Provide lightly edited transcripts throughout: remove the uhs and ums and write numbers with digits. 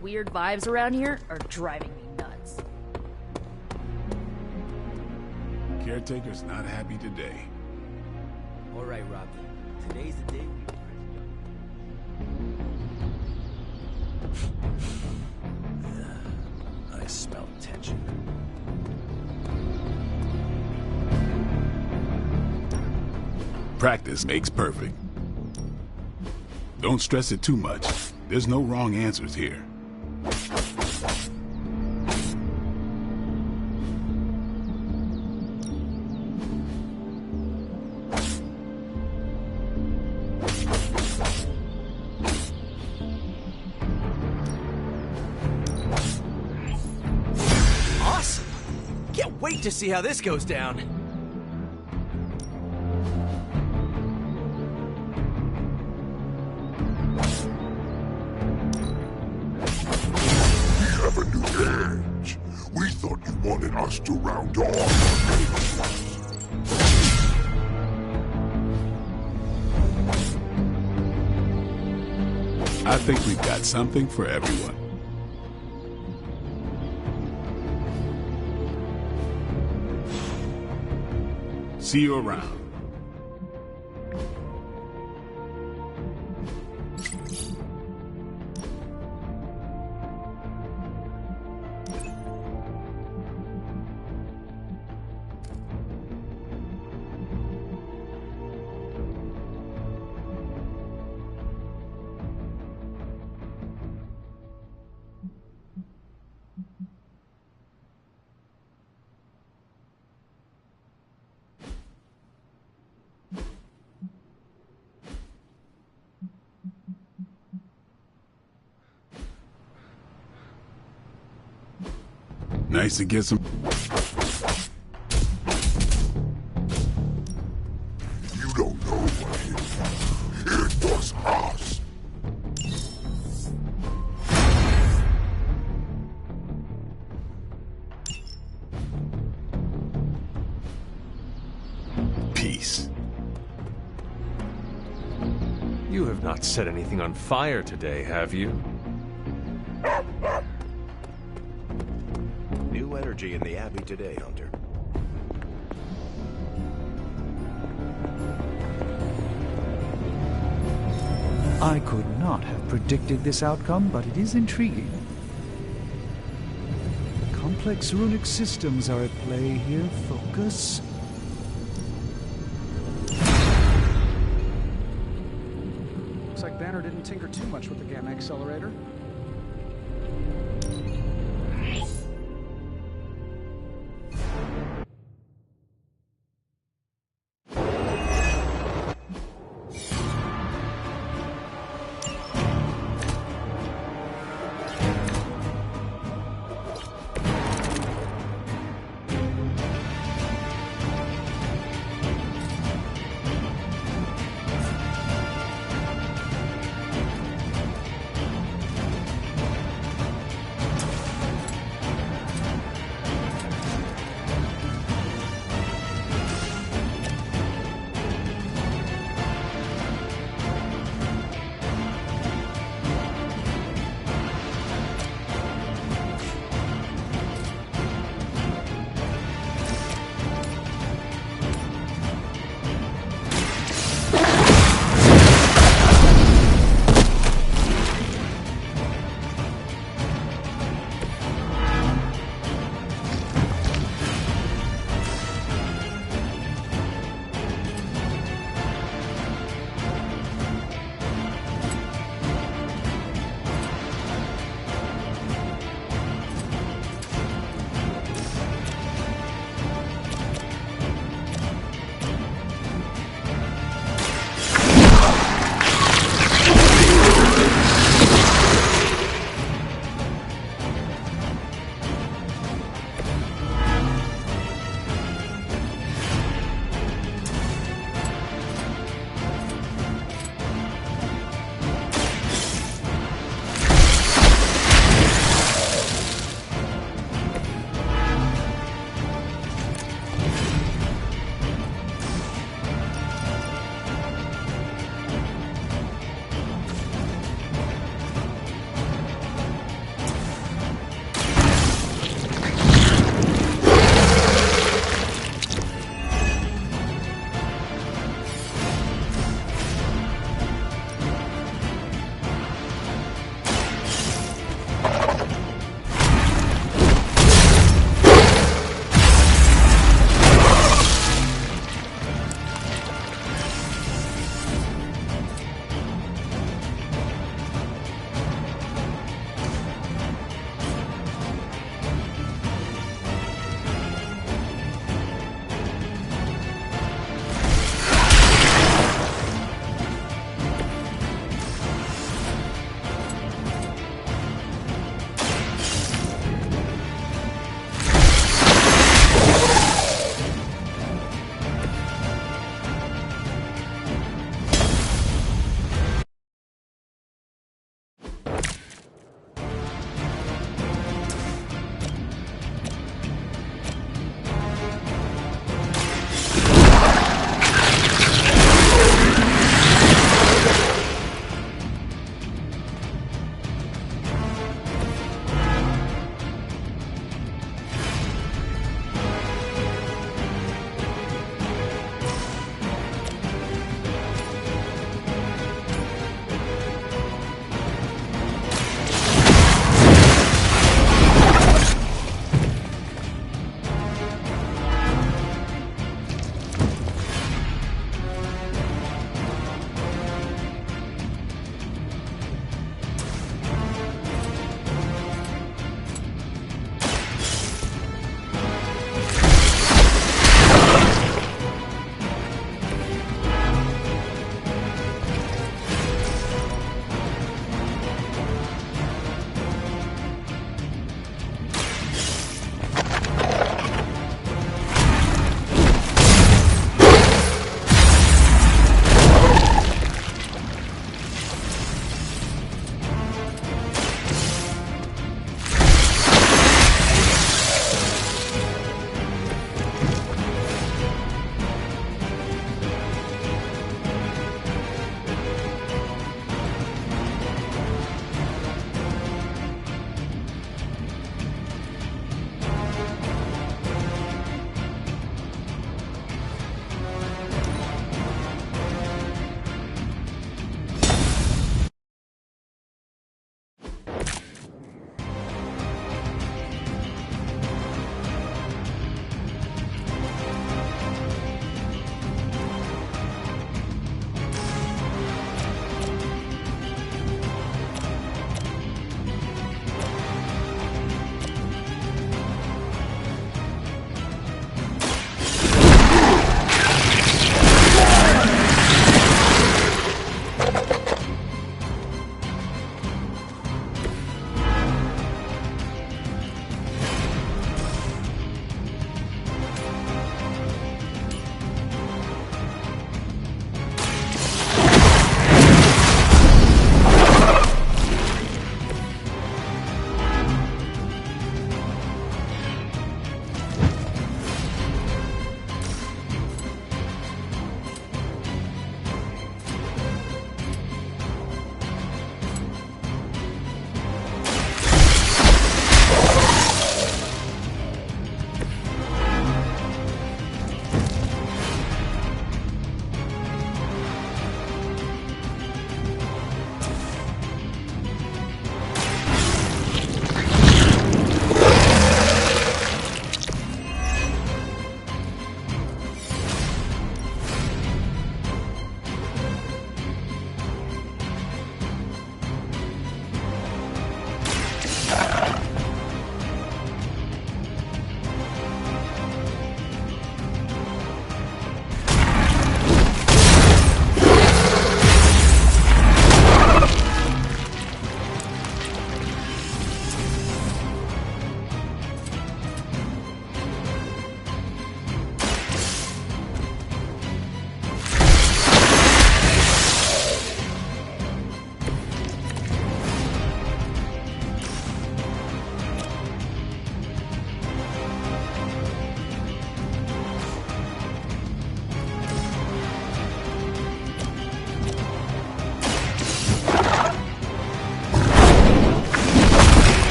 weird vibes around here are driving me nuts. Caretaker's not happy today. All right, Rocky. Today's the day we... I smell tension. Practice makes perfect. Don't stress it too much. There's no wrong answers here. Awesome! Can't wait to see how this goes down. We thought you wanted us to round off. I think we've got something for everyone. See you around. Nice to get some... You don't know what it was us. Peace. You have not set anything on fire today, have you? New energy in the Abbey today, Hunter. I could not have predicted this outcome, but it is intriguing. Complex runic systems are at play here. Focus. Looks like Banner didn't tinker too much with the Gamma Accelerator.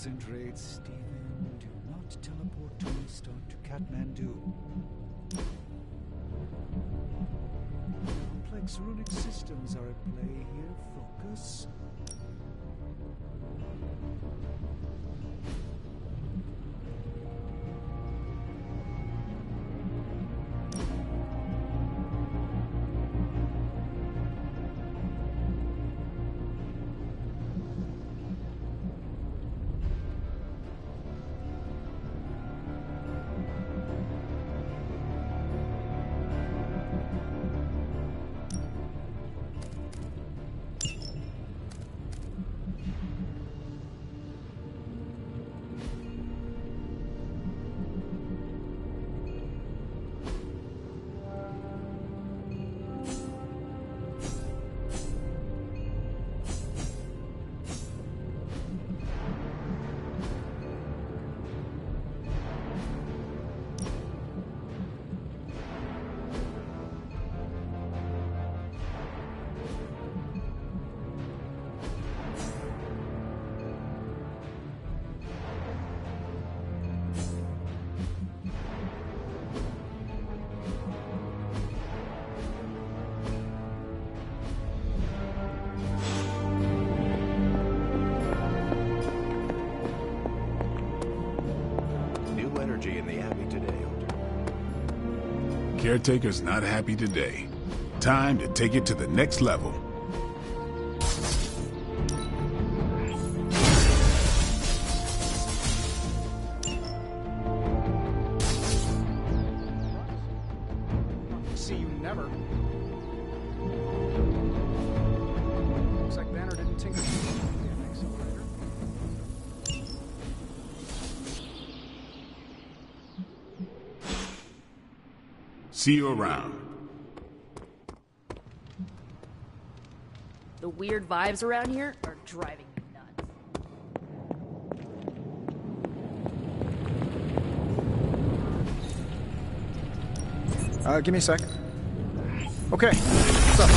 Concentrate, Stephen. Do not teleport Tony Stark to Kathmandu. Complex runic systems are at play here. Focus. In the Abbey today, Hunter. Caretaker's not happy today. Time to take it to the next level. See you never. Looks like Banner didn't tinker too much with the accelerator. See you around. The weird vibes around here are driving me nuts. Give me a sec. Okay, what's up?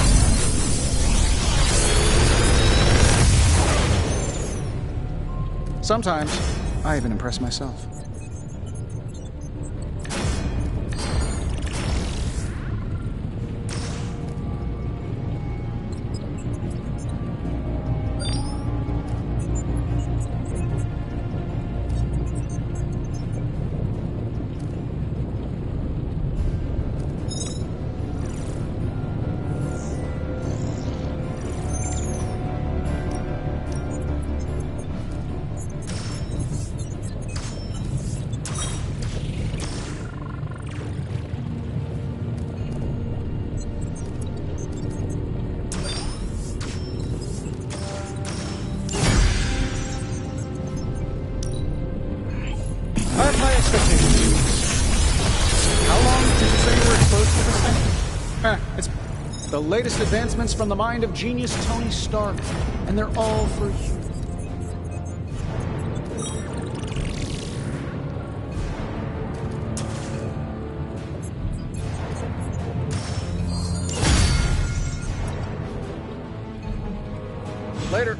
Sometimes, I even impress myself. I have high expectations. How long did you say you were exposed to this thing? It's the latest advancements from the mind of genius Tony Stark, and they're all for you. Later.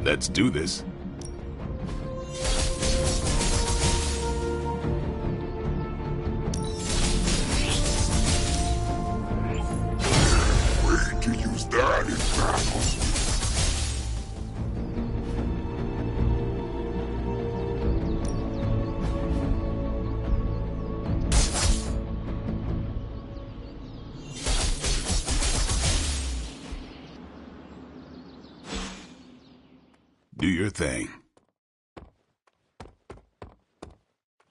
Let's do this. Wait to use that in battle. Do your thing.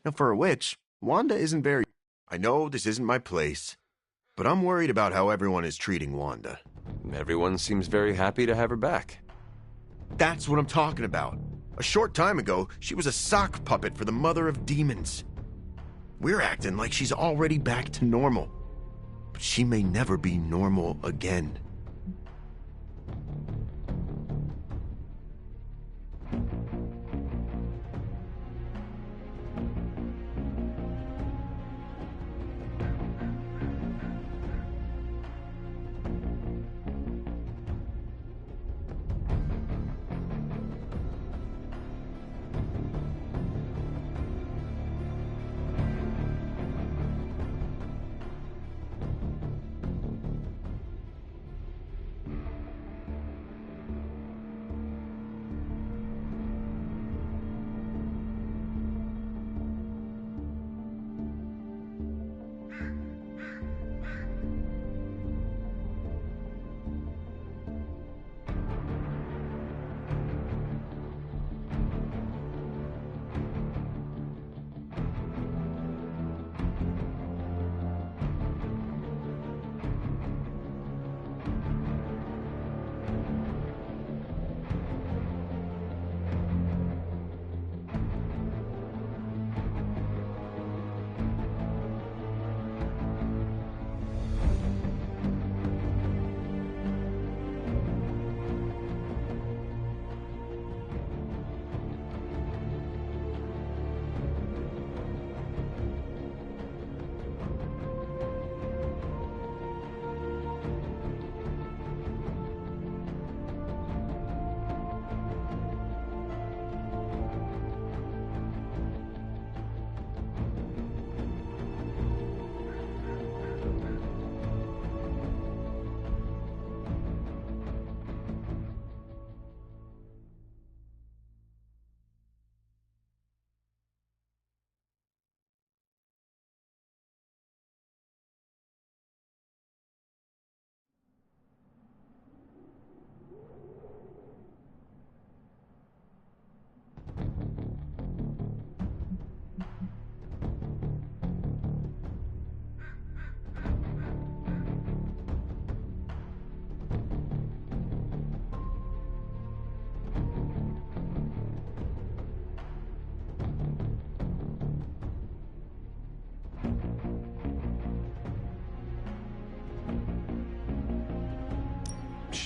Now, for a witch, Wanda isn't very... I know this isn't my place, but I'm worried about how everyone is treating Wanda. Everyone seems very happy to have her back. That's what I'm talking about. A short time ago, she was a sock puppet for the Mother of Demons. We're acting like she's already back to normal. But she may never be normal again.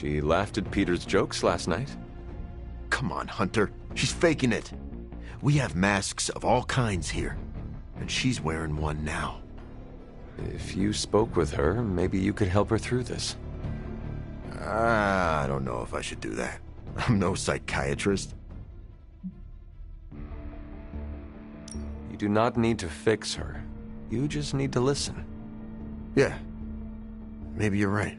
She laughed at Peter's jokes last night. Come on, Hunter. She's faking it. We have masks of all kinds here, and she's wearing one now. If you spoke with her, maybe you could help her through this. I don't know if I should do that. I'm no psychiatrist. You do not need to fix her. You just need to listen. Yeah, maybe you're right.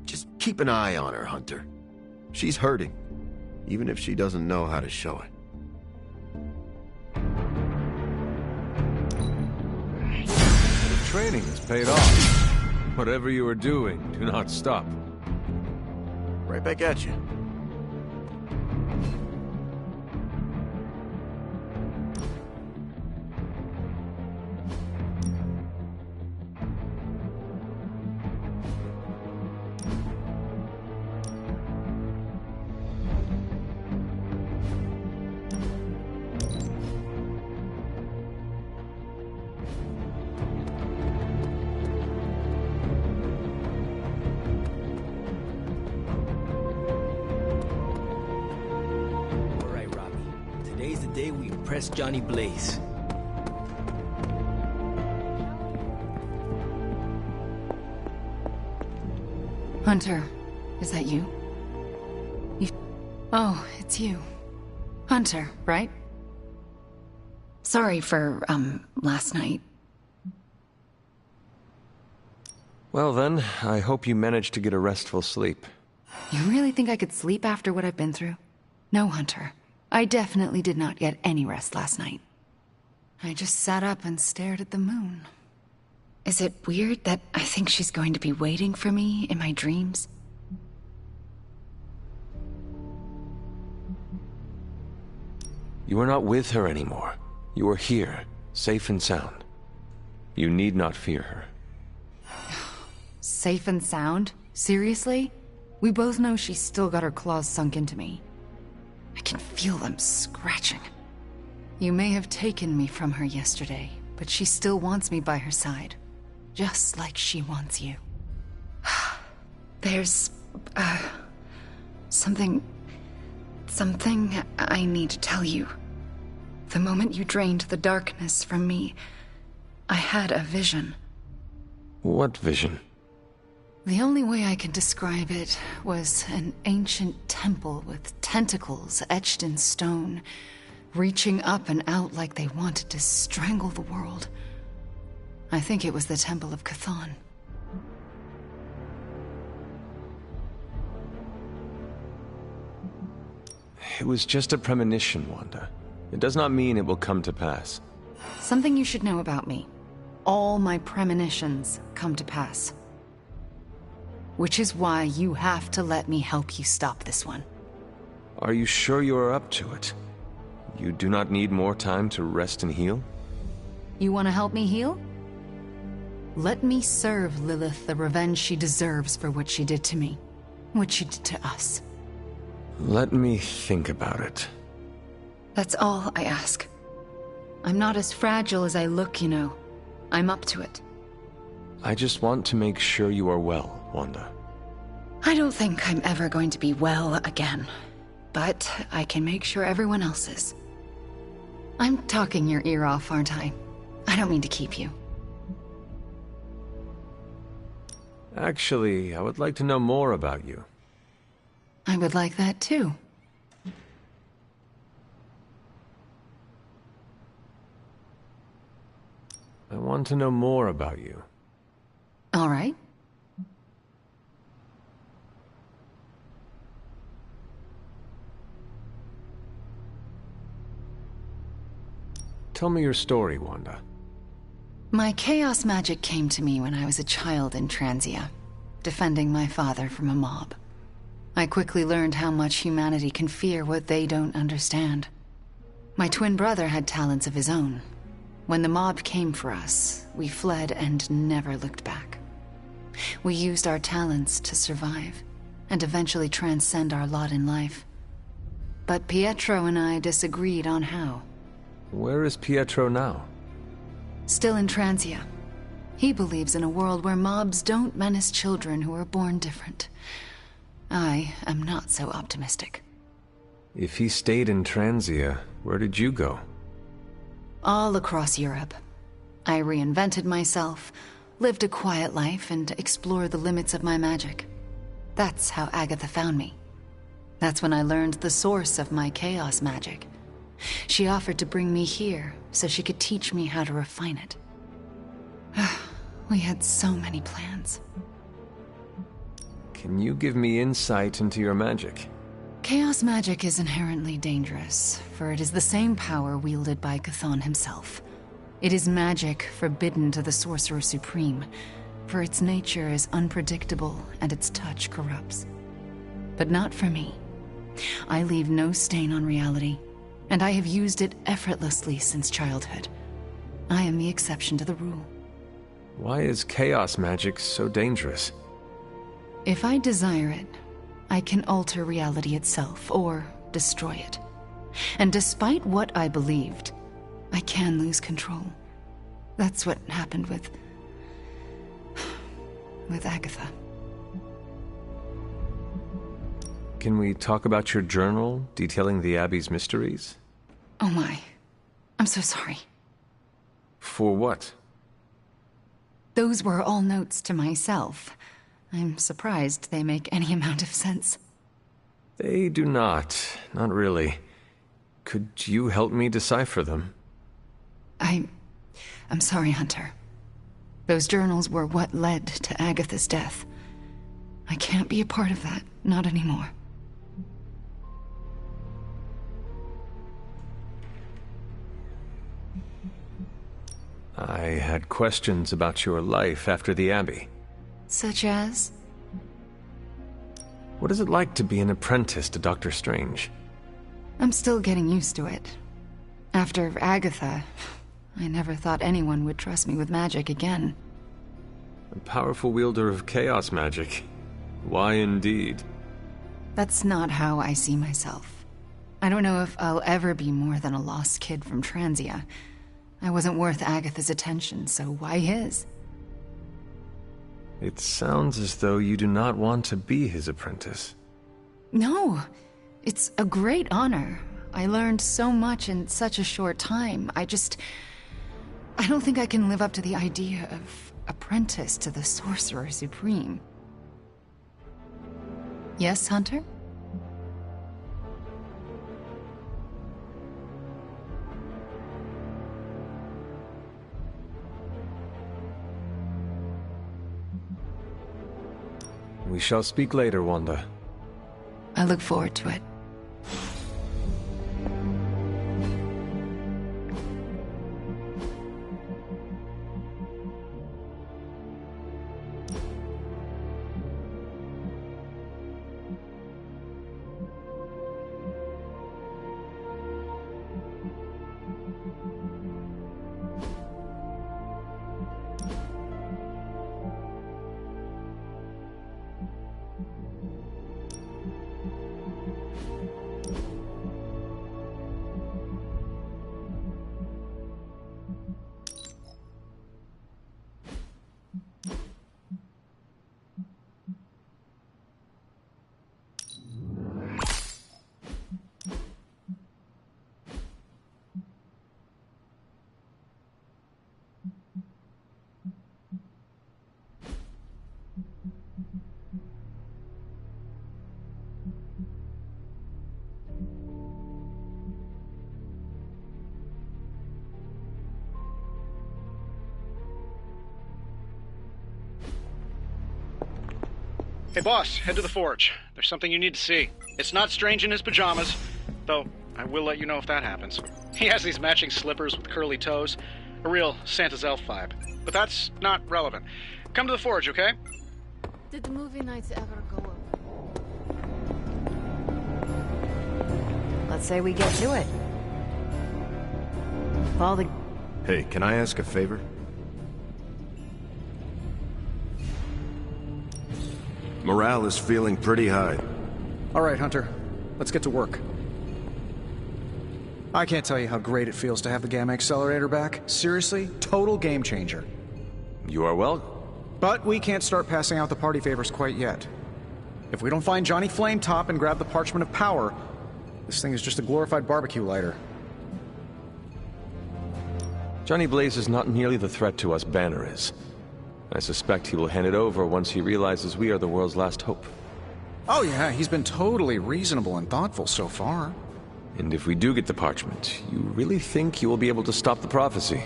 Just keep an eye on her, Hunter. She's hurting, even if she doesn't know how to show it. The training has paid off. Whatever you are doing, do not stop. Right back at you. Johnny Blaze. Hunter, is that you? Oh, it's you. Hunter, right? Sorry for, last night. Well then, I hope you managed to get a restful sleep. You really think I could sleep after what I've been through? No, Hunter. I definitely did not get any rest last night. I just sat up and stared at the moon. Is it weird that I think she's going to be waiting for me in my dreams? You are not with her anymore. You are here, safe and sound. You need not fear her. Safe and sound? Seriously? We both know she's still got her claws sunk into me. I can feel them scratching. You may have taken me from her yesterday, but she still wants me by her side. Just like she wants you. There's... something I need to tell you. The moment you drained the darkness from me, I had a vision. What vision? The only way I can describe it was an ancient temple with tentacles etched in stone, reaching up and out like they wanted to strangle the world. I think it was the Temple of Chthon. It was just a premonition, Wanda. It does not mean it will come to pass. Something you should know about me. All my premonitions come to pass. Which is why you have to let me help you stop this one. Are you sure you are up to it? You do not need more time to rest and heal? You want to help me heal? Let me serve Lilith the revenge she deserves for what she did to me. What she did to us. Let me think about it. That's all I ask. I'm not as fragile as I look, you know. I'm up to it. I just want to make sure you are well, Wanda. I don't think I'm ever going to be well again. But I can make sure everyone else is. I'm talking your ear off, aren't I? I don't mean to keep you. Actually, I would like to know more about you. I would like that too. I want to know more about you. All right. Tell me your story, Wanda. My chaos magic came to me when I was a child in Transia, defending my father from a mob. I quickly learned how much humanity can fear what they don't understand. My twin brother had talents of his own. When the mob came for us, we fled and never looked back. We used our talents to survive, and eventually transcend our lot in life. But Pietro and I disagreed on how. Where is Pietro now? Still in Transia. He believes in a world where mobs don't menace children who are born different. I am not so optimistic. If he stayed in Transia, where did you go? All across Europe. I reinvented myself, lived a quiet life, and explored the limits of my magic. That's how Agatha found me. That's when I learned the source of my chaos magic. She offered to bring me here so she could teach me how to refine it. We had so many plans. Can you give me insight into your magic? Chaos magic is inherently dangerous, for it is the same power wielded by Chthon himself. It is magic forbidden to the Sorcerer Supreme, for its nature is unpredictable and its touch corrupts. But not for me. I leave no stain on reality, and I have used it effortlessly since childhood. I am the exception to the rule. Why is chaos magic so dangerous? If I desire it, I can alter reality itself, or destroy it. And despite what I believed, I can lose control. That's what happened with Agatha. Can we talk about your journal, detailing the Abbey's mysteries? Oh my. I'm so sorry. For what? Those were all notes to myself. I'm surprised they make any amount of sense. They do not. Not really. Could you help me decipher them? I'm sorry, Hunter. Those journals were what led to Agatha's death. I can't be a part of that. Not anymore. I had questions about your life after the Abbey. Such as? What is it like to be an apprentice to Dr. Strange? I'm still getting used to it. After Agatha, I never thought anyone would trust me with magic again. A powerful wielder of chaos magic. Why indeed? That's not how I see myself. I don't know if I'll ever be more than a lost kid from Transia. I wasn't worth Agatha's attention, so why his? It sounds as though you do not want to be his apprentice. No, it's a great honor. I learned so much in such a short time. I don't think I can live up to the idea of apprentice to the Sorcerer Supreme. Yes, Hunter? We shall speak later, Wanda. I look forward to it. Hey boss, head to the forge. There's something you need to see. It's not Strange in his pajamas, though I will let you know if that happens. He has these matching slippers with curly toes. A real Santa's elf vibe. But that's not relevant. Come to the forge, okay? Did the movie nights ever go up? Let's say we get to it. All the... Hey, can I ask a favor? Morale is feeling pretty high. All right, Hunter. Let's get to work. I can't tell you how great it feels to have the Gamma Accelerator back. Seriously, total game changer. You are well. But we can't start passing out the party favors quite yet. If we don't find Johnny Flametop and grab the Parchment of Power, this thing is just a glorified barbecue lighter. Johnny Blaze is not nearly the threat to us Banner is. I suspect he will hand it over once he realizes we are the world's last hope. Oh yeah, he's been totally reasonable and thoughtful so far. And if we do get the parchment, you really think you will be able to stop the prophecy?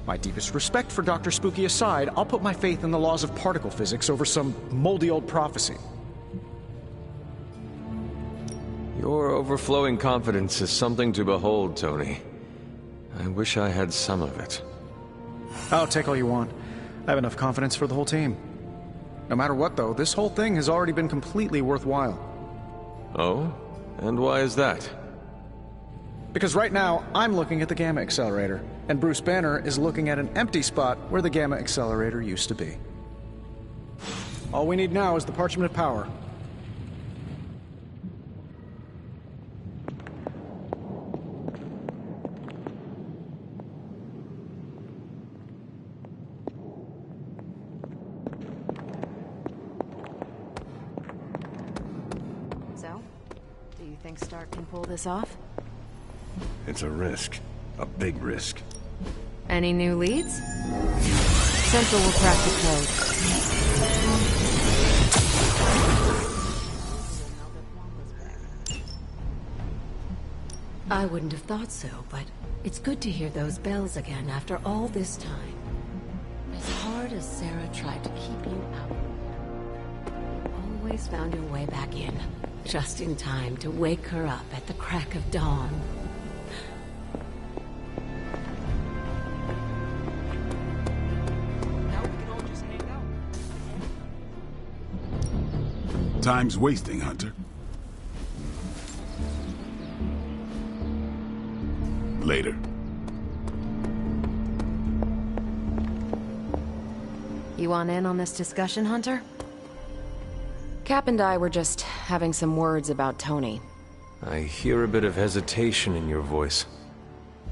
My deepest respect for Dr. Spooky aside, I'll put my faith in the laws of particle physics over some moldy old prophecy. Your overflowing confidence is something to behold, Tony. I wish I had some of it. Oh, take all you want. I have enough confidence for the whole team. No matter what, though, this whole thing has already been completely worthwhile. Oh? And why is that? Because right now, I'm looking at the Gamma Accelerator, and Bruce Banner is looking at an empty spot where the Gamma Accelerator used to be. All we need now is the Parchment of Power. So, do you think Stark can pull this off? It's a risk. A big risk. Any new leads? Central will crack the code. I wouldn't have thought so, but it's good to hear those bells again after all this time. As hard as Sarah tried to keep you out, you always found your way back in, just in time to wake her up at the crack of dawn. Time's wasting, Hunter. Later. You want in on this discussion, Hunter? Cap and I were just having some words about Tony. I hear a bit of hesitation in your voice.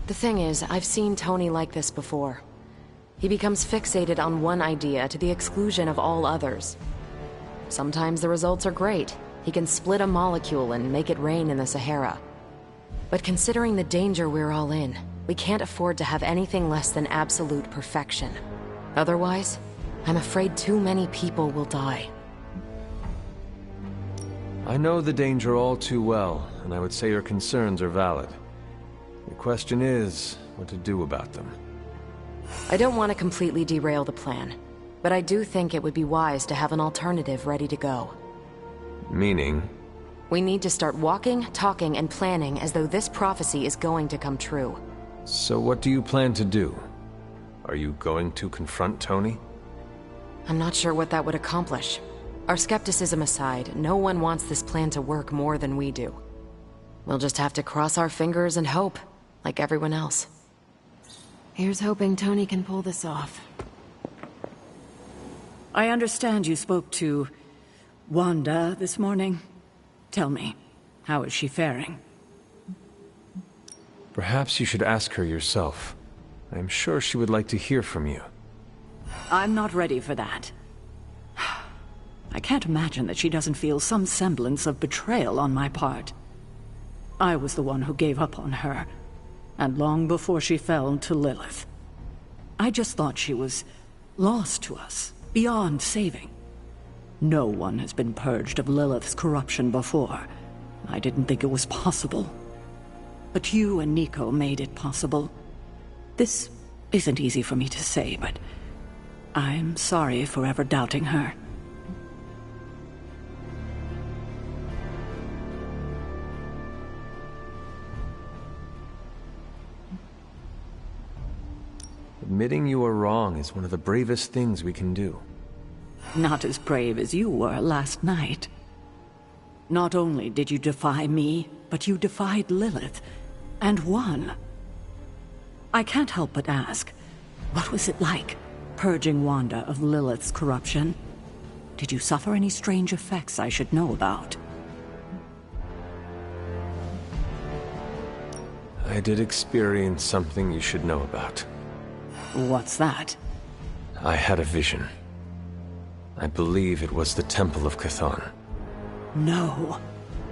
The thing is, I've seen Tony like this before. He becomes fixated on one idea to the exclusion of all others. Sometimes the results are great. He can split a molecule and make it rain in the Sahara. But considering the danger we're all in, we can't afford to have anything less than absolute perfection. Otherwise, I'm afraid too many people will die. I know the danger all too well, and I would say your concerns are valid. The question is, what to do about them. I don't want to completely derail the plan, but I do think it would be wise to have an alternative ready to go. Meaning? We need to start walking, talking, and planning as though this prophecy is going to come true. So what do you plan to do? Are you going to confront Tony? I'm not sure what that would accomplish. Our skepticism aside, no one wants this plan to work more than we do. We'll just have to cross our fingers and hope, like everyone else. Here's hoping Tony can pull this off. I understand you spoke to Wanda this morning. Tell me, how is she faring? Perhaps you should ask her yourself. I'm sure she would like to hear from you. I'm not ready for that. I can't imagine that she doesn't feel some semblance of betrayal on my part. I was the one who gave up on her, and long before she fell to Lilith. I just thought she was lost to us, beyond saving. No one has been purged of Lilith's corruption before. I didn't think it was possible. But you and Nico made it possible. This isn't easy for me to say, but I'm sorry for ever doubting her. Admitting you are wrong is one of the bravest things we can do. Not as brave as you were last night. Not only did you defy me, but you defied Lilith, and won. I can't help but ask, what was it like, purging Wanda of Lilith's corruption? Did you suffer any strange effects I should know about? I did experience something you should know about. What's that? I had a vision. I believe it was the Temple of Chthon. No.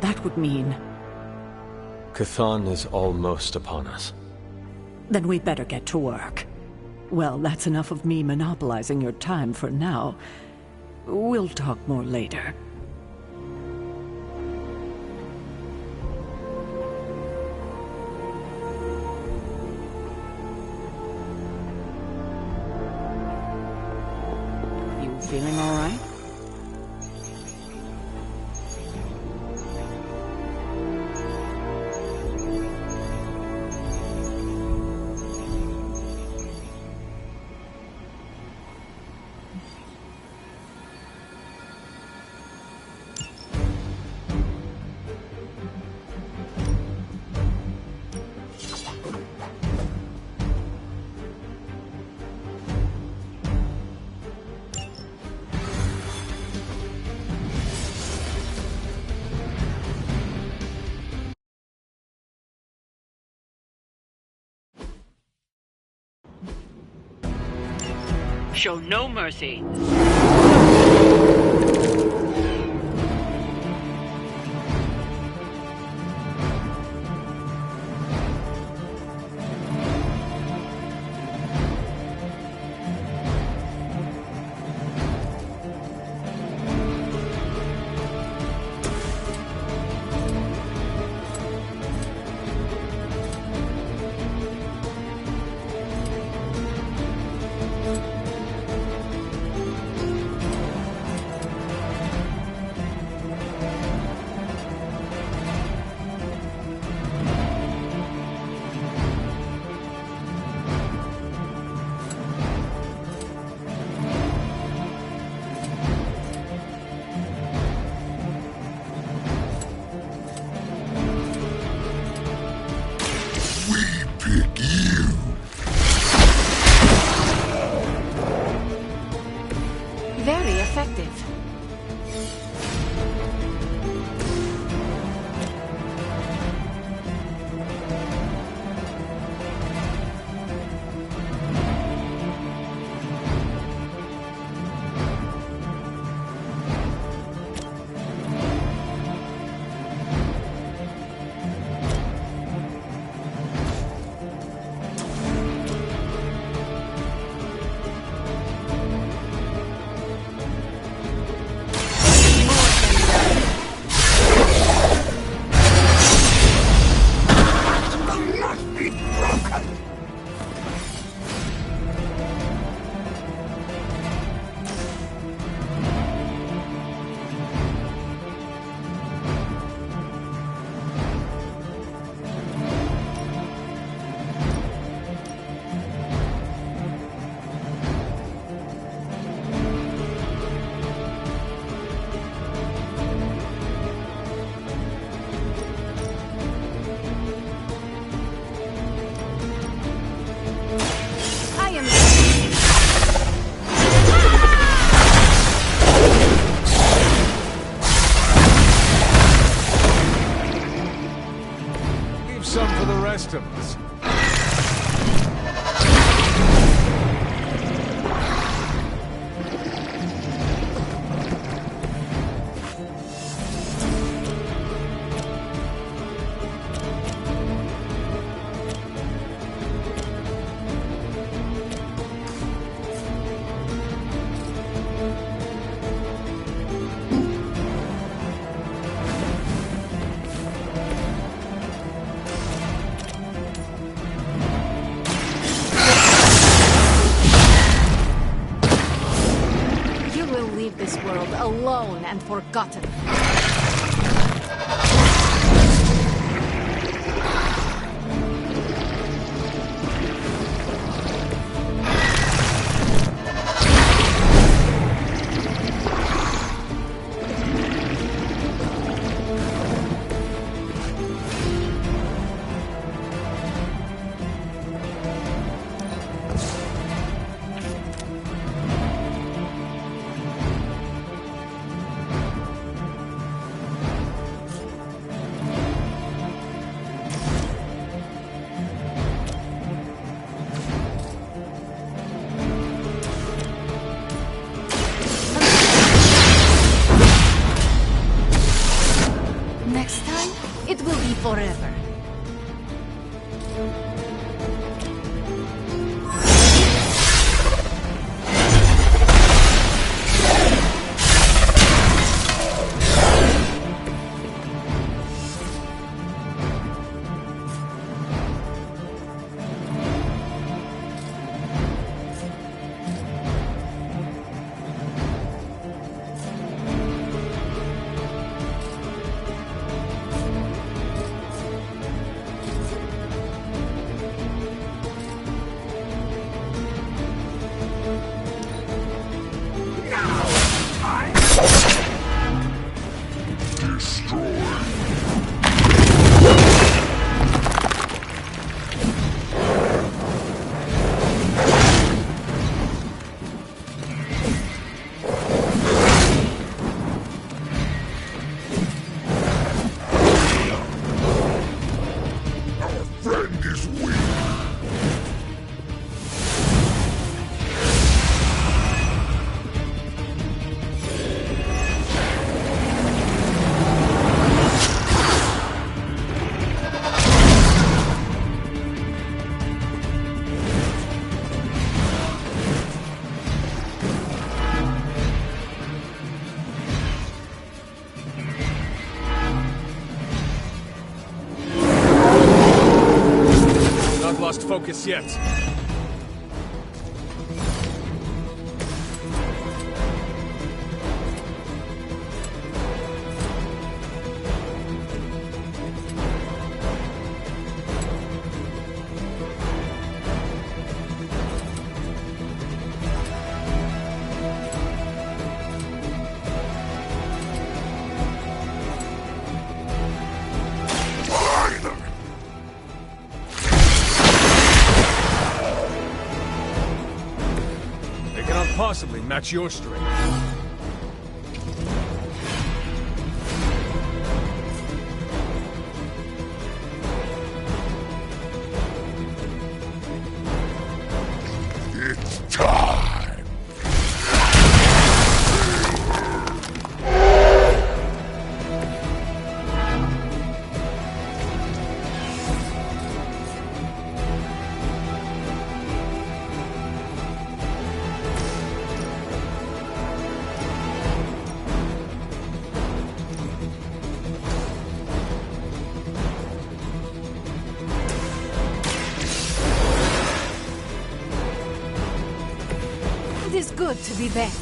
That would mean... Chthon is almost upon us. Then we'd better get to work. Well, that's enough of me monopolizing your time for now. We'll talk more later. You feeling all right? Show no mercy. Very effective. Some for the rest of us. This world alone and forgotten. be forever. Focus yet. Possibly match your strength. It's time! It is good to be back.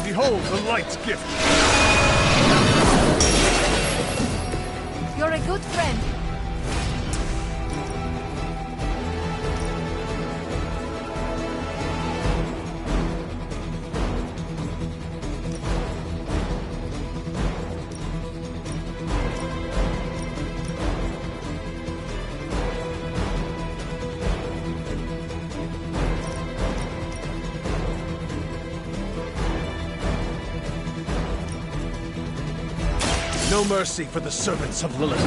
Behold the light's gift. You're a good friend. No mercy for the servants of Lilith.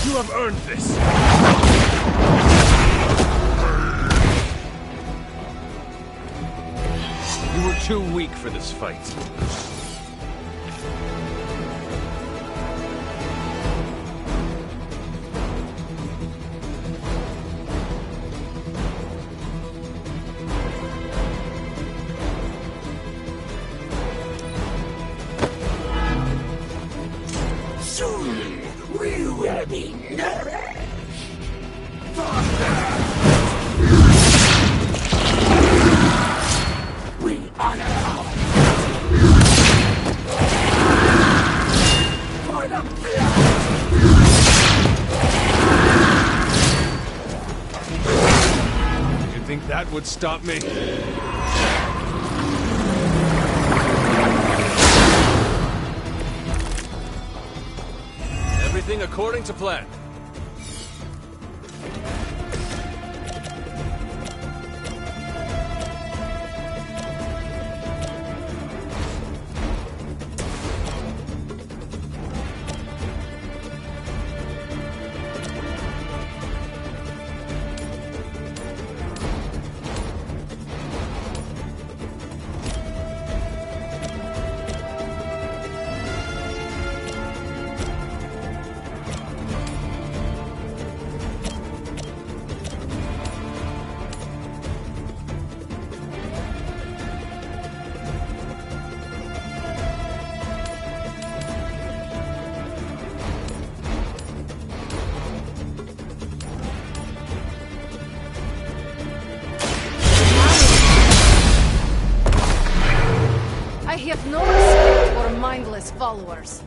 You have earned this! You were too weak for this fight. Soon we will be nourished. We honor our that would stop me. Everything according to plan. I have no respect for mindless followers.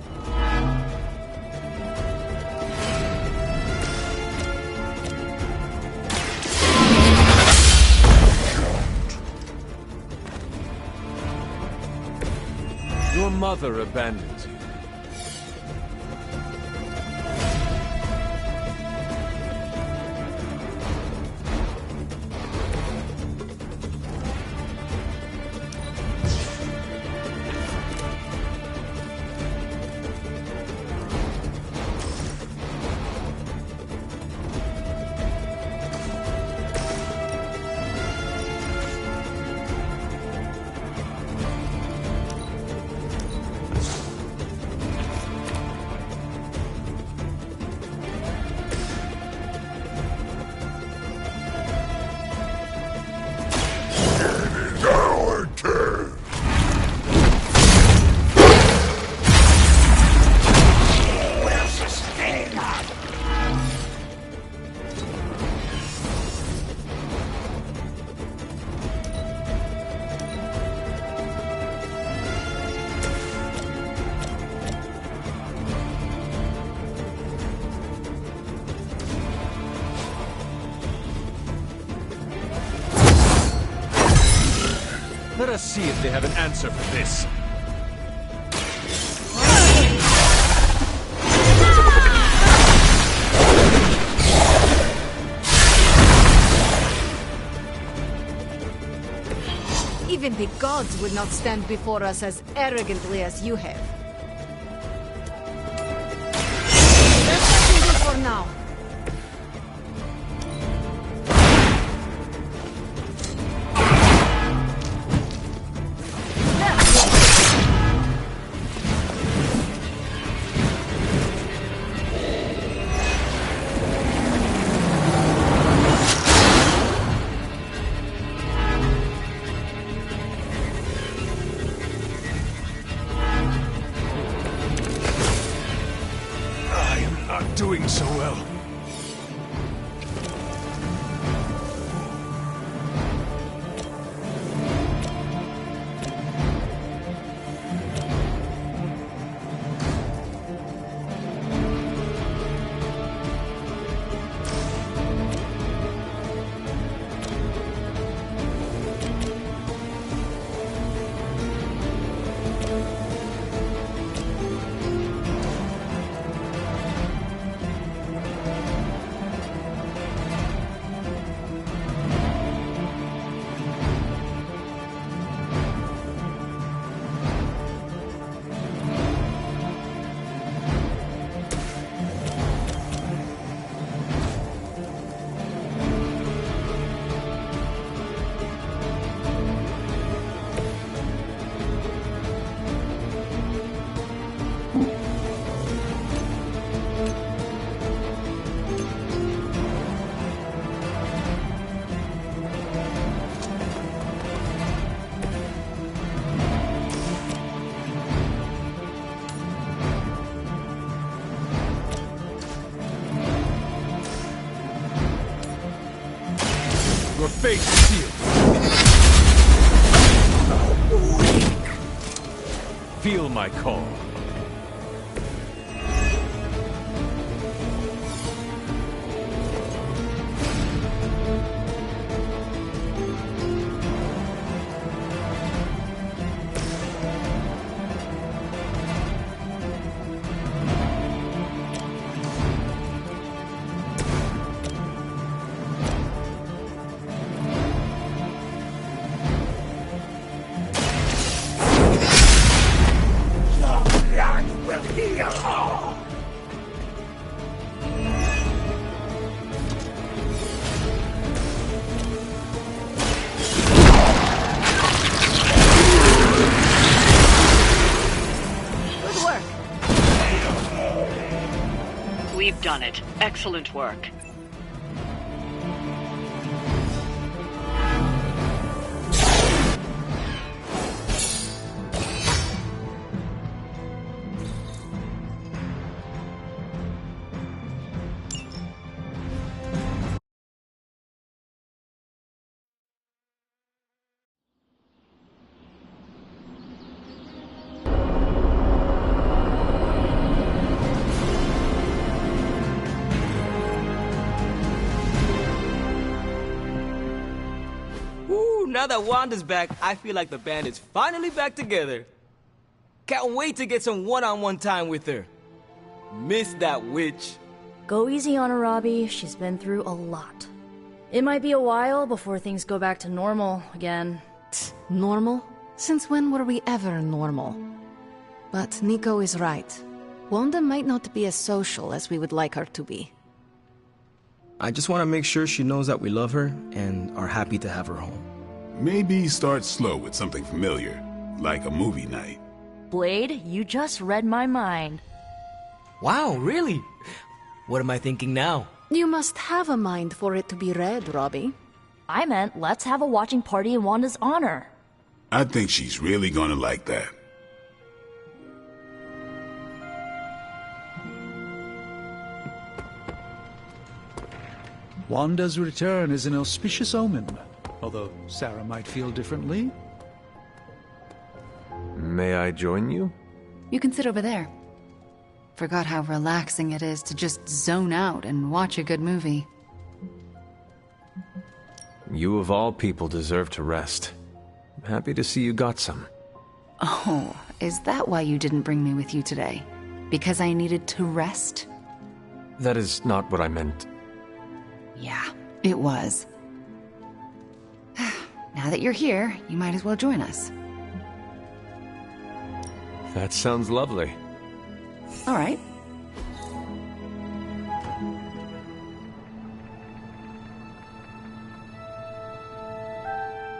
Your mother abandoned you. Let us see if they have an answer for this. Even the gods would not stand before us as arrogantly as you have. That's what we do for now. Doing so well. Your fate is sealed. Feel my call. done it. Excellent work. Now that Wanda's back, I feel like the band is finally back together. Can't wait to get some one-on-one time with her. Miss that witch. Go easy on her, Robbie. She's been through a lot. It might be a while before things go back to normal again. Normal? Since when were we ever normal? But Nico is right. Wanda might not be as social as we would like her to be. I just want to make sure she knows that we love her and are happy to have her home. Maybe start slow with something familiar, like a movie night. Blade, you just read my mind. Wow, really? What am I thinking now? You must have a mind for it to be read, Robbie. I meant let's have a watching party in Wanda's honor. I think she's really gonna like that. Wanda's return is an auspicious omen, although Sarah might feel differently. May I join you? You can sit over there. Forgot how relaxing it is to just zone out and watch a good movie. You of all people deserve to rest. I'm happy to see you got some. Oh, is that why you didn't bring me with you today? Because I needed to rest? That is not what I meant. Yeah, it was. Now that you're here, you might as well join us. That sounds lovely. All right.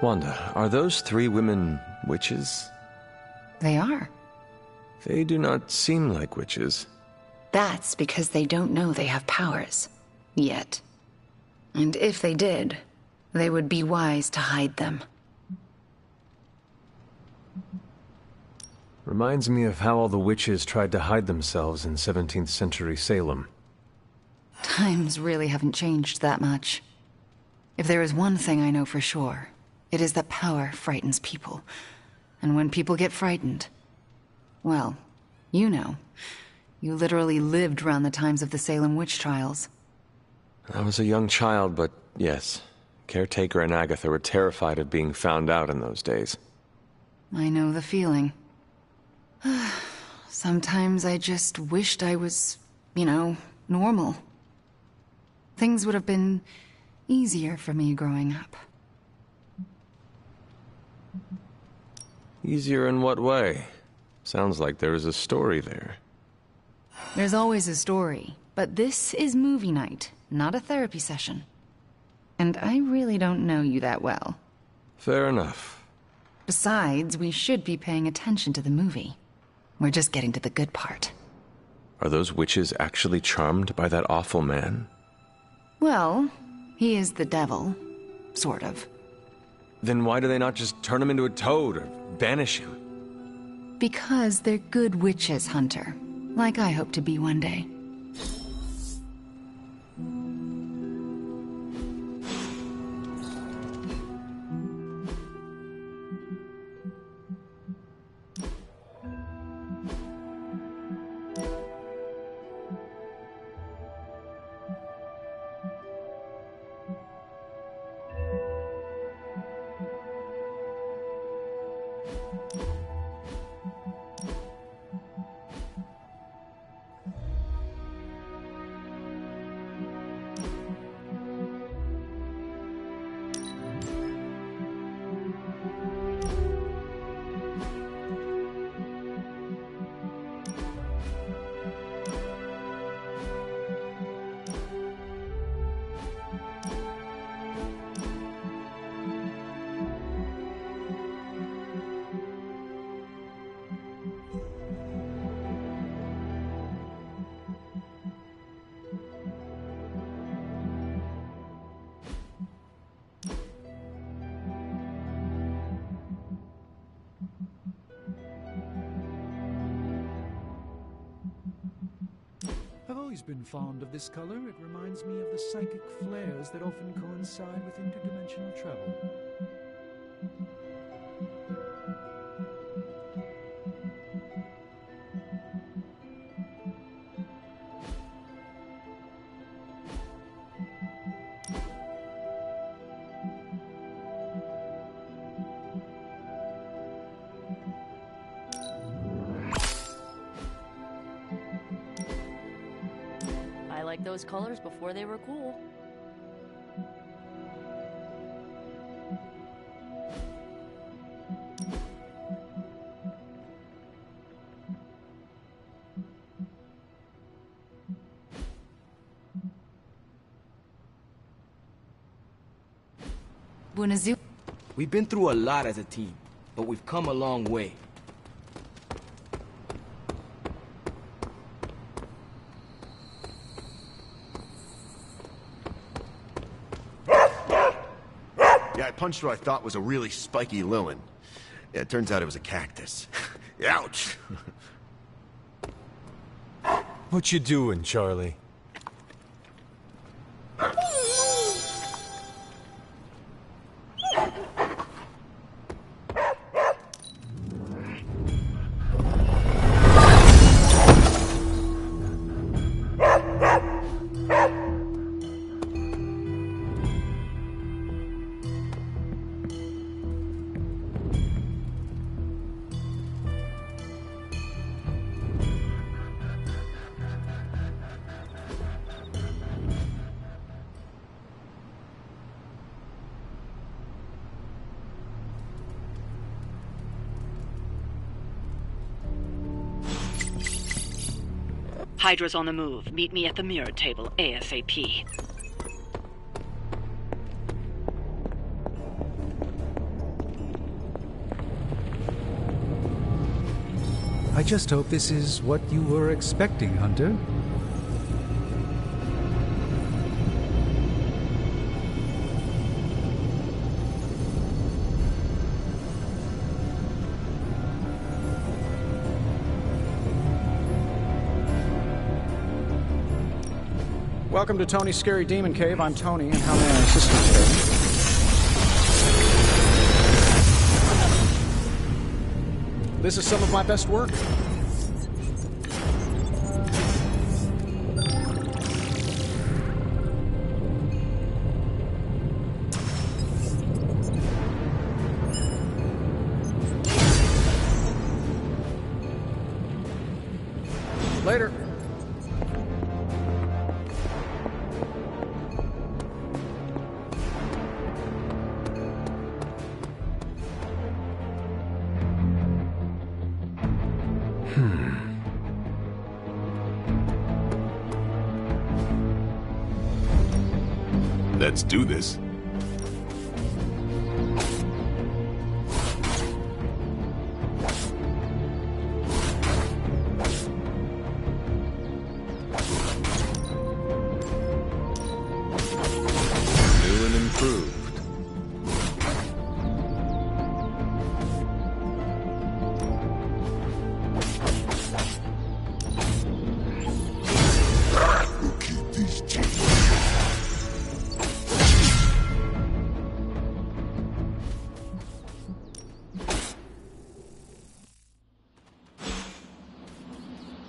Wanda, are those three women witches? They are. They do not seem like witches. That's because they don't know they have powers. Yet. And if they did, they would be wise to hide them. Reminds me of how all the witches tried to hide themselves in 17th century Salem. Times really haven't changed that much. If there is one thing I know for sure, it is that power frightens people. And when people get frightened, well, you know. You literally lived around the times of the Salem witch trials. I was a young child, but yes. Caretaker and Agatha were terrified of being found out in those days. I know the feeling. Sometimes I just wished I was, normal. Things would have been easier for me growing up. Easier in what way? Sounds like there is a story there. There's always a story, but this is movie night, not a therapy session. And I really don't know you that well. Fair enough. Besides, we should be paying attention to the movie. We're just getting to the good part. Are those witches actually charmed by that awful man? Well, he is the devil. Sort of. Then why do they not just turn him into a toad or banish him? Because they're good witches, Hunter. Like I hope to be one day. always been fond of this color. It reminds me of the psychic flares that often coincide with interdimensional travel. I liked those colors before they were cool. Buonazu. We've been through a lot as a team, but we've come a long way. Yeah, I punched what I thought was a really spiky Lilin. Yeah, it turns out it was a cactus. Ouch! What you doing, Charlie? Hydra's on the move. Meet me at the mirror table ASAP. I just hope this is what you were expecting, Hunter. Welcome to Tony's Scary Demon Cave. I'm Tony, and how may I assist you today? This is some of my best work. Later. Let's do this. New and improved.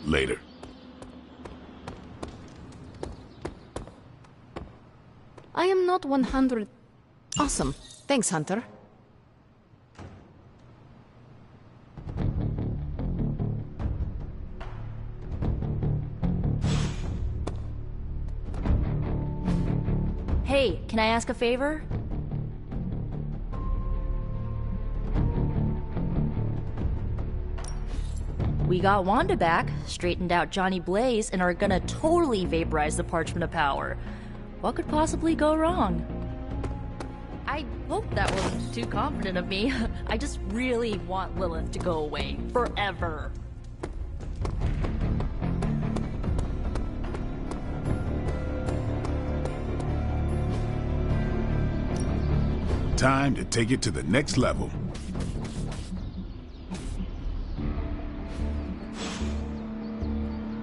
Later. I am not 100... Awesome. Thanks, Hunter. Hey, can I ask a favor? We got Wanda back, straightened out Johnny Blaze, and are gonna totally vaporize the Parchment of Power. What could possibly go wrong? I hope that wasn't too confident of me. I just really want Lilith to go away. Forever. Time to take it to the next level.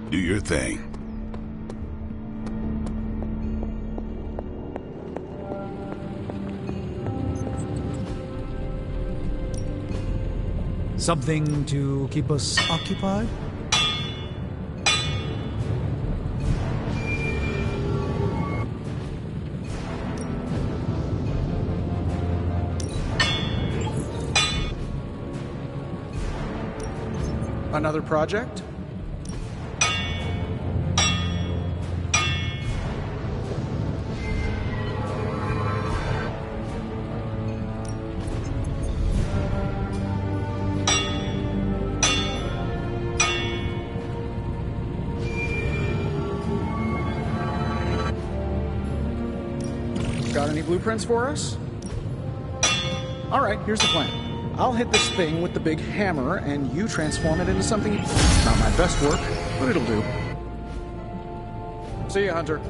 Do your thing. Something to keep us occupied? Another project? Got any blueprints for us? All right, here's the plan. I'll hit this thing with the big hammer, and you transform it into something... Not my best work, but it'll do. See ya, Hunter.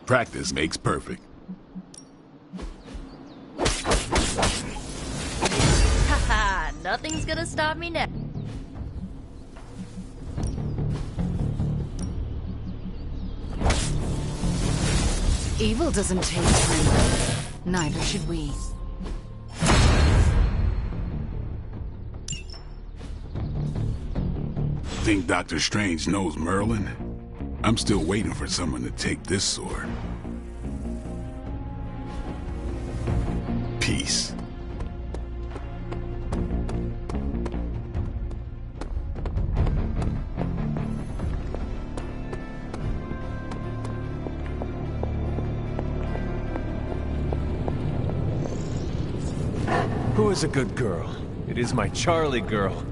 Practice makes perfect. Haha, nothing's gonna stop me now. Evil doesn't taste good. Neither should we. Think Doctor Strange knows Merlin? I'm still waiting for someone to take this sword. Peace. Who is a good girl? It is my Charlie girl.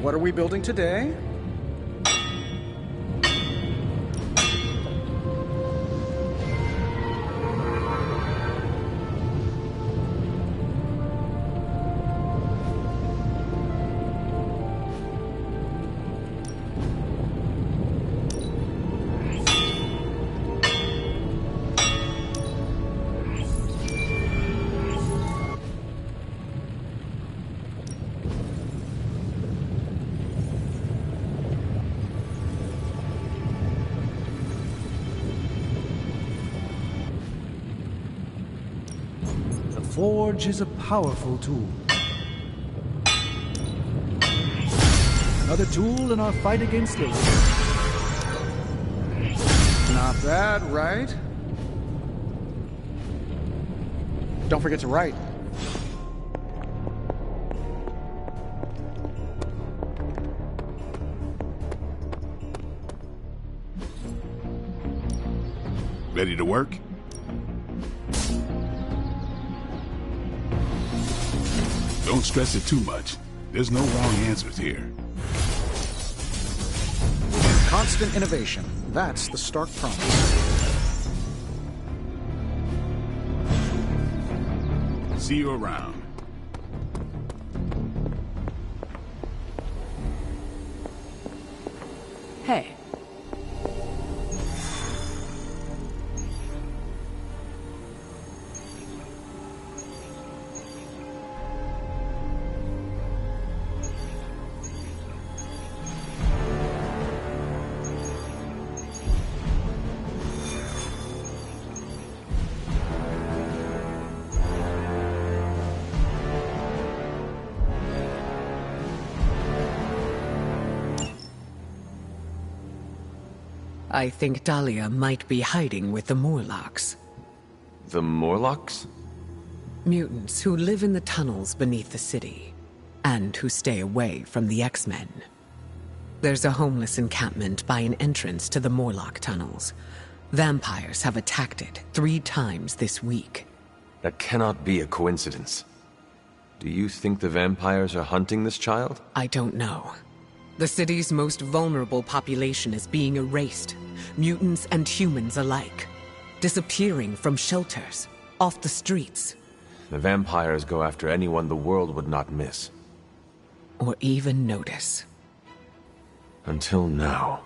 What are we building today? The Forge is a powerful tool. Another tool in our fight against evil. Not bad, right? Don't forget to write. Ready to work? Don't stress it too much. There's no wrong answers here. Constant innovation. That's the Stark promise. See you around. Hey. I think Dahlia might be hiding with the Morlocks. The Morlocks? Mutants who live in the tunnels beneath the city, and who stay away from the X-Men. There's a homeless encampment by an entrance to the Morlock tunnels. Vampires have attacked it 3 times this week. That cannot be a coincidence. Do you think the vampires are hunting this child? I don't know. The city's most vulnerable population is being erased, mutants and humans alike, disappearing from shelters, off the streets. The vampires go after anyone the world would not miss. Or even notice. Until now.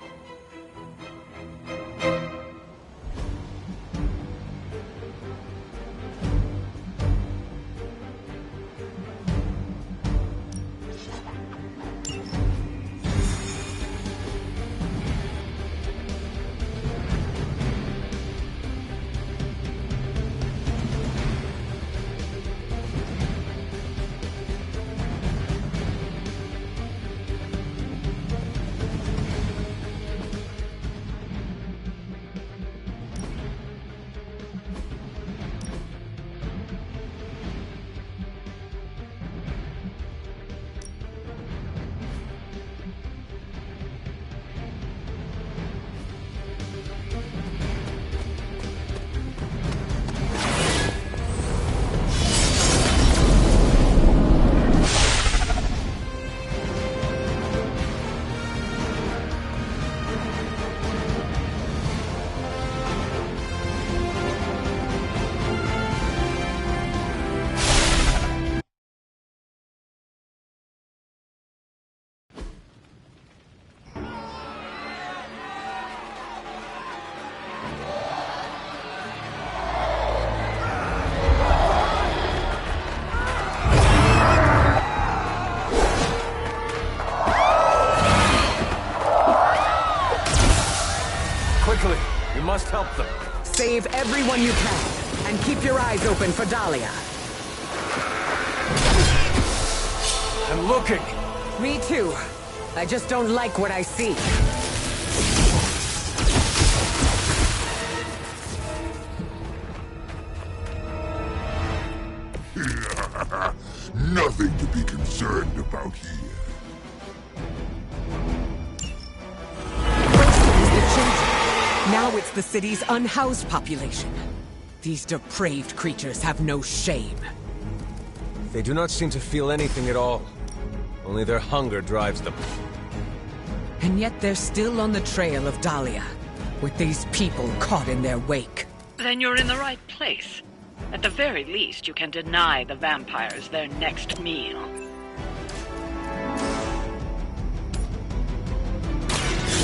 You must help them. Save everyone you can, and keep your eyes open for Dahlia. I'm looking. Me too. I just don't like what I see. Nothing to be concerned about here. Now it's the city's unhoused population. These depraved creatures have no shame. They do not seem to feel anything at all. Only their hunger drives them. And yet they're still on the trail of Dahlia, with these people caught in their wake. Then you're in the right place. At the very least, you can deny the vampires their next meal.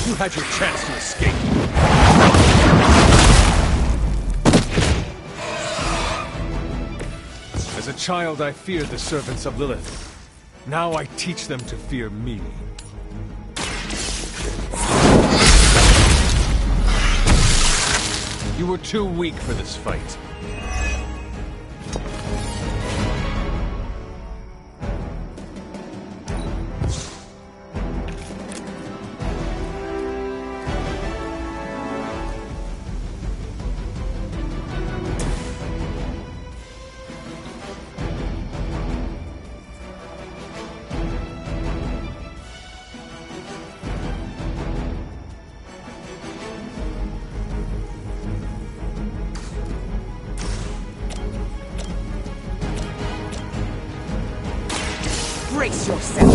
You had your chance to escape. As a child, I feared the servants of Lilith. Now I teach them to fear me. You were too weak for this fight. Brace yourself!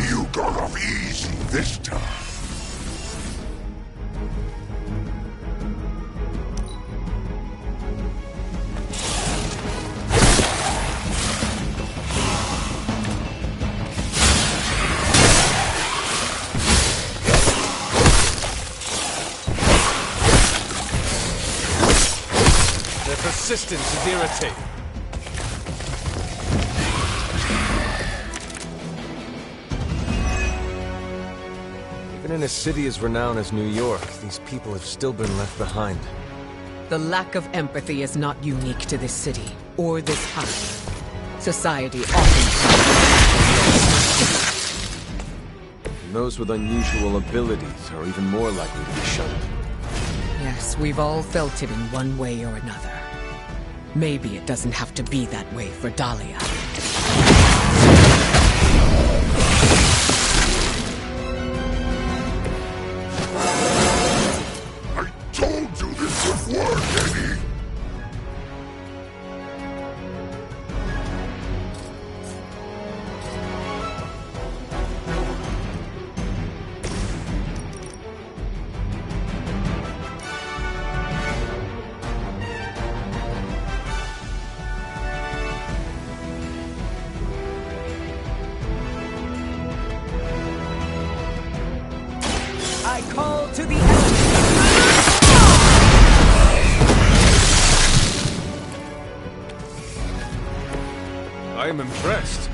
You got off easy this time. Their persistence is irritating. Even in a city as renowned as New York, these people have still been left behind. The lack of empathy is not unique to this city, or this house. Society often... And those with unusual abilities are even more likely to be shunned. Yes, we've all felt it in one way or another. Maybe it doesn't have to be that way for Dahlia. I told you this would work, Eddie! I call to the I am impressed.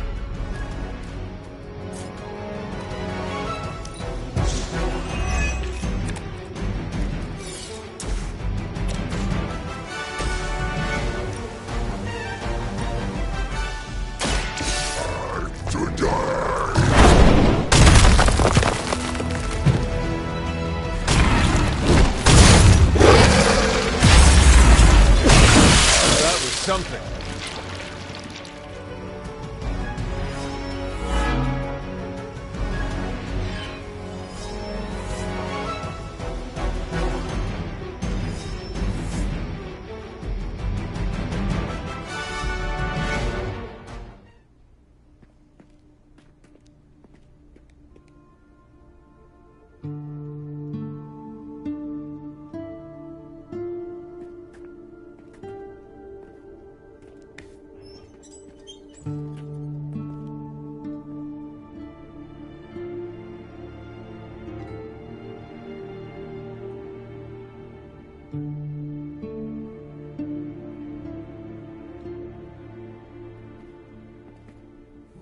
To die! That was something.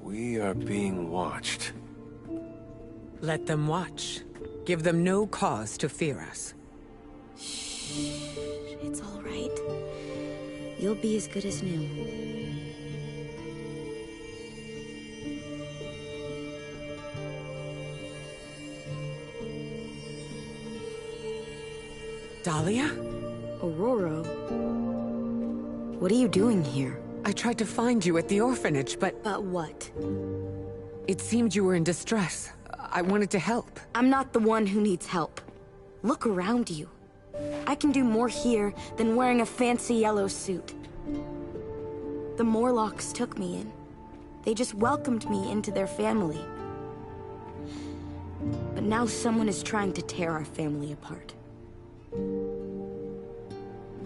We are being watched. Let them watch. Give them no cause to fear us. It's all right. You'll be as good as new. Dahlia? Aurora? What are you doing here? I tried to find you at the orphanage, but... But what? It seemed you were in distress. I wanted to help. I'm not the one who needs help. Look around you. I can do more here than wearing a fancy yellow suit. The Morlocks took me in. They just welcomed me into their family. But now someone is trying to tear our family apart.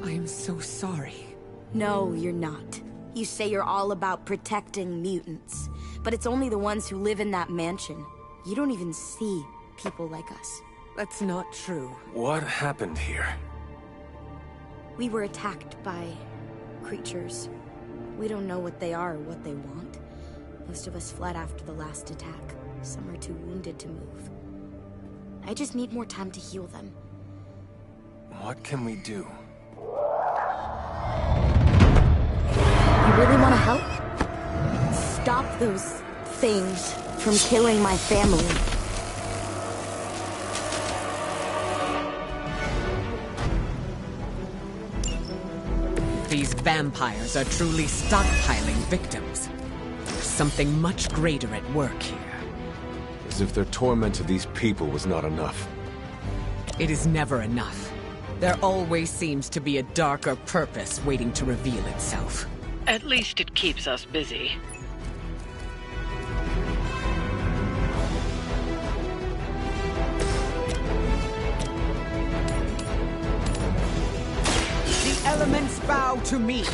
I am so sorry. No, you're not. You say you're all about protecting mutants, but it's only the ones who live in that mansion. You don't even see people like us. That's not true. What happened here? We were attacked by creatures. We don't know what they are or what they want. Most of us fled after the last attack. Some are too wounded to move. I just need more time to heal them. What can we do? You really want to help? Stop those things from killing my family. These vampires are truly stockpiling victims. There's something much greater at work here. As if their torment to these people was not enough. It is never enough. There always seems to be a darker purpose waiting to reveal itself. At least it keeps us busy. The elements bow to me.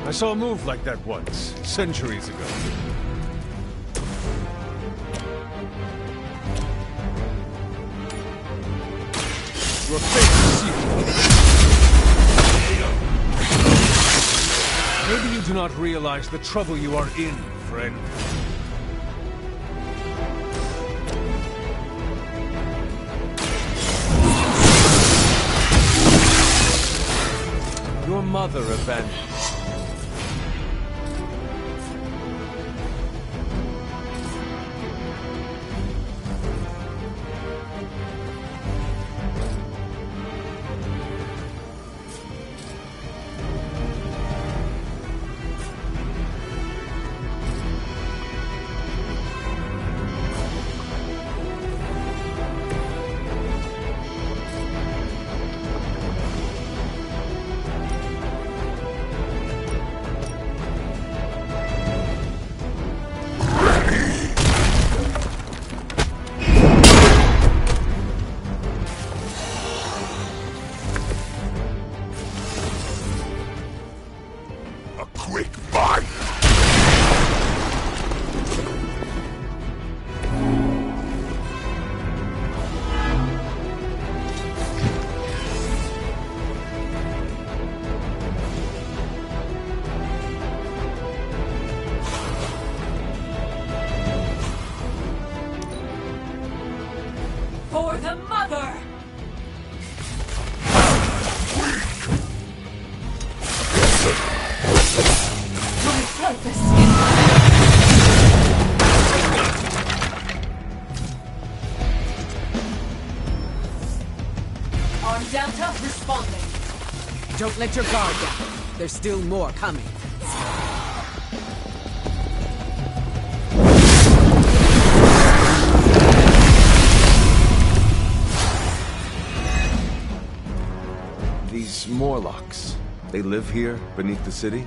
I saw a move like that once, centuries ago. Your fate is sealed. Maybe you do not realize the trouble you are in, friend. Your mother abandoned you. For the mother! My purpose Arm Delta responding. Don't let your guard down. There's still more coming. These Morlocks, they live here, beneath the city?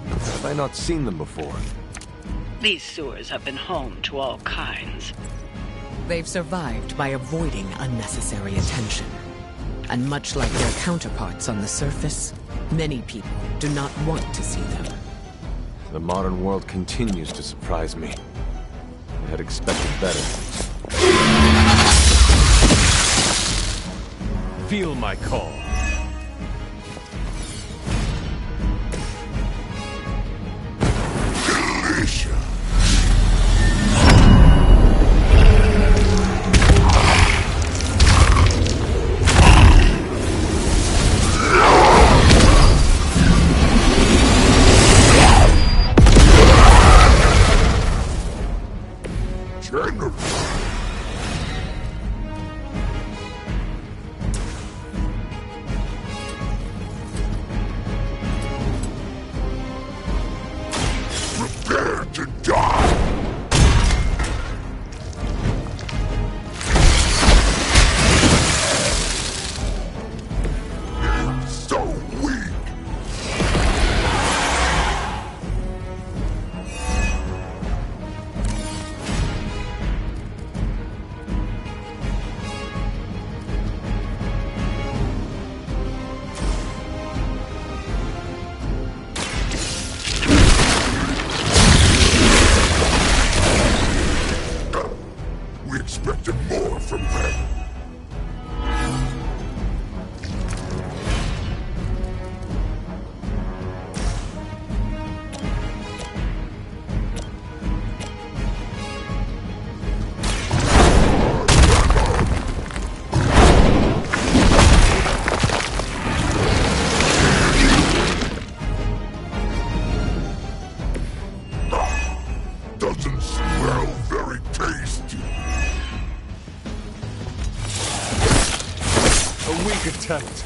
Have I not seen them before? These sewers have been home to all kinds. They've survived by avoiding unnecessary attention. And much like their counterparts on the surface, many people do not want to see them. The modern world continues to surprise me. I had expected better. Feel my call. Prepare to die! So weak! We expected more from them. Doesn't smell very tasty. A weak attempt.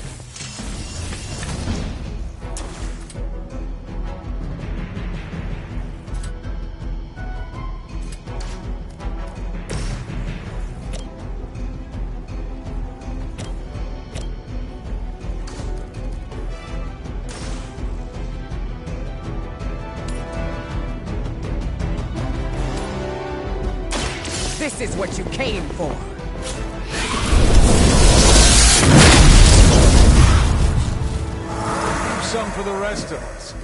This is what you came for. Leave some for the rest of us.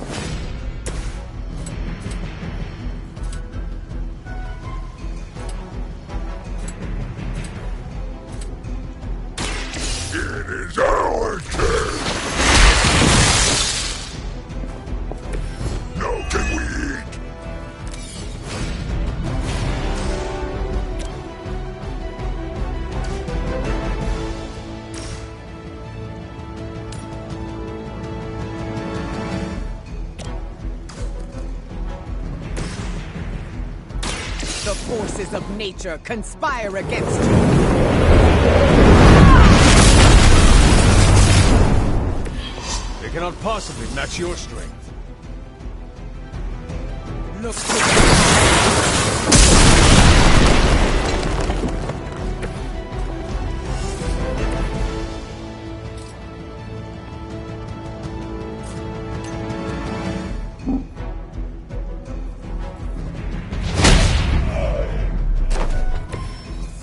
It is our turn. Now can we eat? forces of nature conspire against you. They cannot possibly match your strength. Look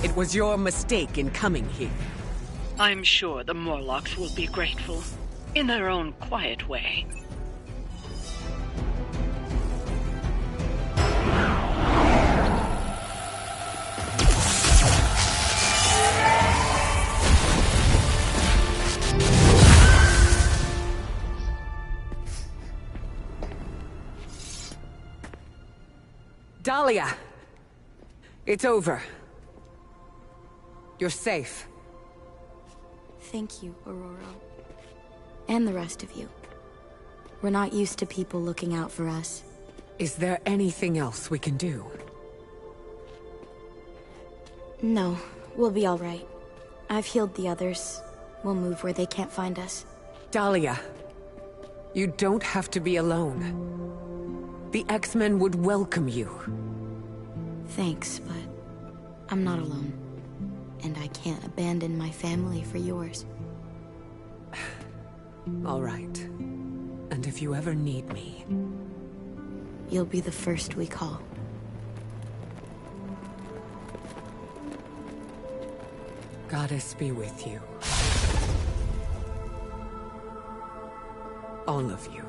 It was your mistake in coming here. I'm sure the Morlocks will be grateful, in their own quiet way. Dahlia! It's over. You're safe. Thank you, Aurora. And the rest of you. We're not used to people looking out for us. Is there anything else we can do? No, we'll be all right. I've healed the others. We'll move where they can't find us. Dahlia, you don't have to be alone. The X-Men would welcome you. Thanks, but I'm not alone. And I can't abandon my family for yours. All right. And if you ever need me... You'll be the first we call. Goddess be with you. All of you.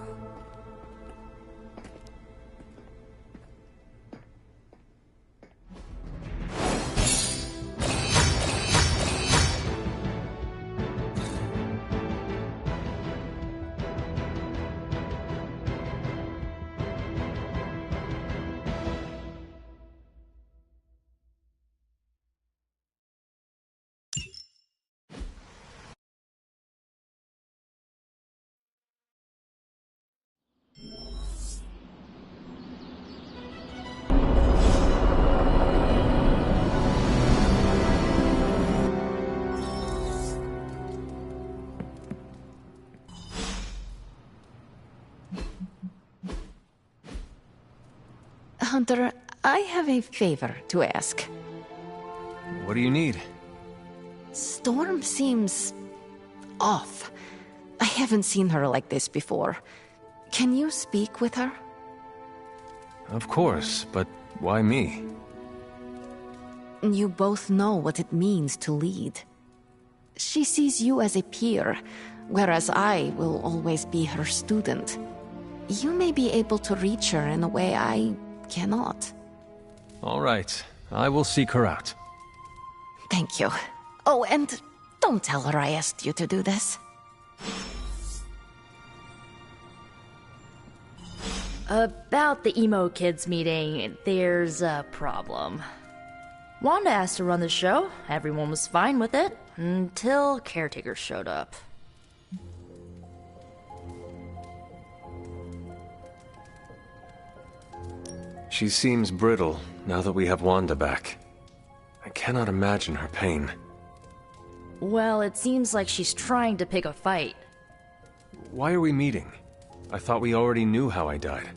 Hunter, I have a favor to ask. What do you need? Storm seems... off. I haven't seen her like this before. Can you speak with her? Of course, but why me? You both know what it means to lead. She sees you as a peer, whereas I will always be her student. You may be able to reach her in a way I cannot. All right, I will seek her out. Thank you. Oh, and don't tell her I asked you to do this. About the emo kids meeting, there's a problem. Wanda asked to run the show. Everyone was fine with it, until caretakers showed up. She seems brittle, now that we have Wanda back. I cannot imagine her pain. Well, it seems like she's trying to pick a fight. Why are we meeting? I thought we already knew how I died.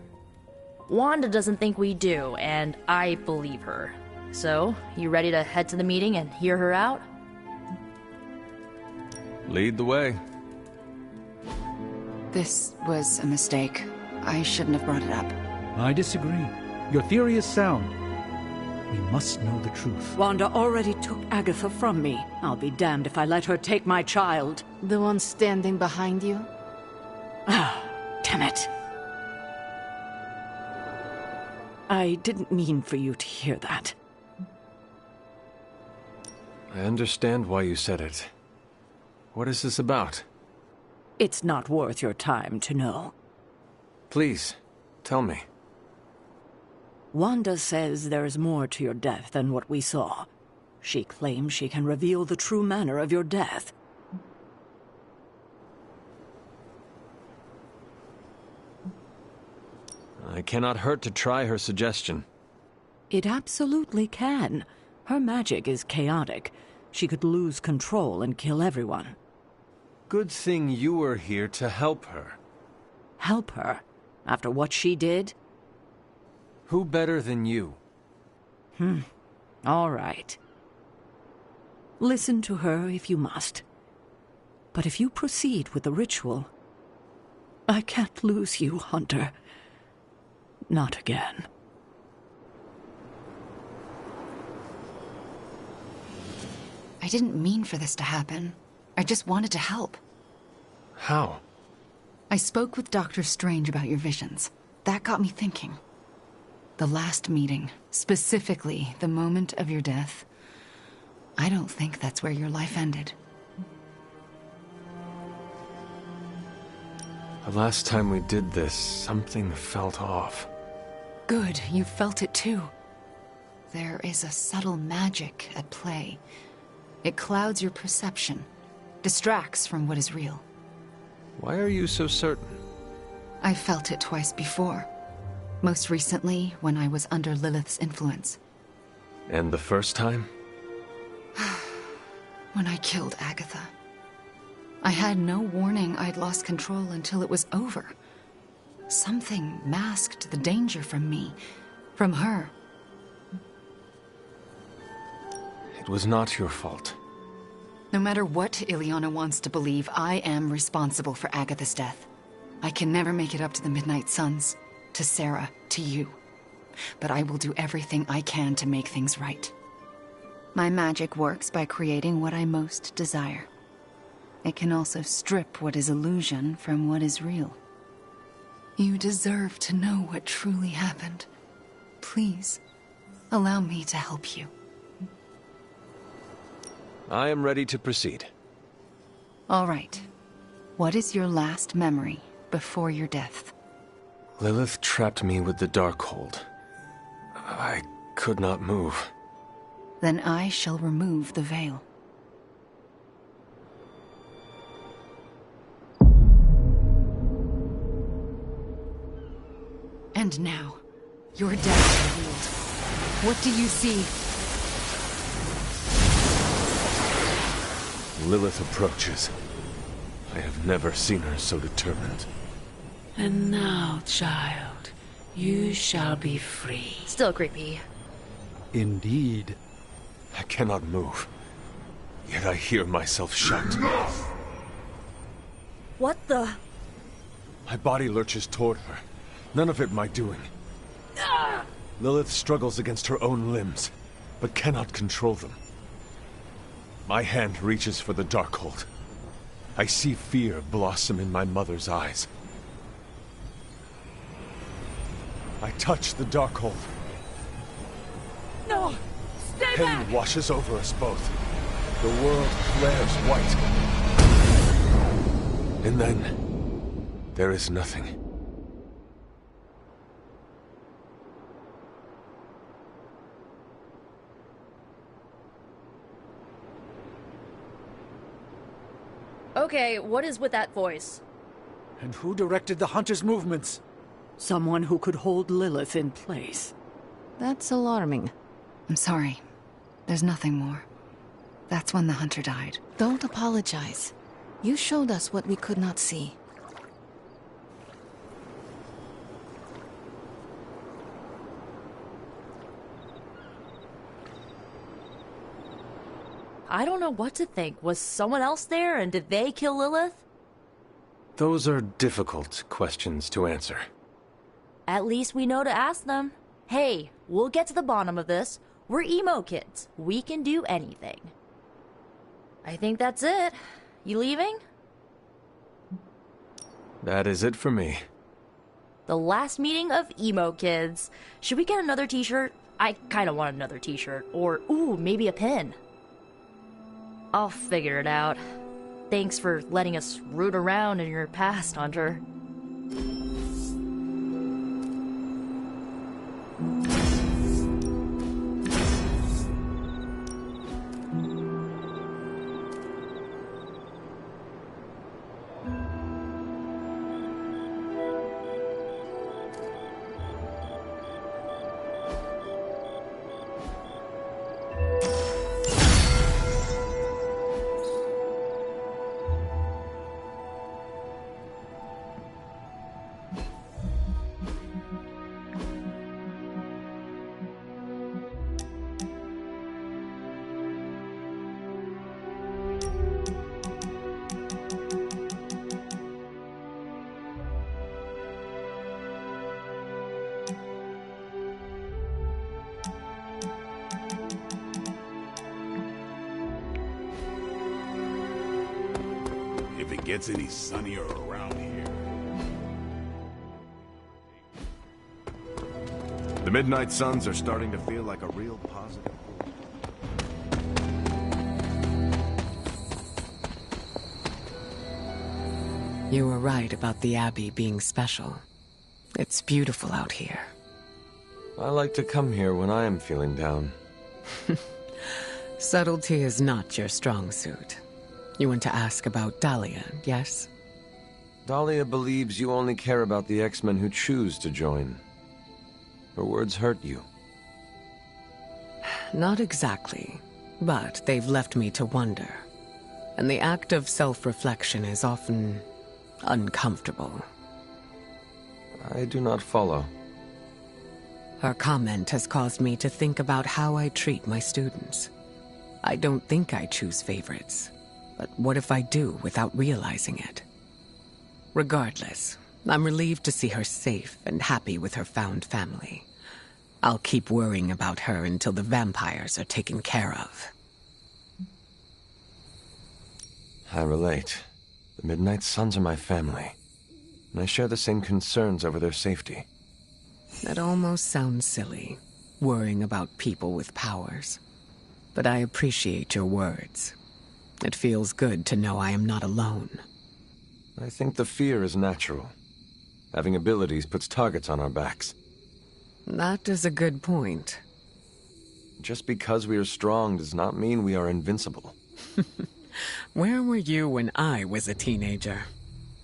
Wanda doesn't think we do, and I believe her. So, you ready to head to the meeting and hear her out? Lead the way. This was a mistake. I shouldn't have brought it up. I disagree. Your theory is sound. We must know the truth. Wanda already took Agatha from me. I'll be damned if I let her take my child. The one standing behind you? Ah, damn it. I didn't mean for you to hear that. I understand why you said it. What is this about? It's not worth your time to know. Please, tell me. Wanda says there's more to your death than what we saw. She claims she can reveal the true manner of your death. I cannot hurt to try her suggestion. It absolutely can. Her magic is chaotic. She could lose control and kill everyone. Good thing you were here to help her. Help her? After what she did? Who better than you? All right. Listen to her if you must. But if you proceed with the ritual, I can't lose you, Hunter. Not again. I didn't mean for this to happen. I just wanted to help. How? I spoke with Dr. Strange about your visions. That got me thinking. The last meeting, specifically the moment of your death, I don't think that's where your life ended. The last time we did this, something felt off. Good, you felt it too. There is a subtle magic at play. It clouds your perception, distracts from what is real. Why are you so certain? I felt it twice before. Most recently, when I was under Lilith's influence. And the first time? When I killed Agatha. I had no warning I'd lost control until it was over. Something masked the danger from me, from her. It was not your fault. No matter what Ileana wants to believe, I am responsible for Agatha's death. I can never make it up to the Midnight Suns, to Sarah, to you. But I will do everything I can to make things right. My magic works by creating what I most desire. It can also strip what is illusion from what is real. You deserve to know what truly happened. Please, allow me to help you. I am ready to proceed. All right. What is your last memory before your death? Lilith trapped me with the Darkhold. I could not move. Then I shall remove the veil. And now, your death revealed. What do you see? Lilith approaches. I have never seen her so determined. And now, child, you shall be free. Still creepy. Indeed. I cannot move. Yet I hear myself shout. What the? My body lurches toward her. None of it my doing. Lilith struggles against her own limbs, but cannot control them. My hand reaches for the Darkhold. I see fear blossom in my mother's eyes. I touch the Darkhold. No! Stay back! Pain washes over us both. The world flares white. And then, there is nothing. Okay, what is with that voice? And who directed the hunter's movements? Someone who could hold Lilith in place. That's alarming. I'm sorry. There's nothing more. That's when the hunter died. Don't apologize. You showed us what we could not see. I don't know what to think. Was someone else there, and did they kill Lilith? Those are difficult questions to answer. At least we know to ask them. Hey, we'll get to the bottom of this. We're emo kids. We can do anything. I think that's it. You leaving? That is it for me. The last meeting of emo kids. Should we get another t-shirt? I kinda want another t-shirt. Or, ooh, maybe a pin. I'll figure it out. Thanks for letting us root around in your past, Hunter. gets any sunnier around here. The Midnight Suns are starting to feel like a real positive. You were right about the Abbey being special. It's beautiful out here. I like to come here when I am feeling down. Subtlety is not your strong suit. You want to ask about Dahlia, yes? Dahlia believes you only care about the X-Men who choose to join. Her words hurt you. Not exactly, but they've left me to wonder. And the act of self-reflection is often uncomfortable. I do not follow. Her comment has caused me to think about how I treat my students. I don't think I choose favorites, but what if I do without realizing it? Regardless, I'm relieved to see her safe and happy with her found family. I'll keep worrying about her until the vampires are taken care of. I relate. The Midnight Suns are my family, and I share the same concerns over their safety. That almost sounds silly, worrying about people with powers. But I appreciate your words. It feels good to know I am not alone. I think the fear is natural. Having abilities puts targets on our backs. That is a good point. Just because we are strong does not mean we are invincible. Where were you when I was a teenager?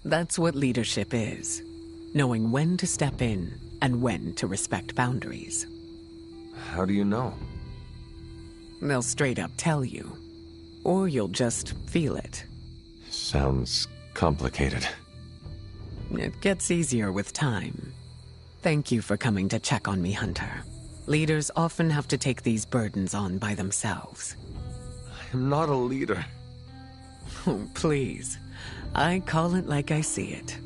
That's what leadership is. Knowing when to step in and when to respect boundaries. How do you know? They'll straight up tell you. Or you'll just feel it. Sounds complicated. It gets easier with time. Thank you for coming to check on me, Hunter. Leaders often have to take these burdens on by themselves. I am not a leader. Oh, please. I call it like I see it.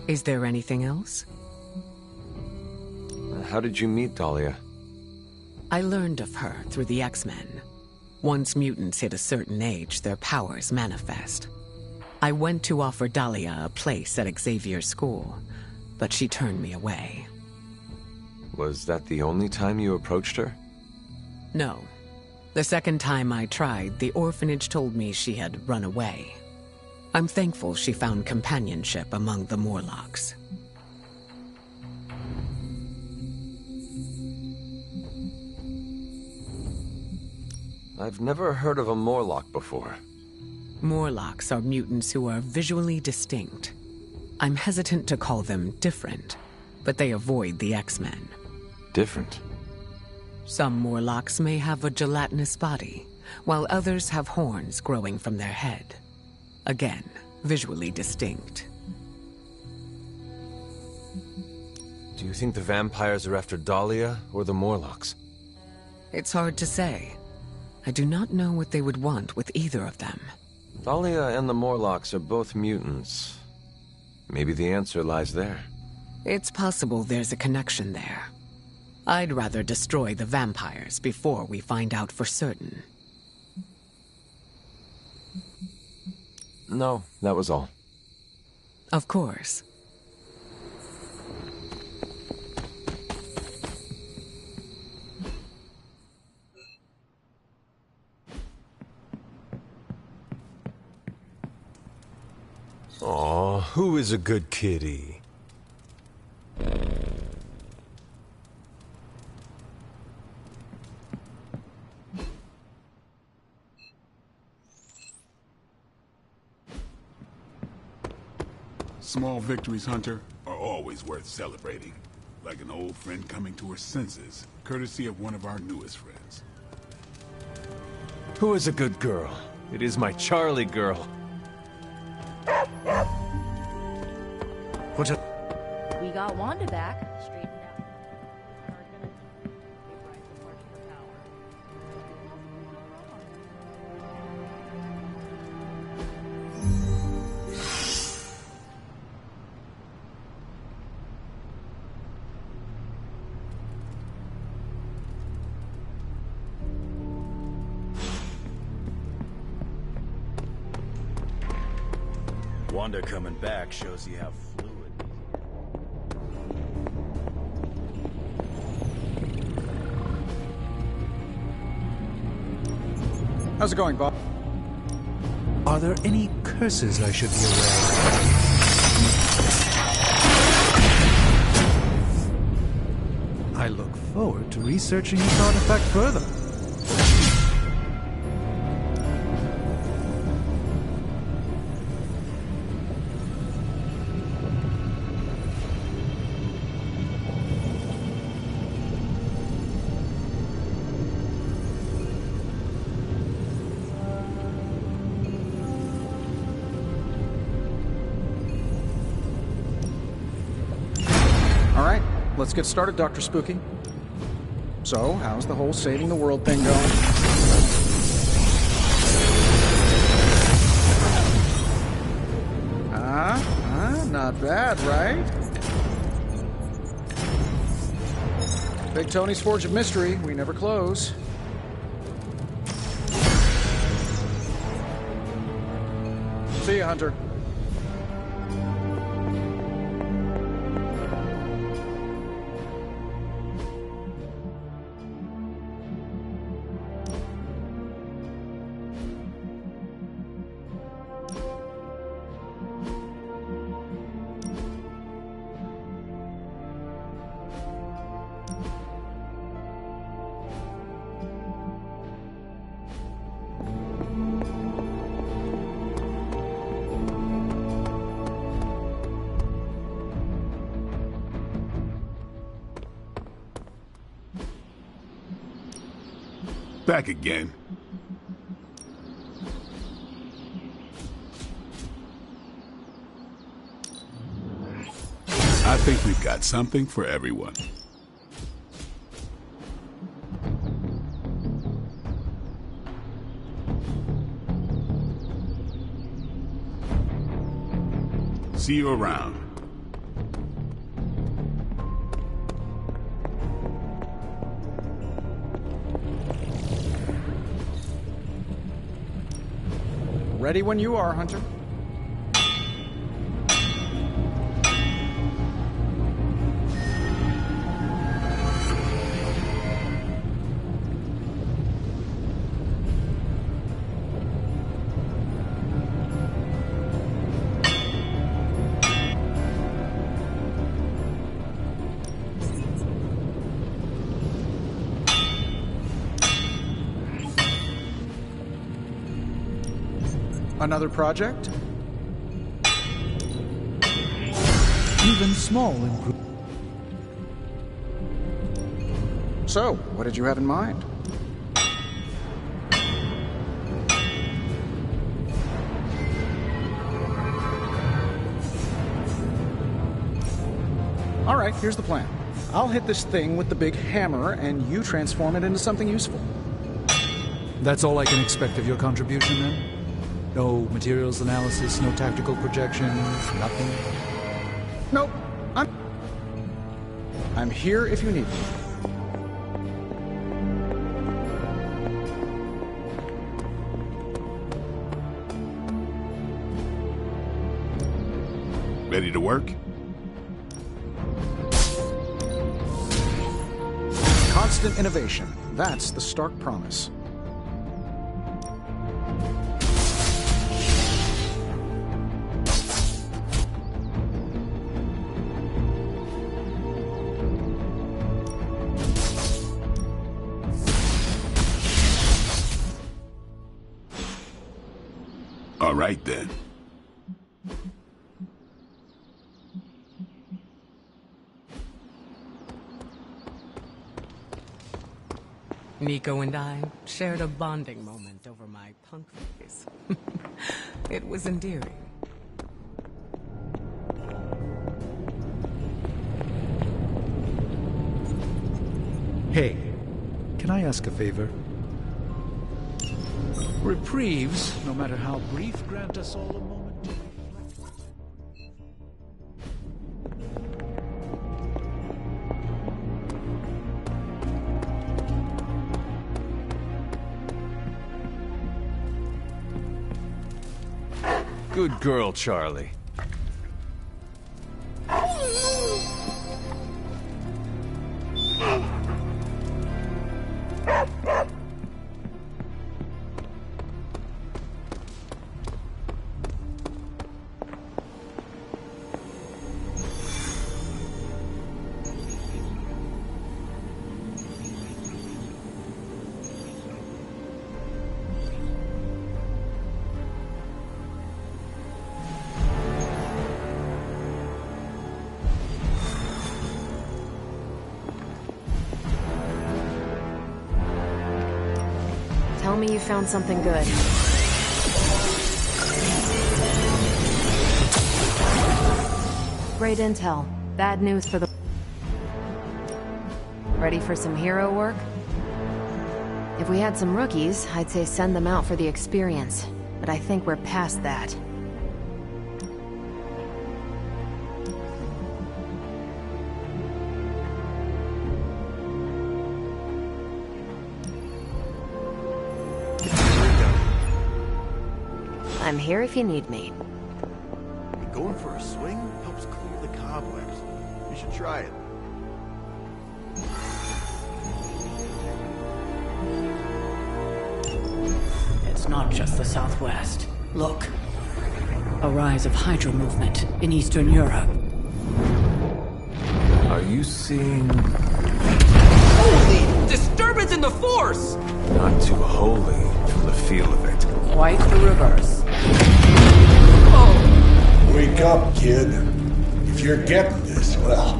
Is there anything else? How did you meet Dahlia? I learned of her through the X-Men. Once mutants hit a certain age, their powers manifest. I went to offer Dahlia a place at Xavier's school, but she turned me away. Was that the only time you approached her? No. The second time I tried, the orphanage told me she had run away. I'm thankful she found companionship among the Morlocks. I've never heard of a Morlock before. Morlocks are mutants who are visually distinct. I'm hesitant to call them different, but they avoid the X-Men. Different? Some Morlocks may have a gelatinous body, while others have horns growing from their head. Again, visually distinct. Do you think the vampires are after Dahlia or the Morlocks? It's hard to say. I do not know what they would want with either of them. Dahlia and the Morlocks are both mutants. Maybe the answer lies there. It's possible there's a connection there. I'd rather destroy the vampires before we find out for certain. No, that was all. Of course. Aw, who is a good kitty? Small victories, Hunter, are always worth celebrating. Like an old friend coming to her senses, courtesy of one of our newest friends. Who is a good girl? It is my Charlie girl. What's up? We got Wanda back. Straightened out. Wanda coming back shows you how fluid. How's it going, Bob? Are there any curses I should be aware of? I look forward to researching this artifact further. Let's get started, Dr. Spooky. So, how's the whole saving the world thing going? Not bad, right? Big Tony's Forge of Mystery, we never close. See ya, Hunter. Back again. I think we've got something for everyone. See you around. Ready when you are, Hunter. Another project? Even small improvement. So, what did you have in mind? All right, here's the plan. I'll hit this thing with the big hammer, and you transform it into something useful. That's all I can expect of your contribution, then? No materials analysis, no tactical projections, nothing? Nope. I'm here if you need me. Ready to work? Constant innovation. That's the Stark promise. All right, then. Nico and I shared a bonding moment over my punk phase. It was endearing. Hey, can I ask a favor? Reprieves, no matter how brief, grant us all a moment to reflect. Good girl, Charlie. Tell me you found something good. Great intel. Bad news for the... Ready for some hero work? If we had some rookies, I'd say send them out for the experience. But I think we're past that. I'm here if you need me. Going for a swing helps clear the cobwebs. You should try it. It's not just the Southwest. Look. A rise of Hydra movement in Eastern Europe. Are you seeing... Holy disturbance in the Force! Not too holy from the feel of it. Quite the reverse. Wake up, kid. If you're getting this, well,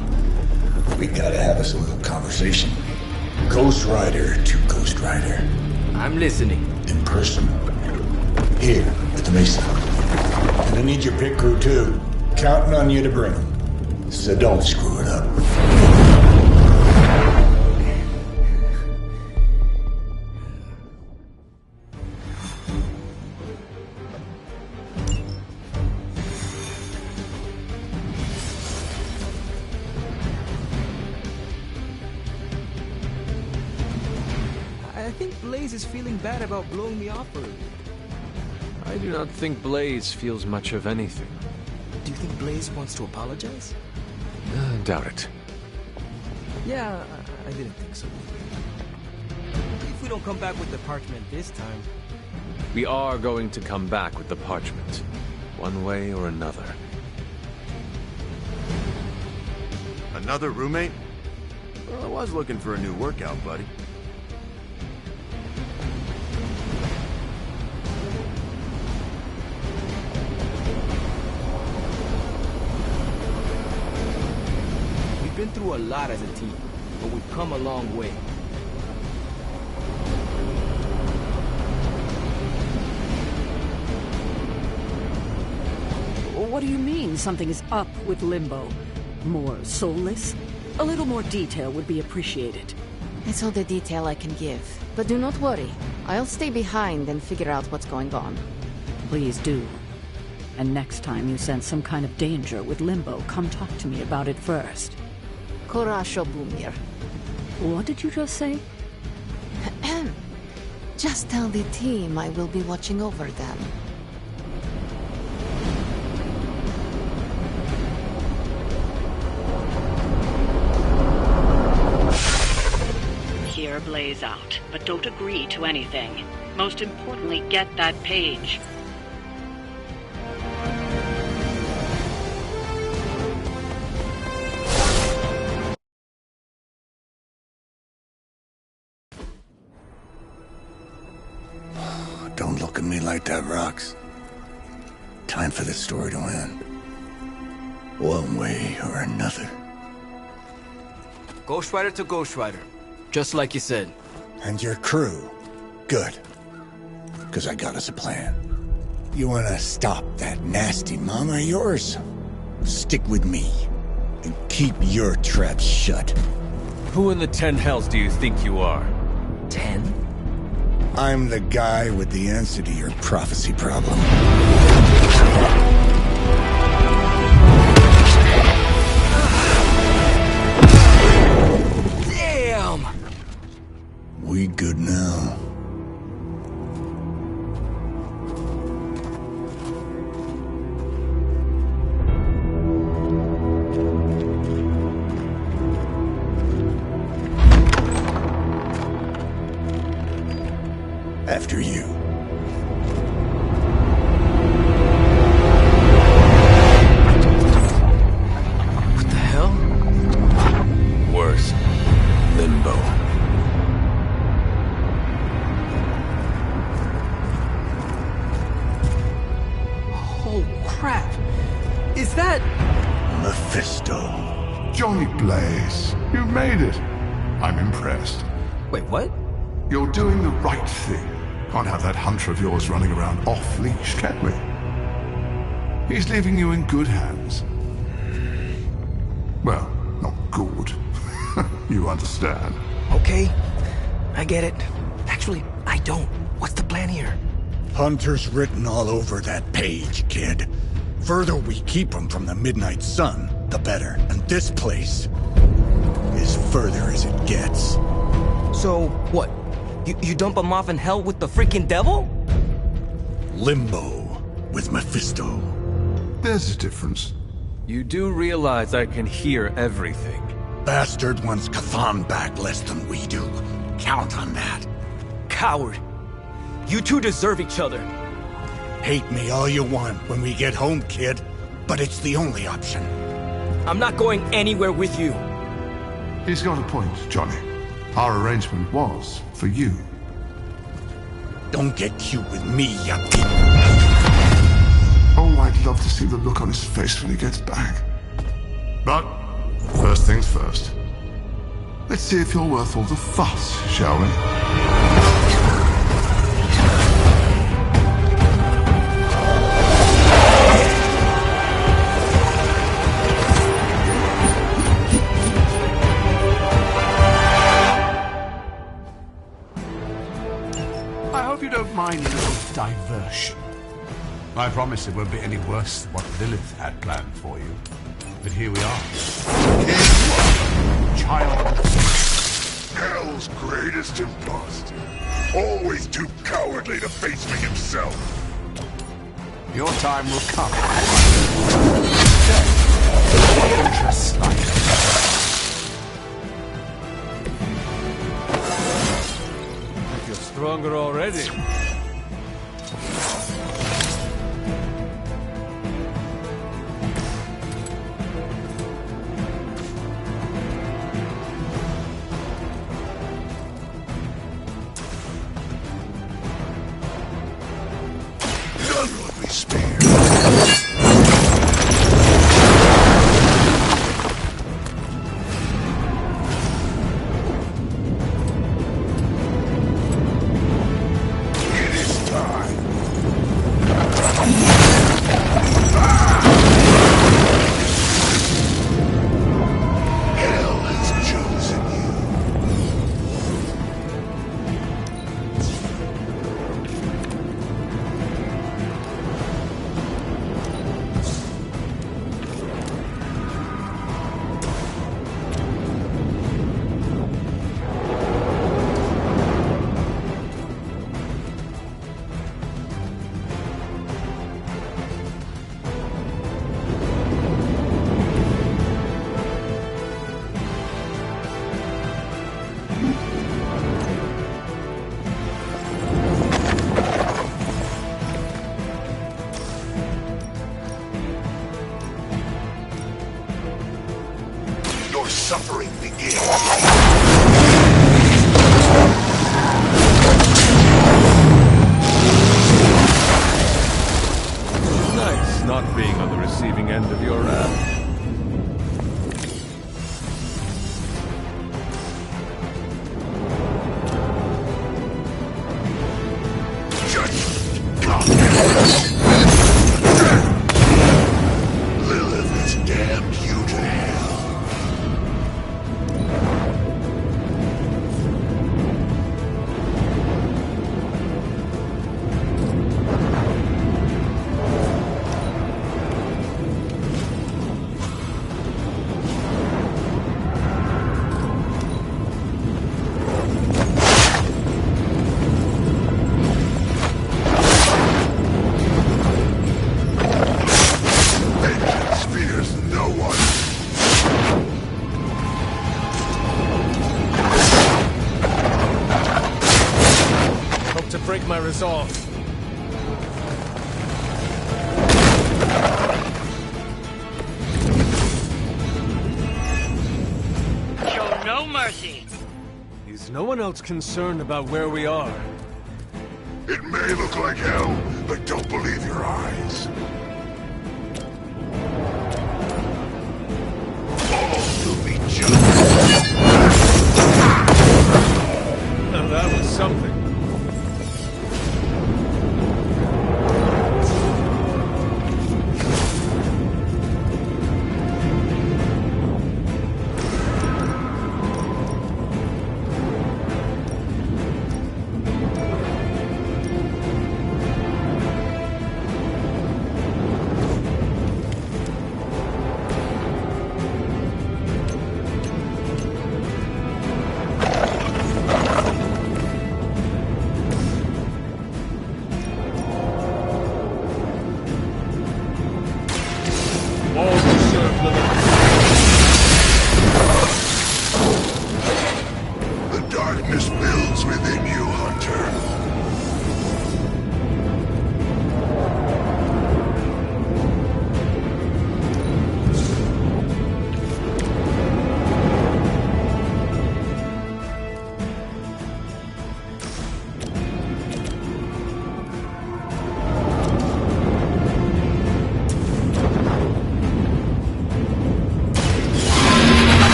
we gotta have us a little conversation. Ghost Rider to Ghost Rider. I'm listening. In person. Here, at the Mesa. And I need your pit crew, too. Counting on you to bring them. So don't screw it up. I think Blaze is feeling bad about blowing me off earlier. I do not think Blaze feels much of anything. Do you think Blaze wants to apologize? Doubt it. Yeah, I didn't think so. If we don't come back with the parchment this time... We are going to come back with the parchment. One way or another. Another roommate? Well, I was looking for a new workout, buddy. We've been through a lot as a team, but we've come a long way. What do you mean something is up with Limbo? More soulless? A little more detail would be appreciated. It's all the detail I can give. But do not worry. I'll stay behind and figure out what's going on. Please do. And next time you sense some kind of danger with Limbo, come talk to me about it first. Korasho Bumir. What did you just say? Just tell the team I will be watching over them. Hear Blaze out, but don't agree to anything. Most importantly, get that page. Don't look at me like that, Rox. Time for this story to end. One way or another. Ghost Rider to Ghost Rider. Just like you said. And your crew. Good. Because I got us a plan. You want to stop that nasty mama of yours? Stick with me. And keep your traps shut. Who in the 10 hells do you think you are? 10? I'm the guy with the answer to your prophecy problem. Damn! We good now? After you. What the hell? Worse. Limbo. Oh, crap. Is that... Mephisto. Johnny Blaze, you made it. I'm impressed. Wait, what? You're doing the right thing. Can't have that hunter of yours running around off-leash, can we? He's leaving you in good hands. Well, not good. You understand. Okay, I get it. Actually, I don't. What's the plan here? Hunter's written all over that page, kid. Further we keep him from the Midnight Sun, the better. And this place is further as it gets. So, what? You dump him off in hell with the freaking devil? Limbo with Mephisto. There's a difference. You do realize I can hear everything. Bastard wants Cathan back less than we do. Count on that. Coward. You two deserve each other. Hate me all you want when we get home, kid. But it's the only option. I'm not going anywhere with you. He's got a point, Johnny. Our arrangement was for you. Don't get cute with me, yuppie. Oh, I'd love to see the look on his face when he gets back. But, first things first. Let's see if you're worth all the fuss, shall we? I hope you don't mind a little diversion. I promise it won't be any worse than what Lilith had planned for you. But here we are. Child. Hell's greatest imposter. Always too cowardly to face me himself. Your time will come. Interests like I feel stronger already. Suffering begins. Nice not being on the receiving end of your wrath. Lilith has damned you to hell. Break my resolve. Show no mercy. Is no one else concerned about where we are? It may look like hell, but don't believe your eyes. All will be judged. Now that was something.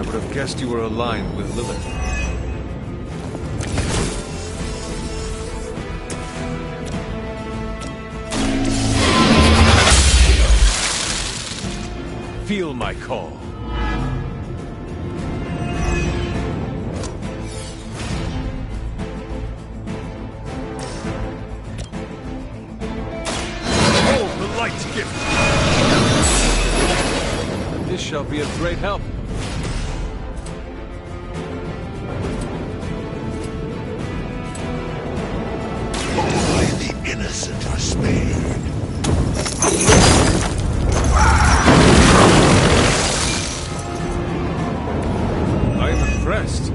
would have guessed you were aligned with Lilith. Feel my call. Hold the light gift. This shall be of great help. Only the innocent are spared. I am impressed.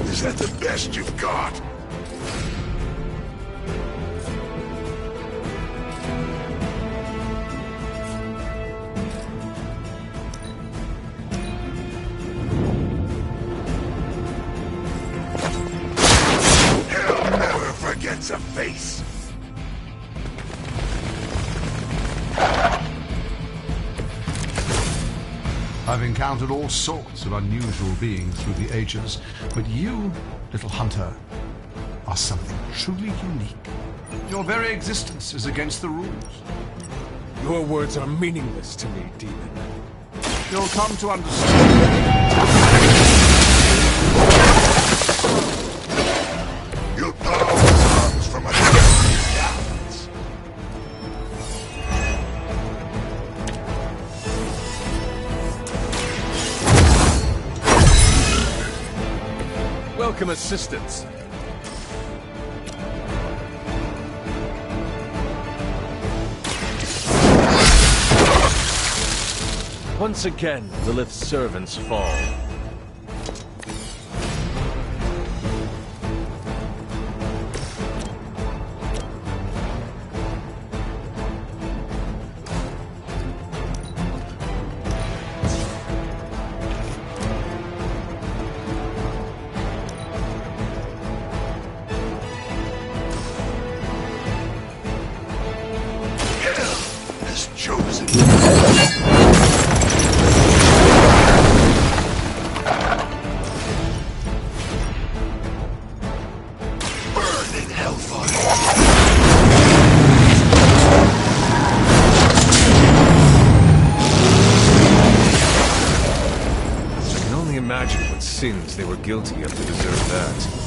Is that the best you've got? Hell never forgets a face. I've encountered all sorts of unusual beings through the ages, but you, little hunter, are something truly unique. Your very existence is against the rules. Your words are meaningless to me, demon. You'll come to understand. Your power comes from a balance. Welcome assistance. Once again, Lilith's servants fall. Has chosen. Burning hellfire. I can only imagine what sins they were guilty of to deserve that.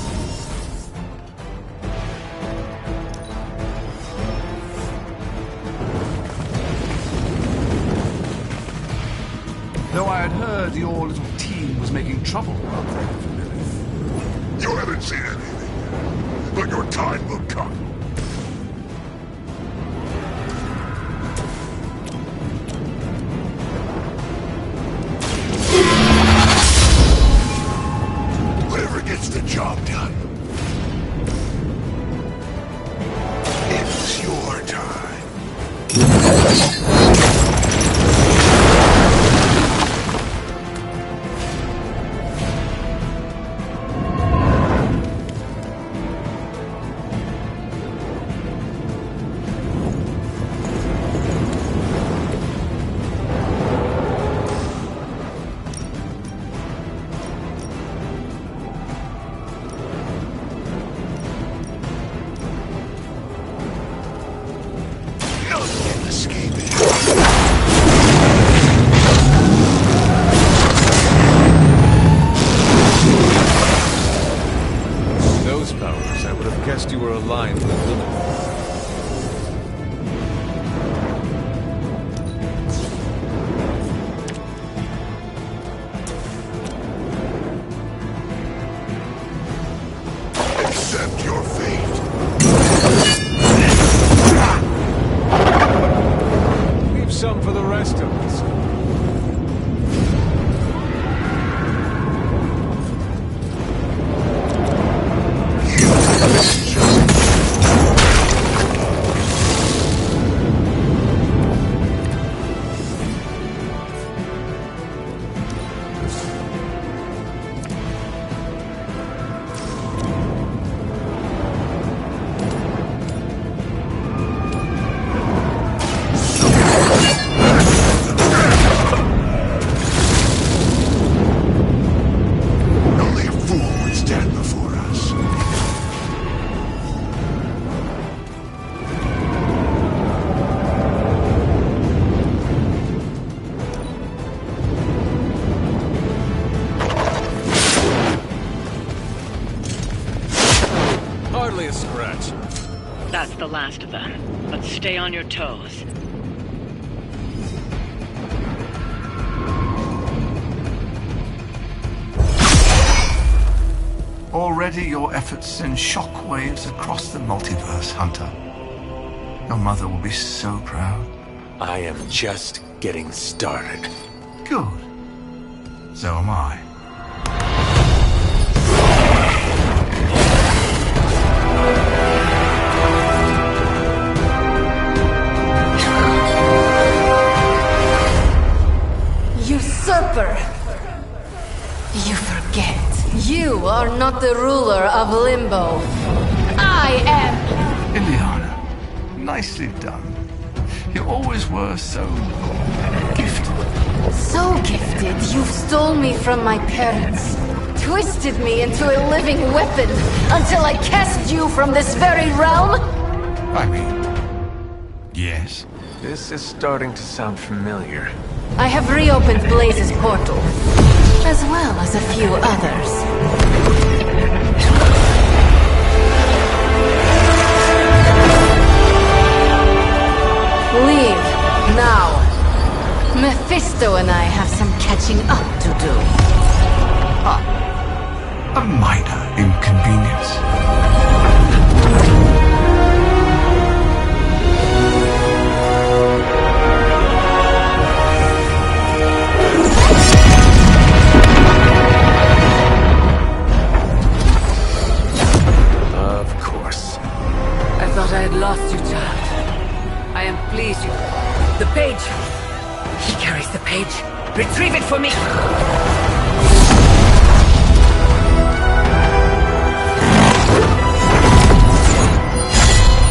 Though I had heard your little team was making trouble out there for Lilith. You haven't seen anything, but your time will come. Whoever gets the job done. It's your time. Nothing can escape it. Those powers, I would have guessed you were aligned with Lilith. Accept your fate. Leave some for the rest of us. barely a scratch. That's the last of them. But stay on your toes. Already your efforts send shockwaves across the multiverse, Hunter. Your mother will be so proud. I am just getting started. Good. So am I. Usurper! You forget. You are not the ruler of Limbo. I am! Ileana, nicely done. You always were so gifted. So gifted, you stole me from my parents. Twisted me into a living weapon until I cast you from this very realm? I mean, yes. This is starting to sound familiar. I have reopened Blaze's portal, as well as a few others. Leave, now. Mephisto and I have some catching up to do. A minor inconvenience. Of course. I thought I had lost you, child. I am pleased you... The page! He carries the page. Retrieve it for me!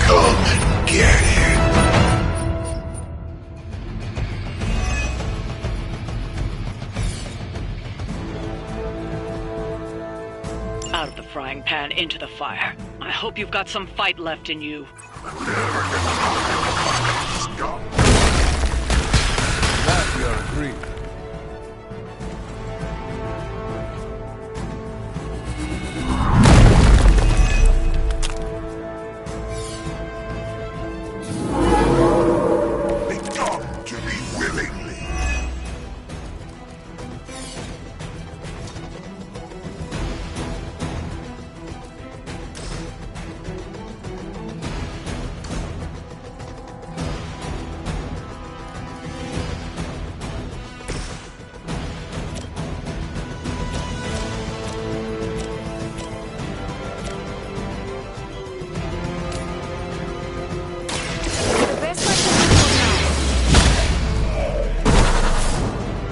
Come and get it. Out of the frying pan into the fire. I hope you've got some fight left in you. That we are agreed. They come to me willingly.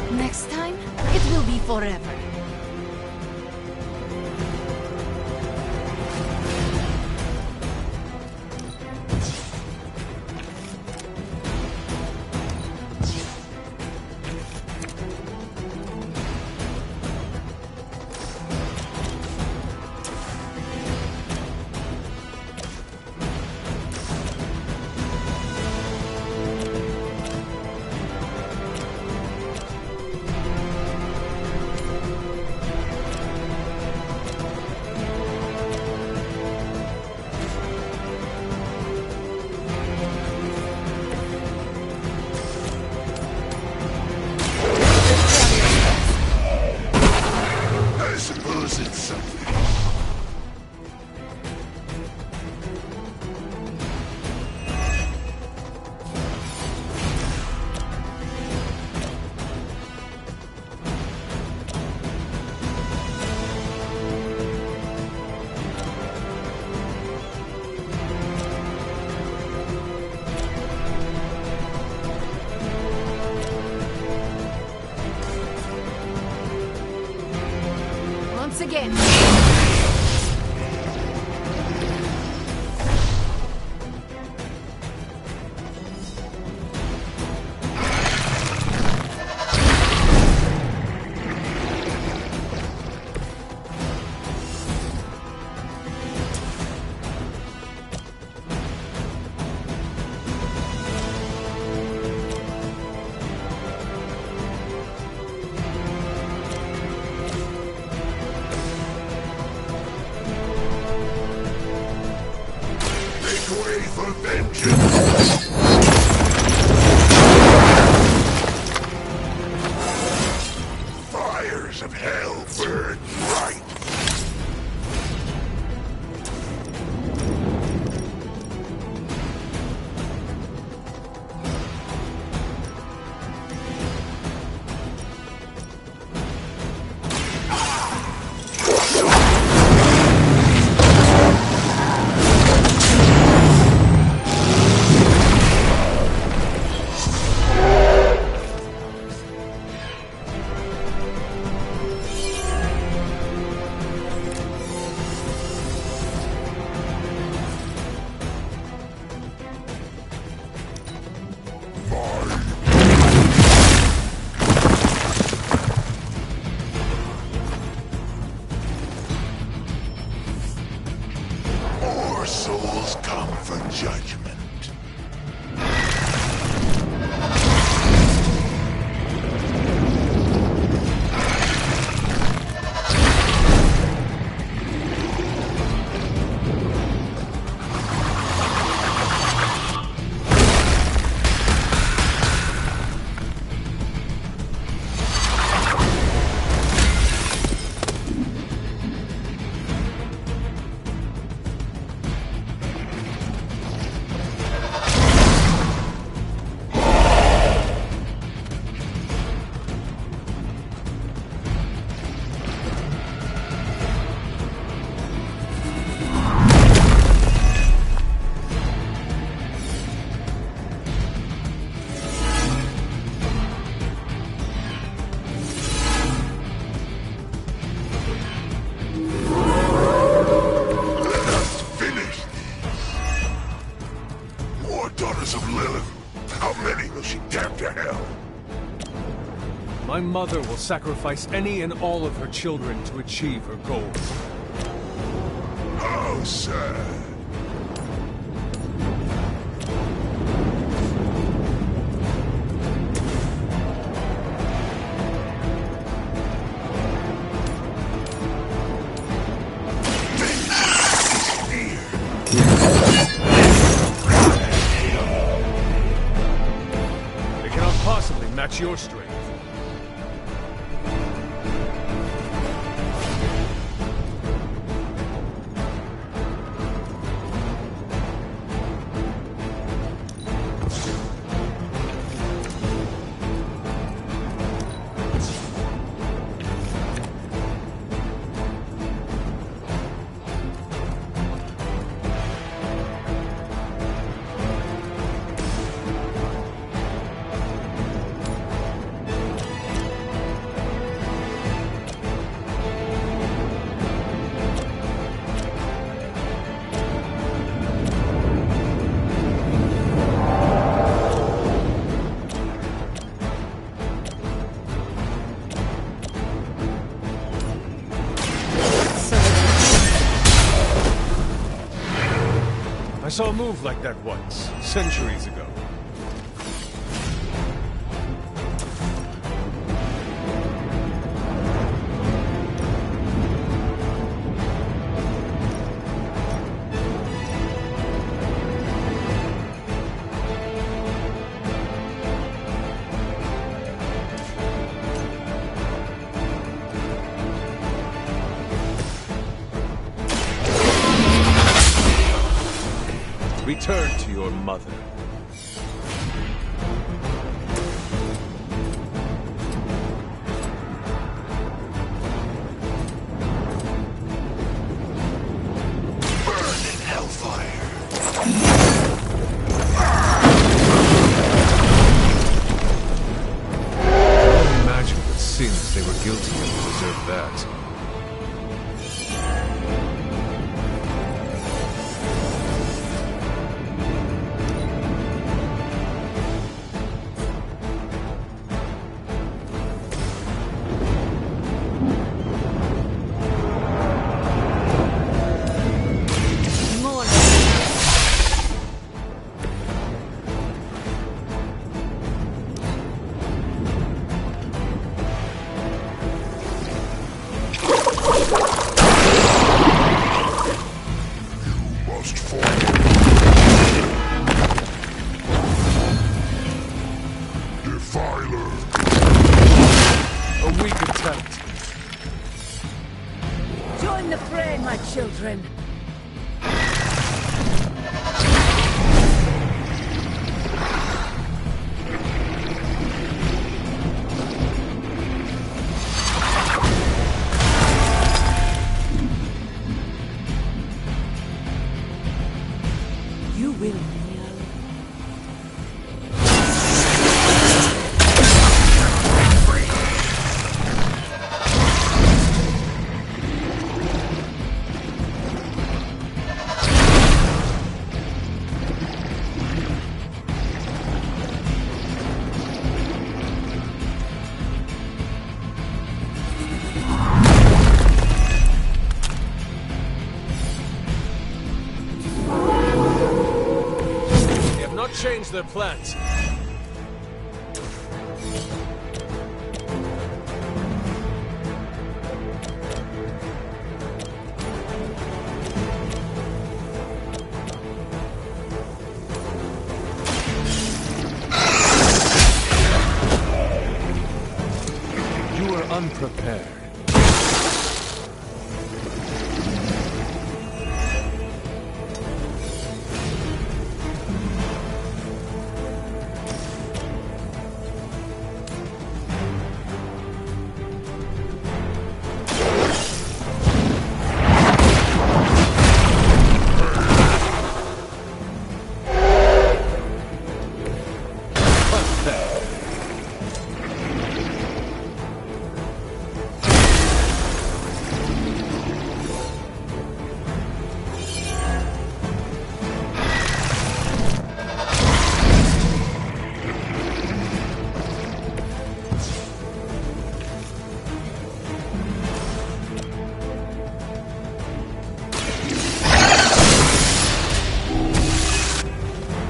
Next time, it will be forever. I suppose it's something. Once again. it right. More souls come for judgment. Daughters of Lilith, how many will she damn to hell? My mother will sacrifice any and all of her children to achieve her goals. How sad. They cannot possibly match your strength. I saw a move like that once, centuries ago. Return to your mother. Burn in hellfire. Imagine what sins they were guilty of to deserve that. Defiler. A weak attempt. Join the fray, my children. You will. Change their plans. You were unprepared.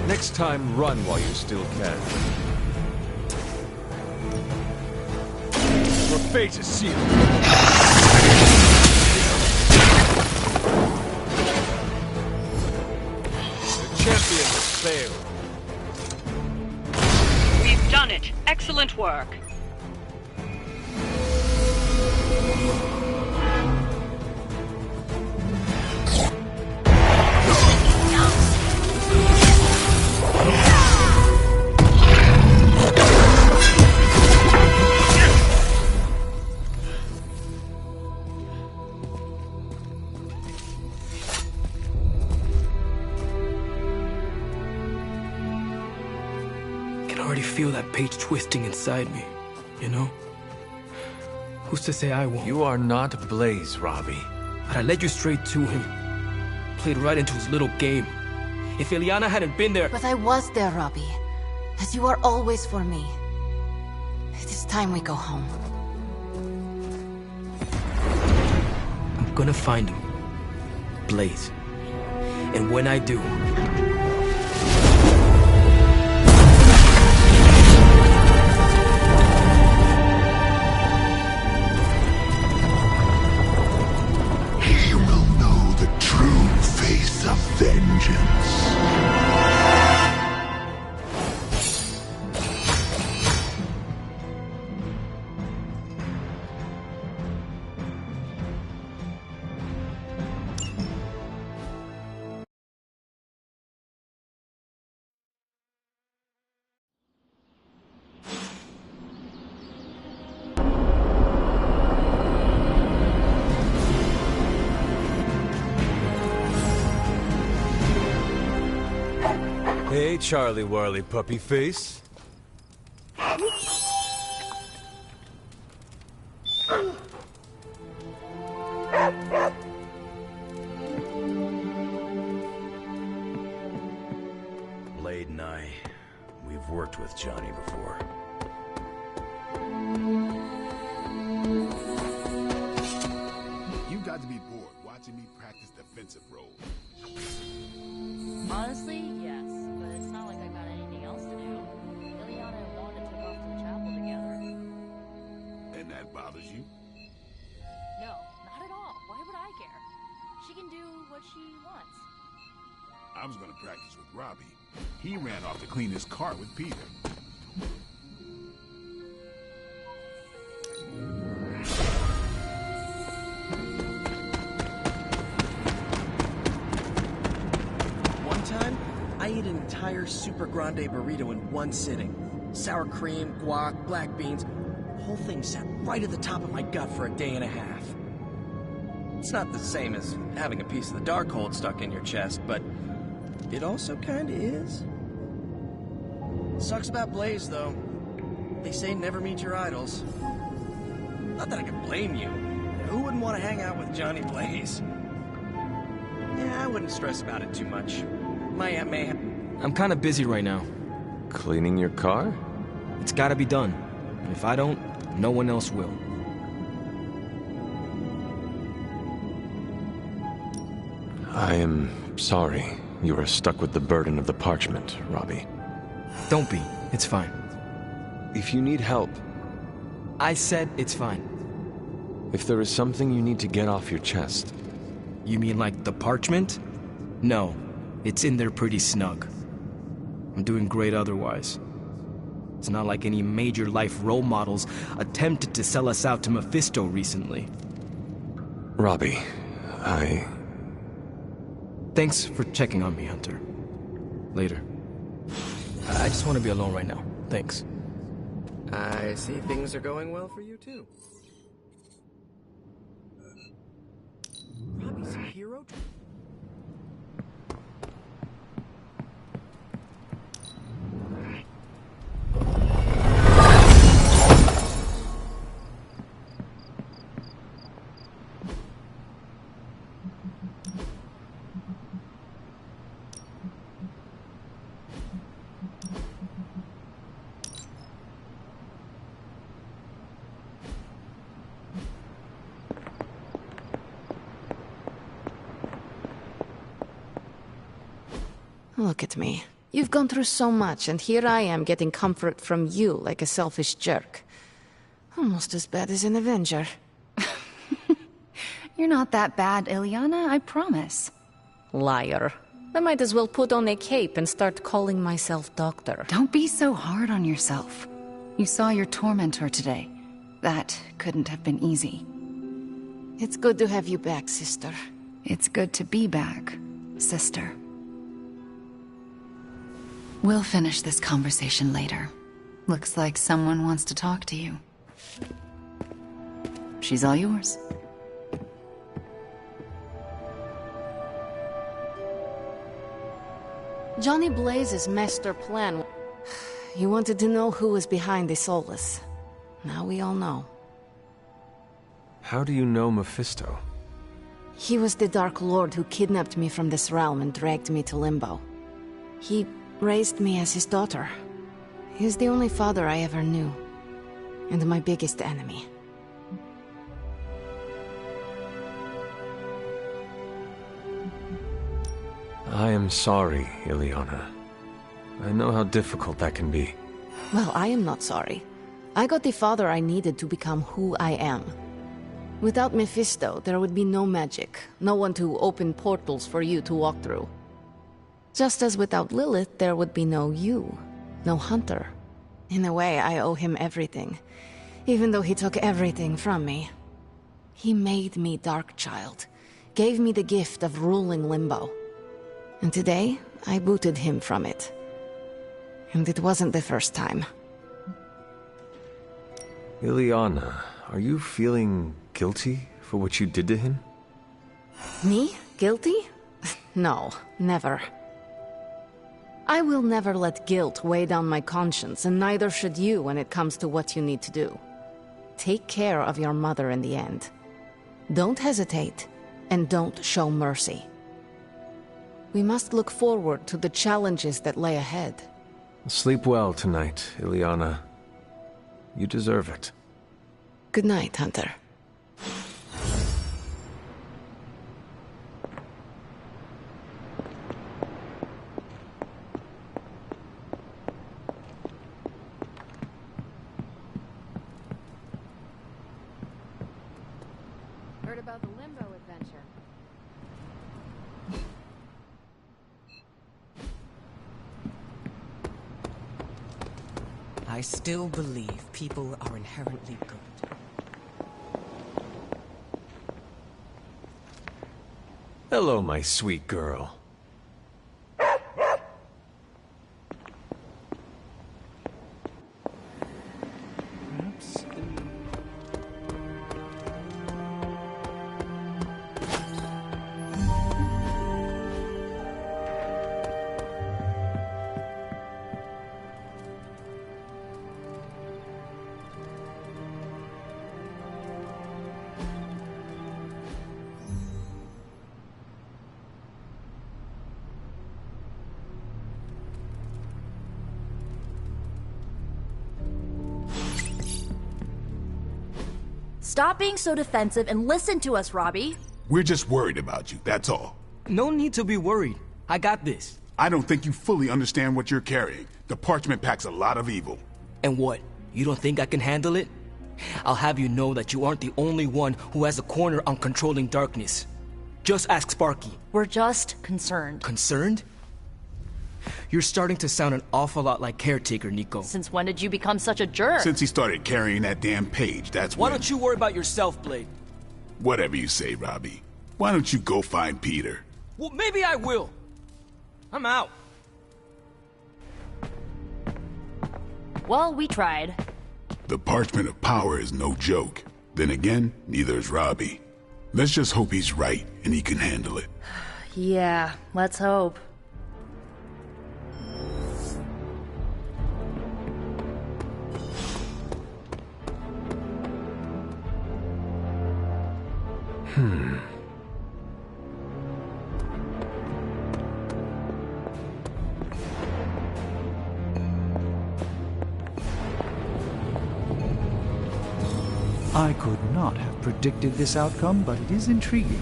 Next time, run while you still can. Your fate is sealed. The champion has failed. We've done it. Excellent work. I already feel that page twisting inside me, you know? Who's to say I won't? You are not Blaze, Robbie. But I led you straight to him. Played right into his little game. If Illyana hadn't been there... But I was there, Robbie. As you are always for me. It is time we go home. I'm gonna find him. Blaze. And when I do... of vengeance. Hey, Charlie Warley puppy face. Blade and I, we've worked with Johnny before. You got to be bored watching me practice defensive roles. Honestly, yes, but it's not like I got anything else to do. Illyana and Wanda took off to the chapel together. And that bothers you? No, not at all. Why would I care? She can do what she wants. I was gonna practice with Robbie. He ran off to clean his car with Peter. ate an entire Super Grande burrito in one sitting. Sour cream, guac, black beans. The whole thing sat right at the top of my gut for a day and a half. It's not the same as having a piece of the Darkhold stuck in your chest, but it also kinda is. Sucks about Blaze, though. They say never meet your idols. Not that I can blame you. Who wouldn't want to hang out with Johnny Blaze? Yeah, I wouldn't stress about it too much. My Aunt May... I'm kinda busy right now. Cleaning your car? It's gotta be done. If I don't, no one else will. I am sorry you are stuck with the burden of the parchment, Robbie. Don't be. It's fine. If you need help... I said it's fine. If there is something you need to get off your chest... You mean like the parchment? No. It's in there pretty snug. I'm doing great otherwise. It's not like any major life role models attempted to sell us out to Mephisto recently. Robbie, Thanks for checking on me, Hunter. Later. I just want to be alone right now. Thanks. I see things are going well for you, too. Robbie's a hero? Look at me. You've gone through so much, and here I am getting comfort from you like a selfish jerk. Almost as bad as an Avenger. You're not that bad, Ilyana, I promise. Liar. I might as well put on a cape and start calling myself doctor. Don't be so hard on yourself. You saw your tormentor today. That couldn't have been easy. It's good to have you back, sister. It's good to be back, sister. We'll finish this conversation later. Looks like someone wants to talk to you. She's all yours. Johnny Blaze's master plan. He wanted to know who was behind the Solus. Now we all know. How do you know Mephisto? He was the Dark Lord who kidnapped me from this realm and dragged me to Limbo. He raised me as his daughter. He's the only father I ever knew. And my biggest enemy. I am sorry, Ilyana. I know how difficult that can be. Well, I am not sorry. I got the father I needed to become who I am. Without Mephisto, there would be no magic, no one to open portals for you to walk through. Just as without Lilith, there would be no you, no Hunter. In a way, I owe him everything, even though he took everything from me. He made me Darkchild, gave me the gift of ruling Limbo. And today, I booted him from it. And it wasn't the first time. Ilyana, are you feeling guilty for what you did to him? Me? Guilty? No, never. I will never let guilt weigh down my conscience, and neither should you when it comes to what you need to do. Take care of your mother in the end. Don't hesitate, and don't show mercy. We must look forward to the challenges that lay ahead. Sleep well tonight, Ilyana. You deserve it. Good night, Hunter. Heard about the Limbo adventure. I still believe people are inherently good. Hello, my sweet girl. Stop being so defensive and listen to us, Robbie. We're just worried about you, that's all. No need to be worried. I got this. I don't think you fully understand what you're carrying. The parchment packs a lot of evil. And what? You don't think I can handle it? I'll have you know that you aren't the only one who has a corner on controlling darkness. Just ask Sparky. We're just concerned. Concerned? You're starting to sound an awful lot like Caretaker, Nico. Since when did you become such a jerk? Since he started carrying that damn page, that's Why don't you worry about yourself, Blade? Whatever you say, Robbie. Why don't you go find Peter? Well, maybe I will. I'm out. Well, we tried. The Parchment of Power is no joke. Then again, neither is Robbie. Let's just hope he's right and he can handle it. Yeah, let's hope. I could not have predicted this outcome, but it is intriguing.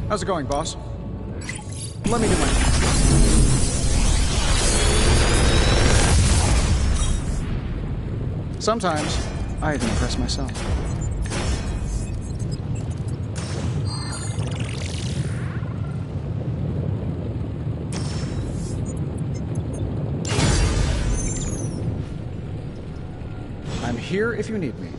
How's it going, boss? Let me do my... Sometimes, I even impress myself. I'm here if you need me.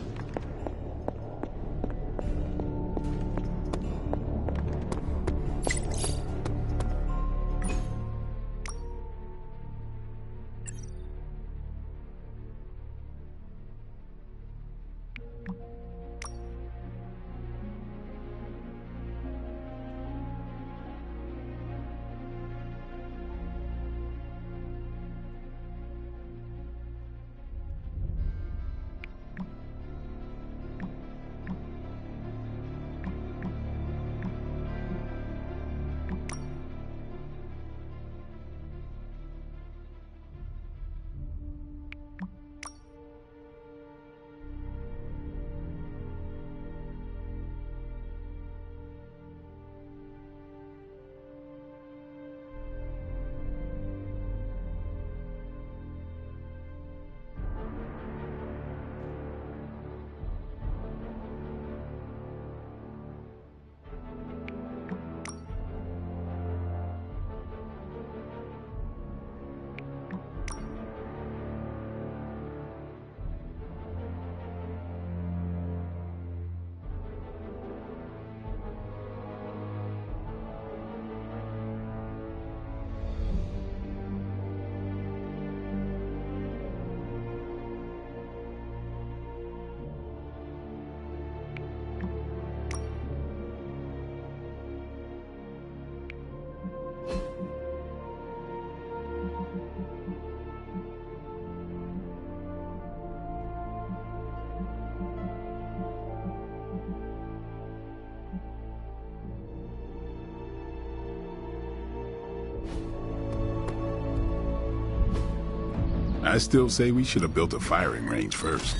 I still say we should have built a firing range first.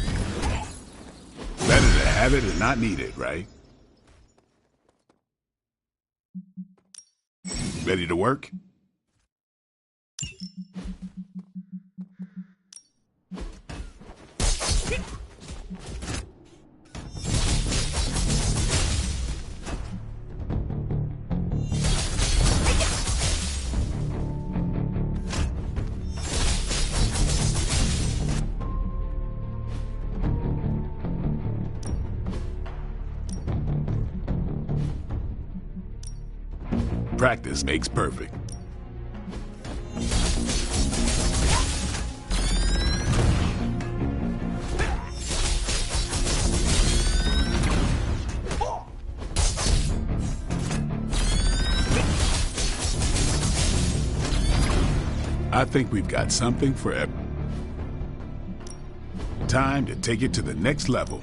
Better to have it and not need it, right? Ready to work? Practice makes perfect. I think we've got something for everyone. Time to take it to the next level.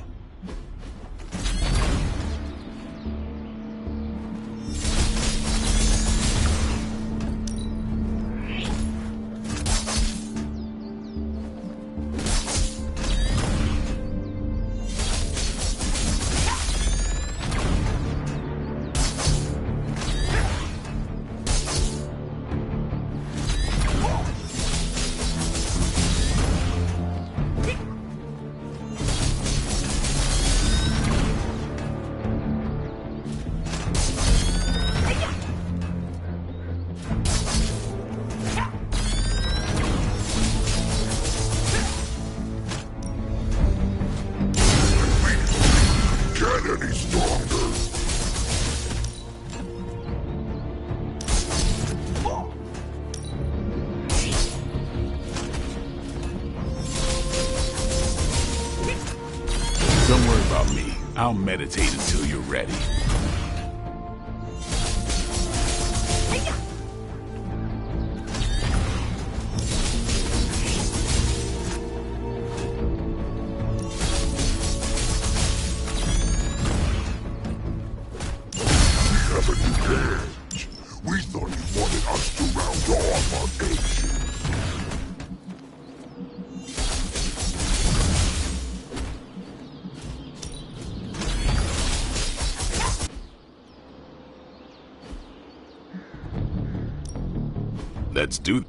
Don't worry about me. I'll meditate until you're ready. We thought you wanted us to round off our patience. Let's do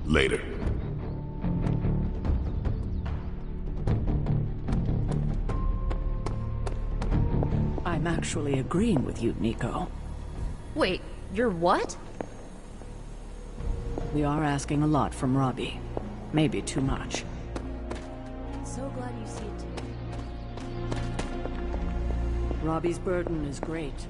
later. I'm actually agreeing with you, Nico. Wait, you're what? We are asking a lot from Robbie. Maybe too much. So glad you see it too. Robbie's burden is great.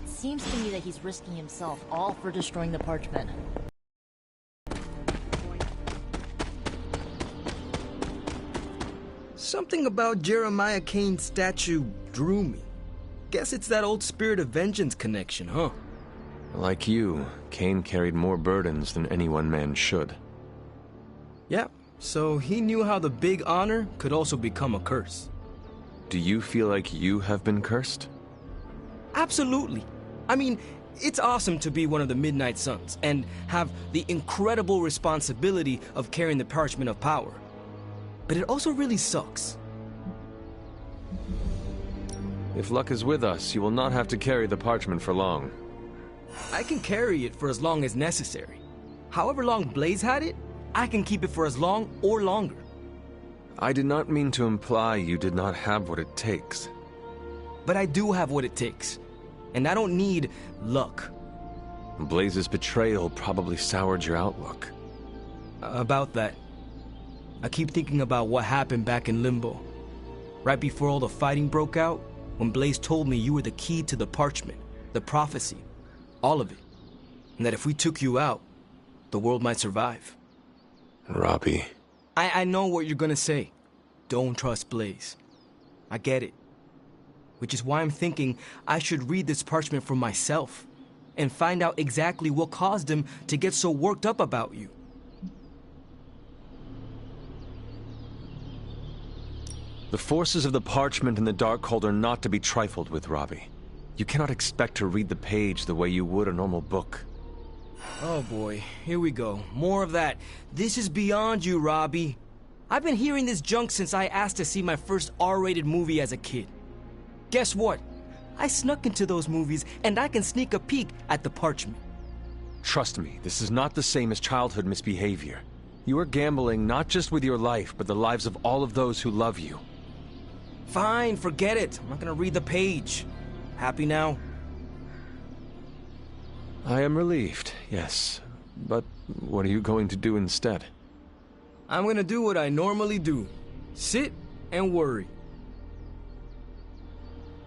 Seems to me that he's risking himself all for destroying the parchment. Something about Jeremiah Kane's statue drew me. Guess it's that old Spirit of Vengeance connection, huh? Like you, Kane carried more burdens than any one man should. Yeah, so he knew how the big honor could also become a curse. Do you feel like you have been cursed? Absolutely. I mean, it's awesome to be one of the Midnight Suns and have the incredible responsibility of carrying the Parchment of Power. But it also really sucks. If luck is with us, you will not have to carry the parchment for long. I can carry it for as long as necessary. However long Blaze had it, I can keep it for as long or longer. I did not mean to imply you did not have what it takes. But I do have what it takes. And I don't need luck. Blaze's betrayal probably soured your outlook. About that. I keep thinking about what happened back in Limbo. Right before all the fighting broke out, when Blaze told me you were the key to the parchment, the prophecy, all of it. And that if we took you out, the world might survive. Robbie. I know what you're gonna say. Don't trust Blaze. I get it. Which is why I'm thinking I should read this parchment for myself and find out exactly what caused him to get so worked up about you. The forces of the parchment and the Darkhold are not to be trifled with, Robbie. You cannot expect to read the page the way you would a normal book. Oh boy, here we go. More of that. This is beyond you, Robbie. I've been hearing this junk since I asked to see my first R-rated movie as a kid. Guess what? I snuck into those movies, and I can sneak a peek at the parchment. Trust me, this is not the same as childhood misbehavior. You are gambling not just with your life, but the lives of all of those who love you. Fine, forget it. I'm not gonna read the page. Happy now? I am relieved, yes. But what are you going to do instead? I'm gonna do what I normally do. Sit and worry.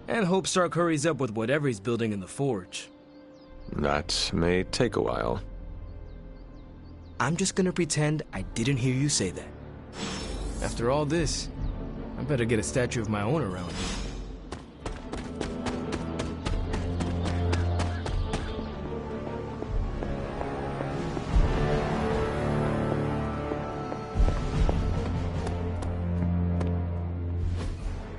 And hope Stark hurries up with whatever he's building in the forge. That may take a while. I'm just gonna pretend I didn't hear you say that. After all this, I better get a statue of my own around.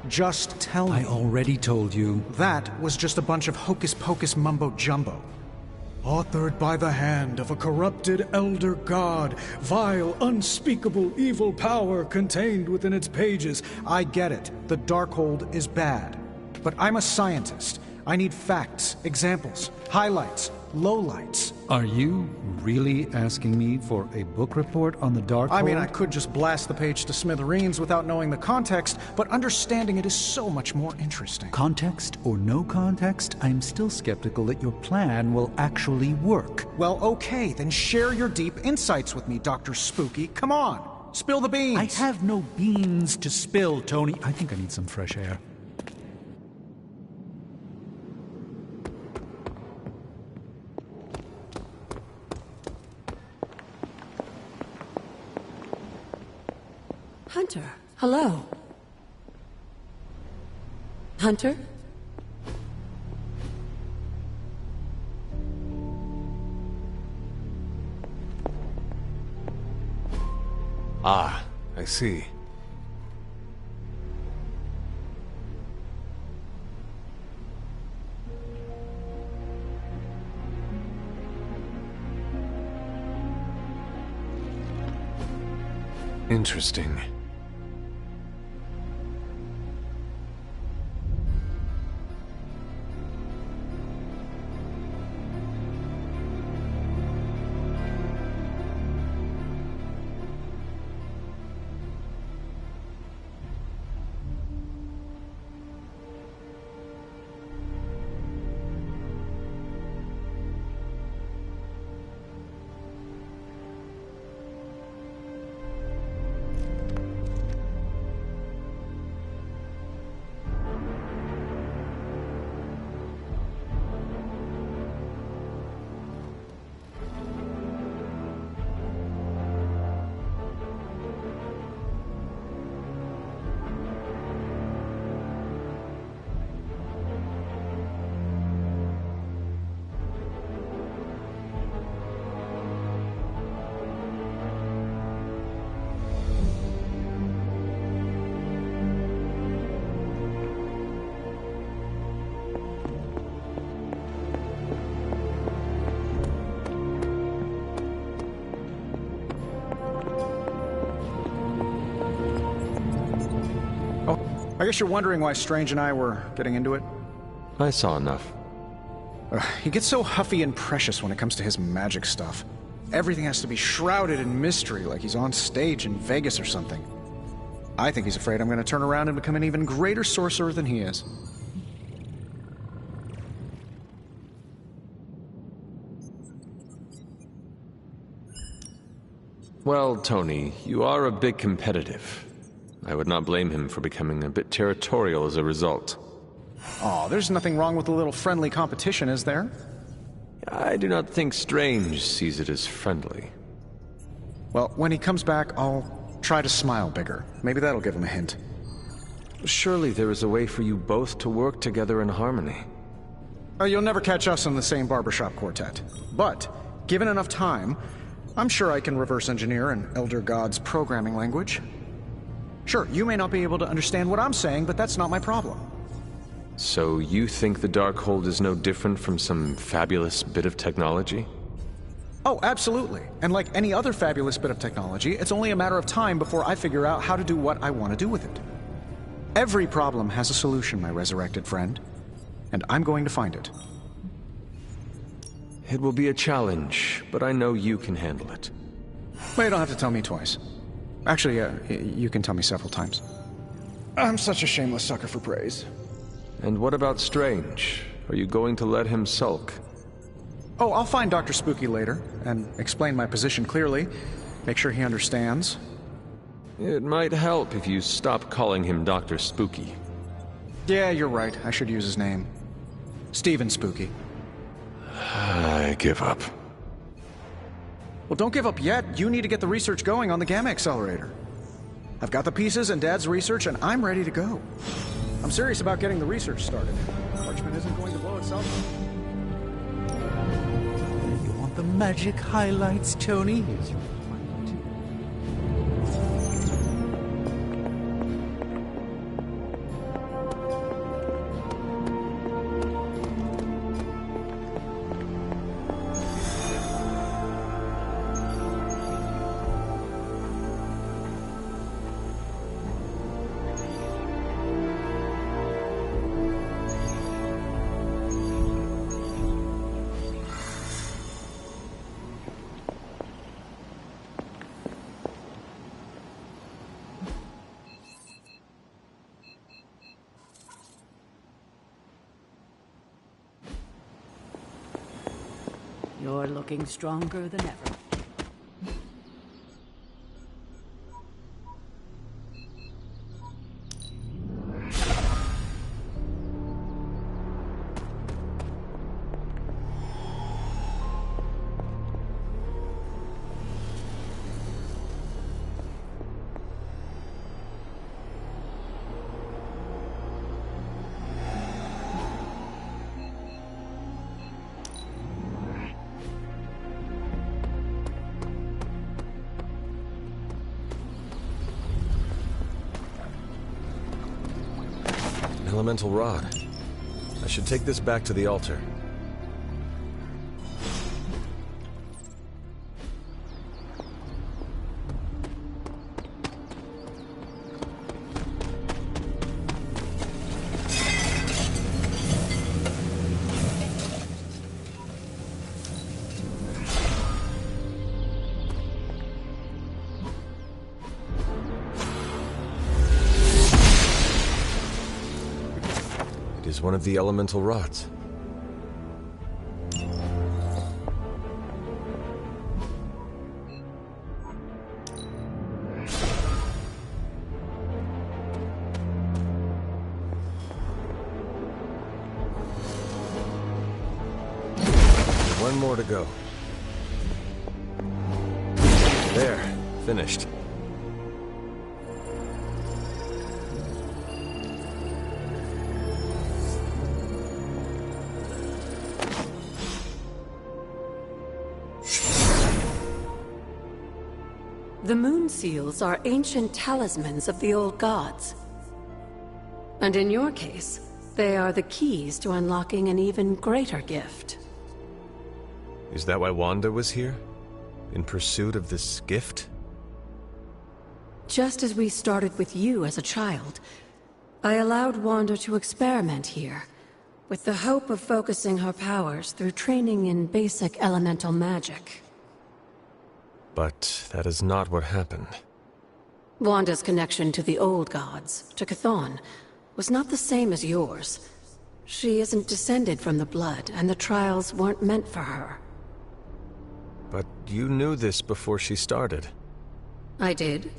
Just tell me. I already told you. That was just a bunch of hocus-pocus mumbo-jumbo. Authored by the hand of a corrupted elder god, vile, unspeakable evil power contained within its pages. I get it. The Darkhold is bad. But I'm a scientist. I need facts, examples, highlights, lowlights. Are you really asking me for a book report on the Darkhold? I mean, I could just blast the page to smithereens without knowing the context, but understanding it is so much more interesting. Context or no context, I'm still skeptical that your plan will actually work. Well, okay, then share your deep insights with me, Dr. Spooky. Come on, spill the beans. I have no beans to spill, Tony. I think I need some fresh air. Hunter, hello. Hunter? Ah, I see. Interesting. I guess you're wondering why Strange and I were getting into it? I saw enough. He gets so huffy and precious when it comes to his magic stuff. Everything has to be shrouded in mystery, like he's on stage in Vegas or something. I think he's afraid I'm going to turn around and become an even greater sorcerer than he is. Well, Tony, you are a bit competitive. I would not blame him for becoming a bit territorial as a result. Aw, there's nothing wrong with a little friendly competition, is there? I do not think Strange sees it as friendly. Well, when he comes back, I'll try to smile bigger. Maybe that'll give him a hint. Surely there is a way for you both to work together in harmony. You'll never catch us in the same barbershop quartet. But, given enough time, I'm sure I can reverse engineer an Elder God's programming language. Sure, you may not be able to understand what I'm saying, but that's not my problem. So you think the Darkhold is no different from some fabulous bit of technology? Oh, absolutely. And like any other fabulous bit of technology, it's only a matter of time before I figure out how to do what I want to do with it. Every problem has a solution, my resurrected friend. And I'm going to find it. It will be a challenge, but I know you can handle it. Well, you don't have to tell me twice. Actually, you can tell me several times. I'm such a shameless sucker for praise. And what about Strange? Are you going to let him sulk? Oh, I'll find Dr. Spooky later, and explain my position clearly. Make sure he understands. It might help if you stop calling him Dr. Spooky. Yeah, you're right. I should use his name. Stephen Spooky. I give up. Well, don't give up yet. You need to get the research going on the Gamma Accelerator. I've got the pieces and Dad's research, and I'm ready to go. I'm serious about getting the research started. Parchment isn't going to blow itself up. You want the magic highlights, Tony? Here's your You're looking stronger than ever. Elemental rod. I should take this back to the altar. One of the elemental rods. One more to go. There, finished. The moon seals are ancient talismans of the old gods. And in your case, they are the keys to unlocking an even greater gift. Is that why Wanda was here? In pursuit of this gift? Just as we started with you as a child, I allowed Wanda to experiment here, with the hope of focusing her powers through training in basic elemental magic. But that is not what happened. Wanda's connection to the old gods, to Chthon, was not the same as yours. She isn't descended from the blood, and the trials weren't meant for her. But you knew this before she started. I did.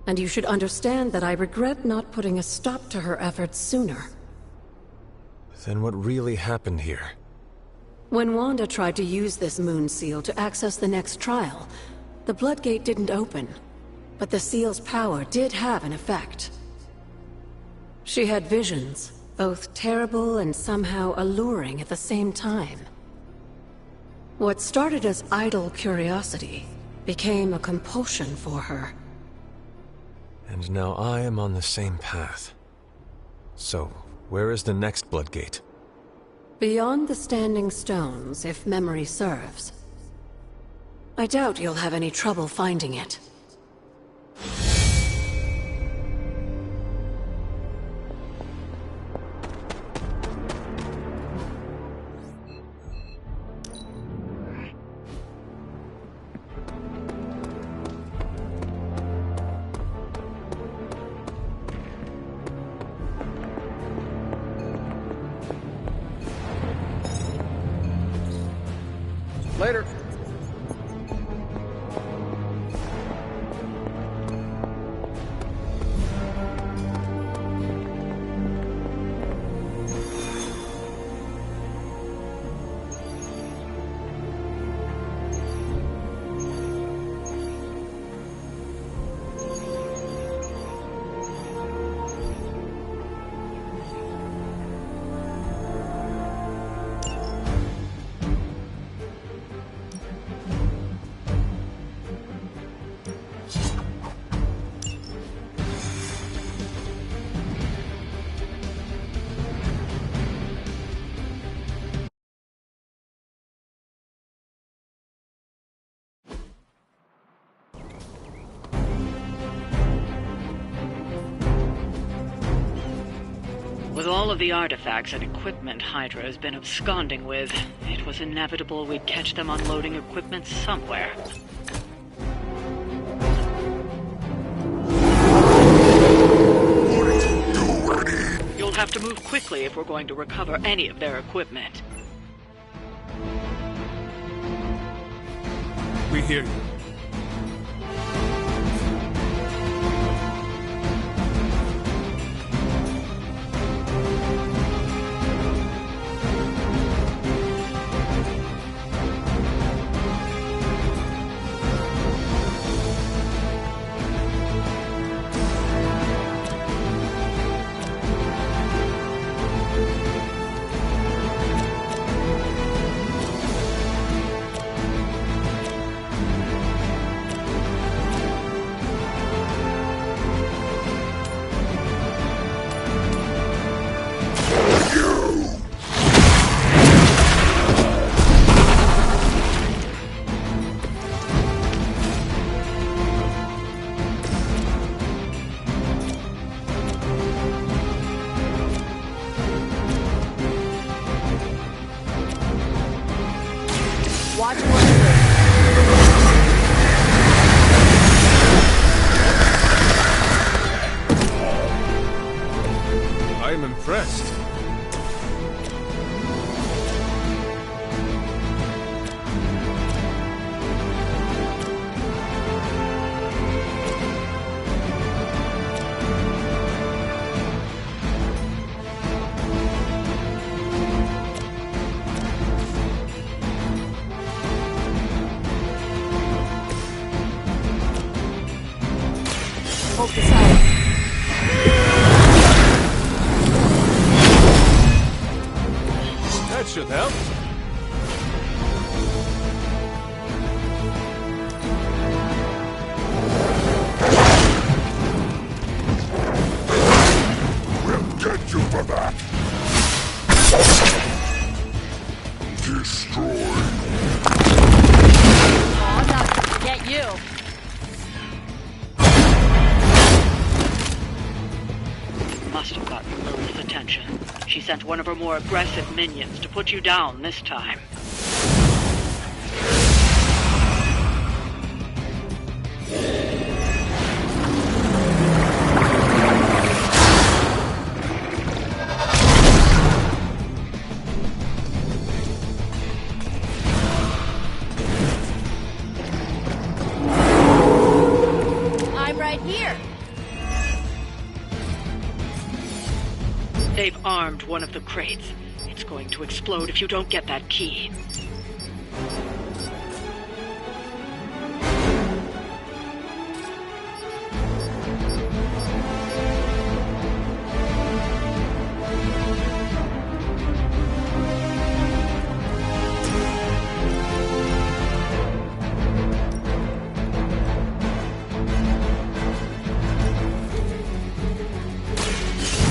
And you should understand that I regret not putting a stop to her efforts sooner. Then what really happened here? When Wanda tried to use this moon seal to access the next trial, the Bloodgate didn't open, but the seal's power did have an effect. She had visions, both terrible and somehow alluring at the same time. What started as idle curiosity became a compulsion for her. And now I am on the same path. So, where is the next Bloodgate? Beyond the Standing Stones, if memory serves. I doubt you'll have any trouble finding it. Later. With all of the artifacts and equipment Hydra has been absconding with, it was inevitable we'd catch them unloading equipment somewhere. You'll have to move quickly if we're going to recover any of their equipment. We hear you. Watch one. I am impressed. Hope this helps. That should help. We'll get you for that. Destroy. Oh, I'm not gonna forget you. Must have gotten Lilith's attention. She sent one of her more aggressive minions to put you down this time. I'm right here. They've armed one of the crates. It's going to explode if you don't get that key.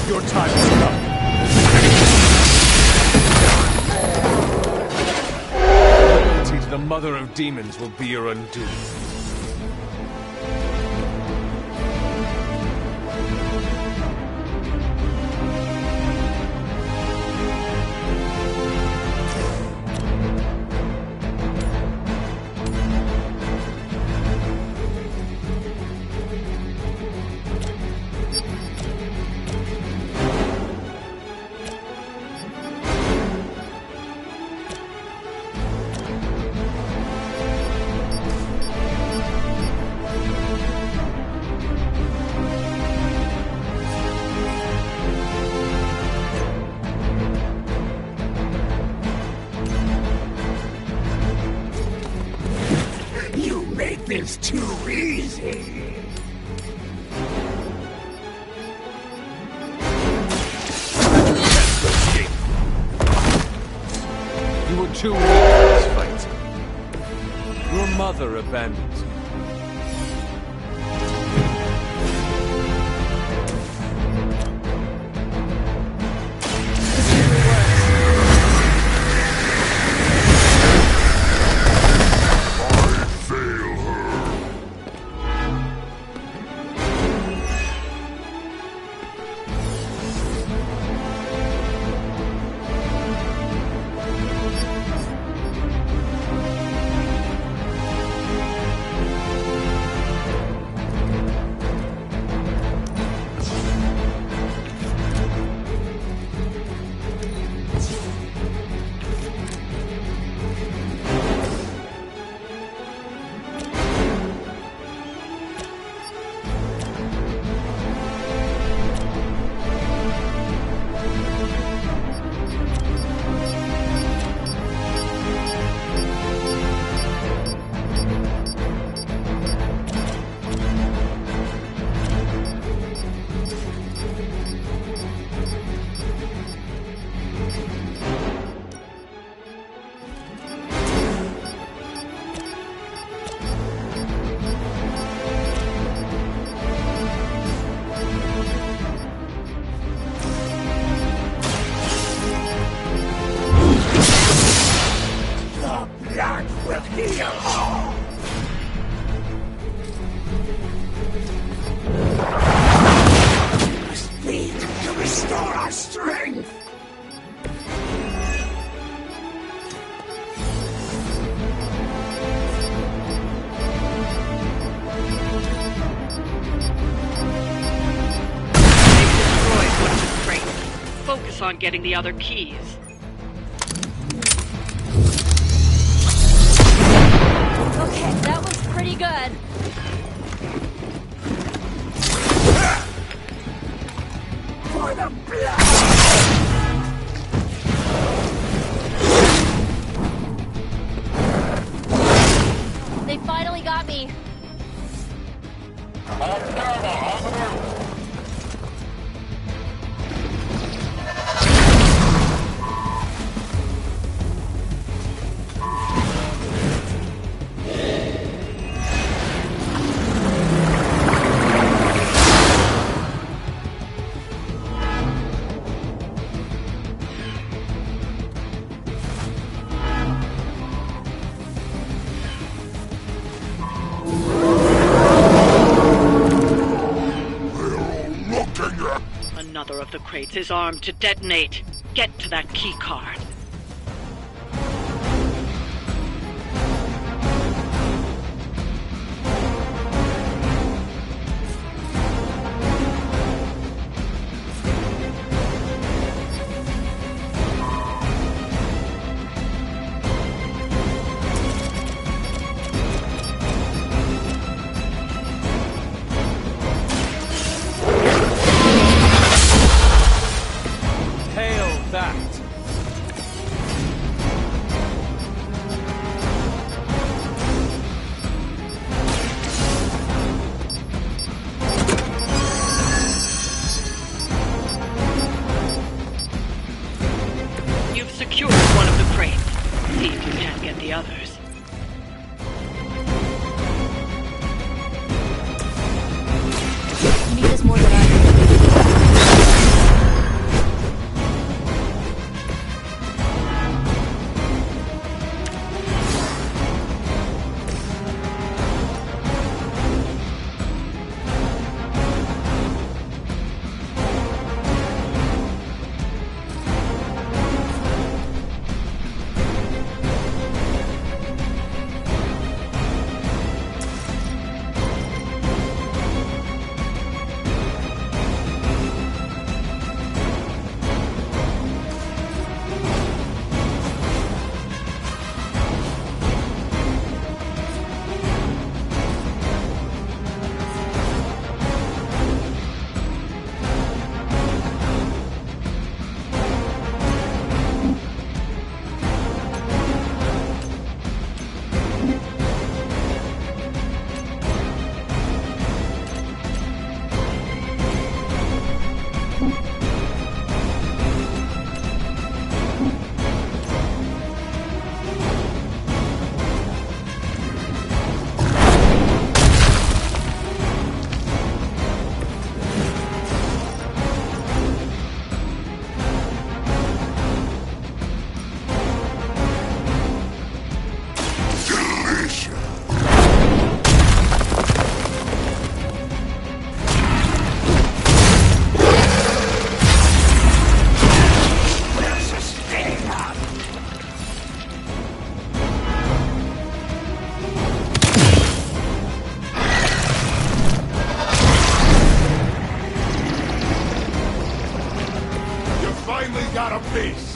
Your time is up. Loyalty to the Mother of Demons will be your undoing. You make this too easy. You were too weak for this fight. Your mother abandoned you. restore our strength! Destroyed one of the crates. Focus on getting the other keys. Okay, that was pretty good. For the blood! They finally got me. Another of the crates is armed to detonate. Get to that key card. Hail that! You've secured one of the crates. See if you can't get the others. You need this more than I do. got a piece.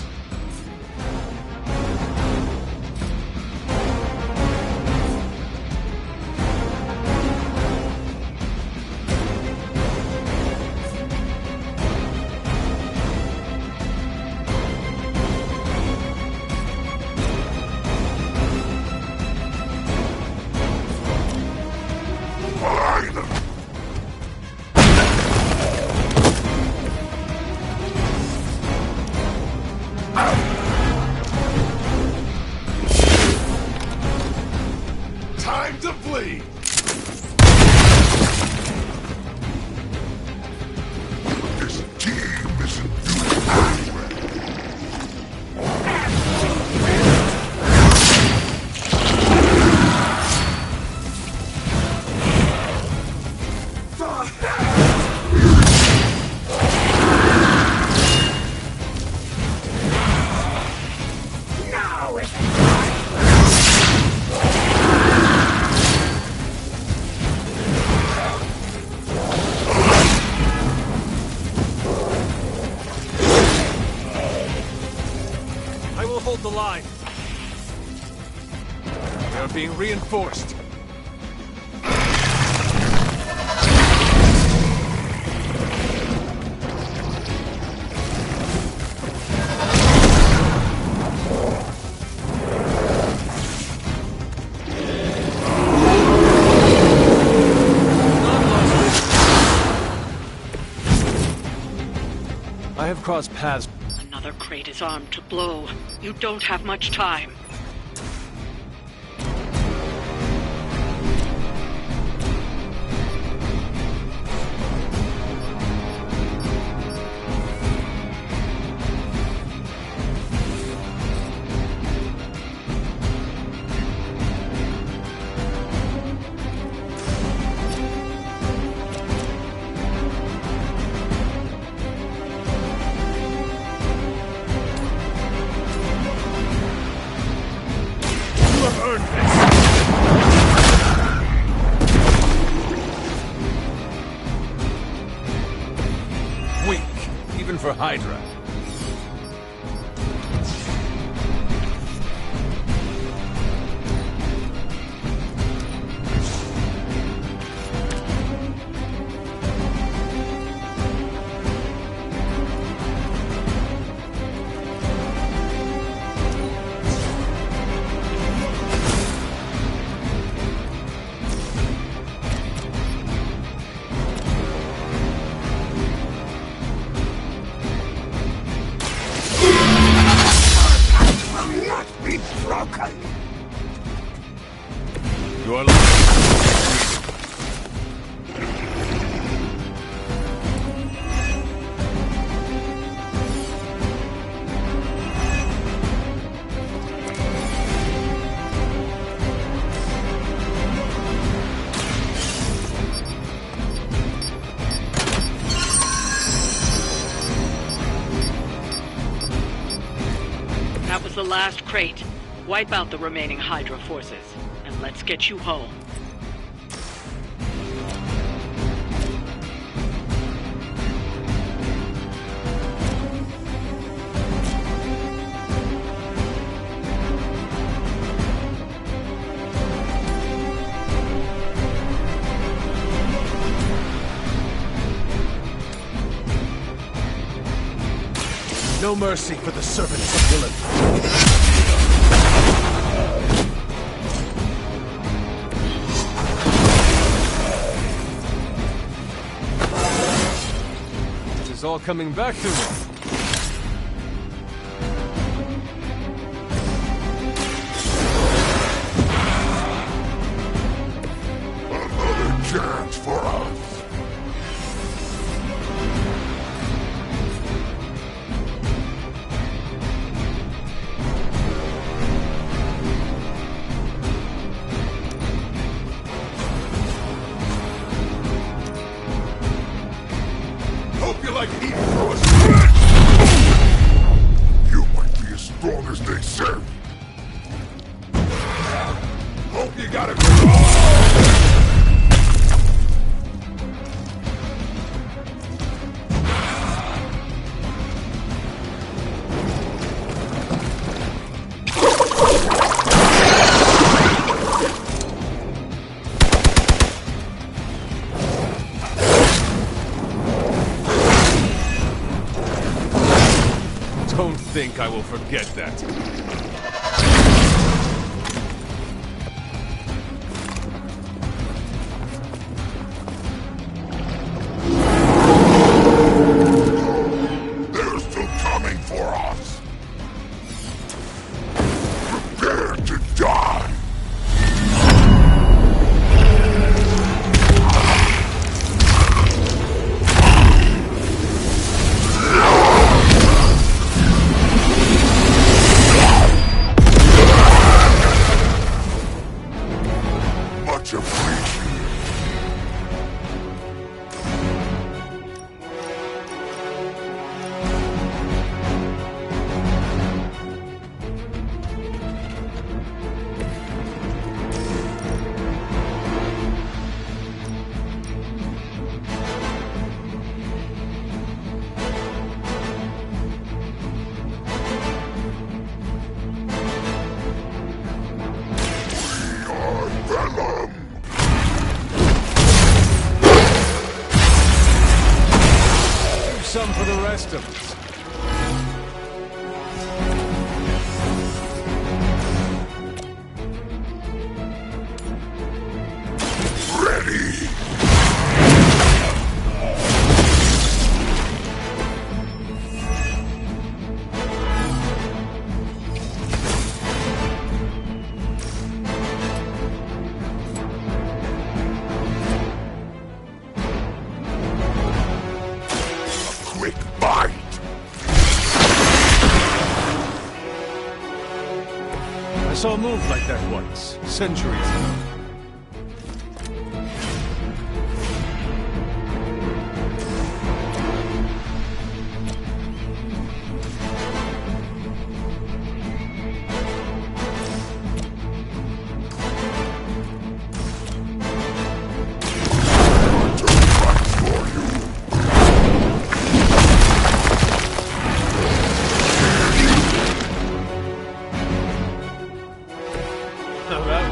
hold the line. They are being reinforced. I have crossed paths. Another crate is armed to blow. You don't have much time. For Hydra. That was the last crate. Wipe out the remaining Hydra forces, and let's get you home. No mercy for the servants of Lilith. It is all coming back to me. Another chance for us. Like eating through a slit! You might be as strong as they say. Hope you got a good Don't think I will forget that. They're still coming for us. Prepare to die. best of us. Ready! I saw a move like that once, centuries ago.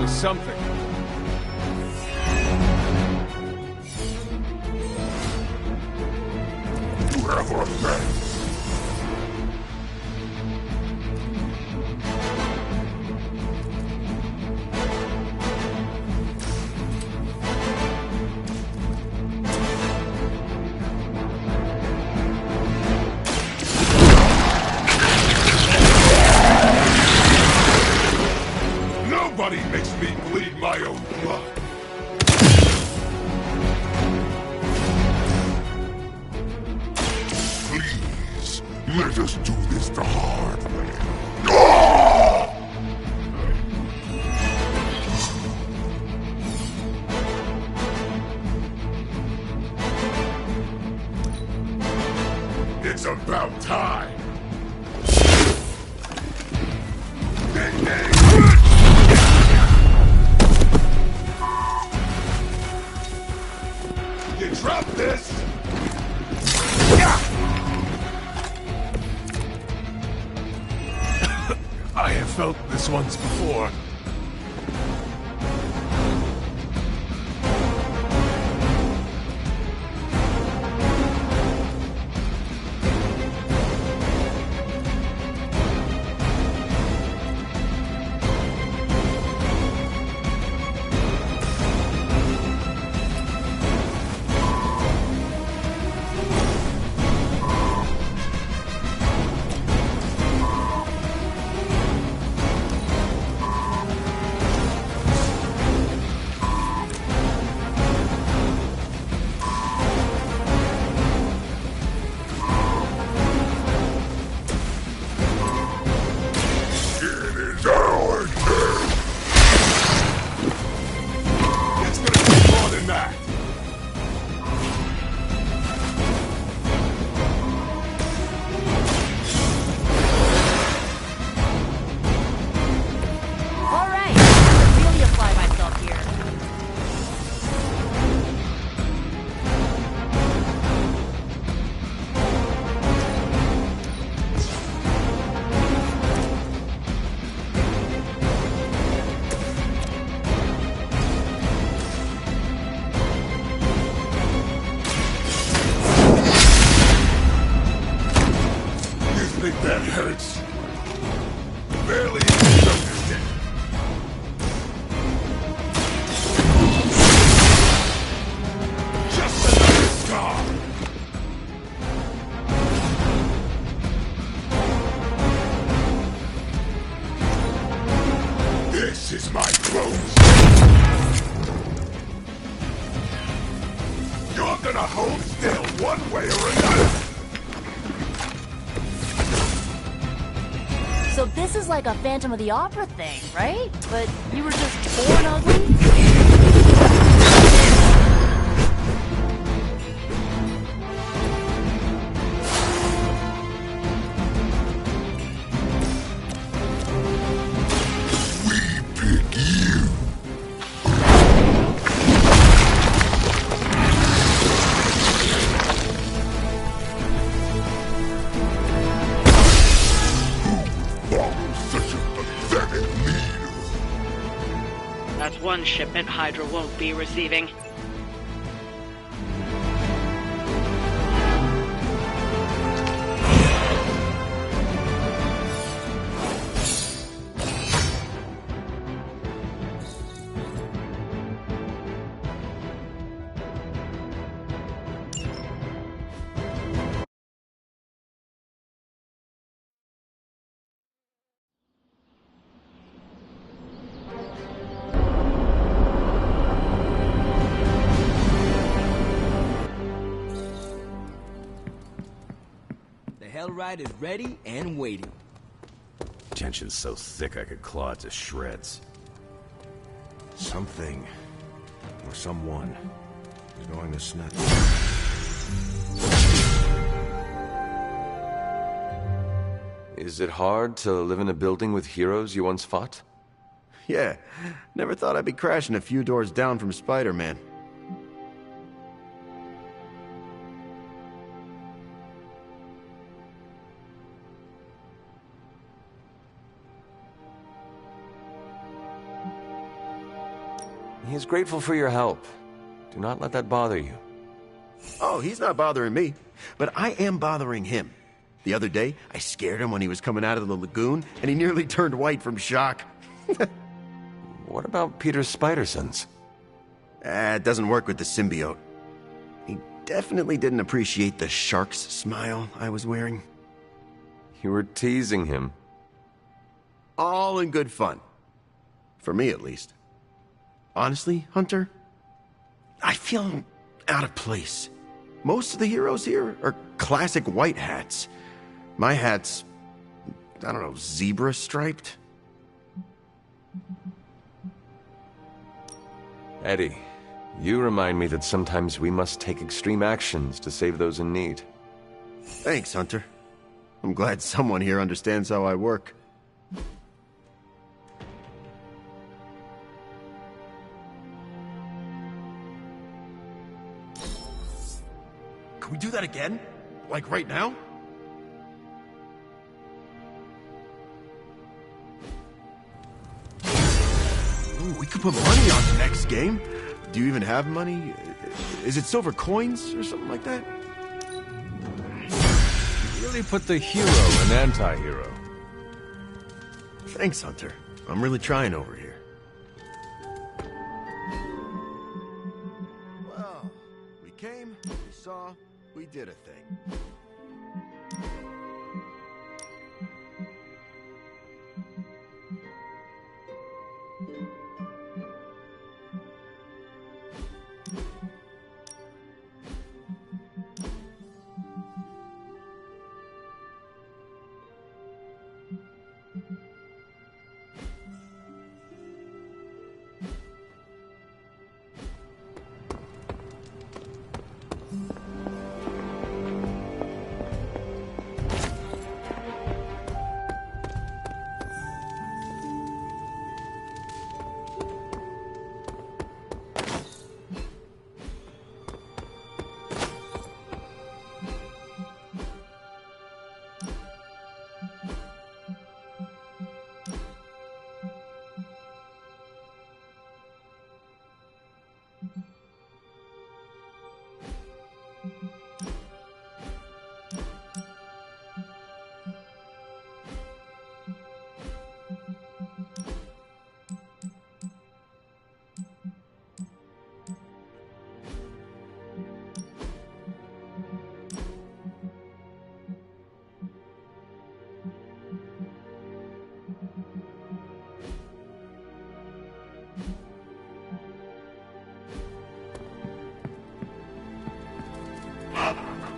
Something. Whoever meant. Nobody makes me bleed my own blood. Please, let us do this the hard way. It's about time. You drop this? I have felt this once before. That hurts. Barely even noticed it. Just another scar. This is my close. You're gonna hold still one way or another. So this is like a Phantom of the Opera thing, right? But you were just born ugly? That's one shipment Hydra won't be receiving. Telluride is ready and waiting. Tension's so thick I could claw it to shreds. Something, or someone, is going to snap. Is it hard to live in a building with heroes you once fought? Yeah, never thought I'd be crashing a few doors down from Spider-Man. He is grateful for your help. Do not let that bother you. Oh, he's not bothering me, but I am bothering him. The other day, I scared him when he was coming out of the lagoon, and he nearly turned white from shock. What about Peter Spidersons? It doesn't work with the symbiote. He definitely didn't appreciate the shark's smile I was wearing. You were teasing him. All in good fun. For me, at least. Honestly, Hunter, I feel out of place. Most of the heroes here are classic white hats. My hat's, I don't know, zebra-striped? Eddie, you remind me that sometimes we must take extreme actions to save those in need. Thanks, Hunter. I'm glad someone here understands how I work. Can we do that again? Like right now? Ooh, we could put money on the next game. Do you even have money? Is it silver coins or something like that? You really put the hero and anti-hero. Thanks, Hunter. I'm really trying over here. Well, we came, we saw, we did a thing.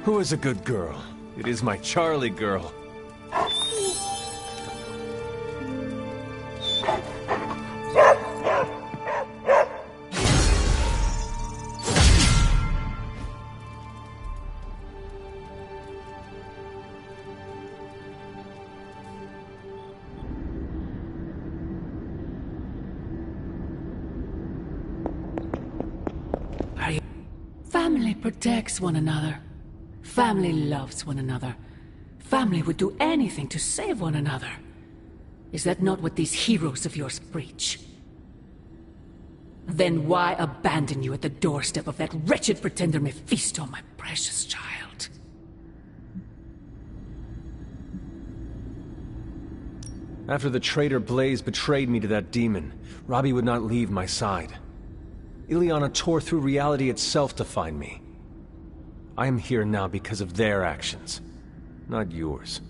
Who is a good girl? It is my Charlie girl. Family protects one another. Family loves one another. Family would do anything to save one another. Is that not what these heroes of yours preach? Then why abandon you at the doorstep of that wretched pretender Mephisto, my precious child? After the traitor Blaze betrayed me to that demon, Robbie would not leave my side. Illyana tore through reality itself to find me. I am here now because of their actions, not yours.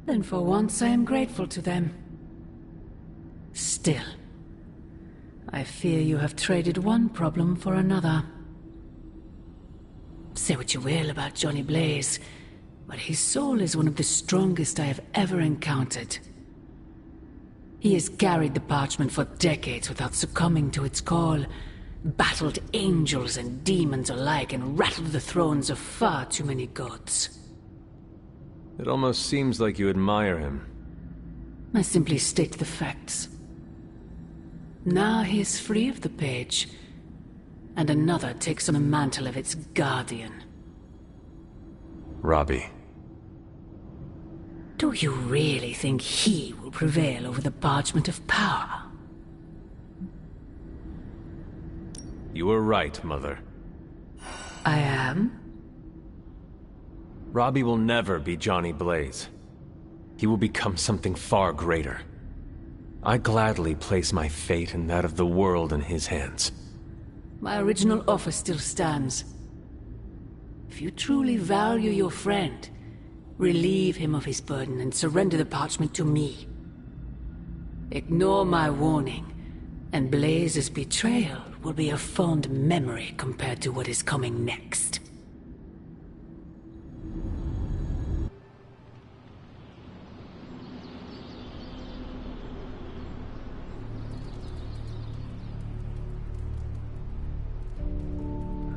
Then for once I am grateful to them. Still, I fear you have traded one problem for another. Say what you will about Johnny Blaze, but his soul is one of the strongest I have ever encountered. He has carried the parchment for decades without succumbing to its call, battled angels and demons alike, and rattled the thrones of far too many gods. It almost seems like you admire him. I simply state the facts. Now he is free of the page, and another takes on the mantle of its guardian. Robbie. Do you really think he will prevail over the Parchment of Power? You were right, Mother. I am? Robbie will never be Johnny Blaze. He will become something far greater. I gladly place my fate and that of the world in his hands. My original offer still stands. If you truly value your friend, relieve him of his burden and surrender the parchment to me. Ignore my warning, and Blaze's betrayal will be a fond memory compared to what is coming next.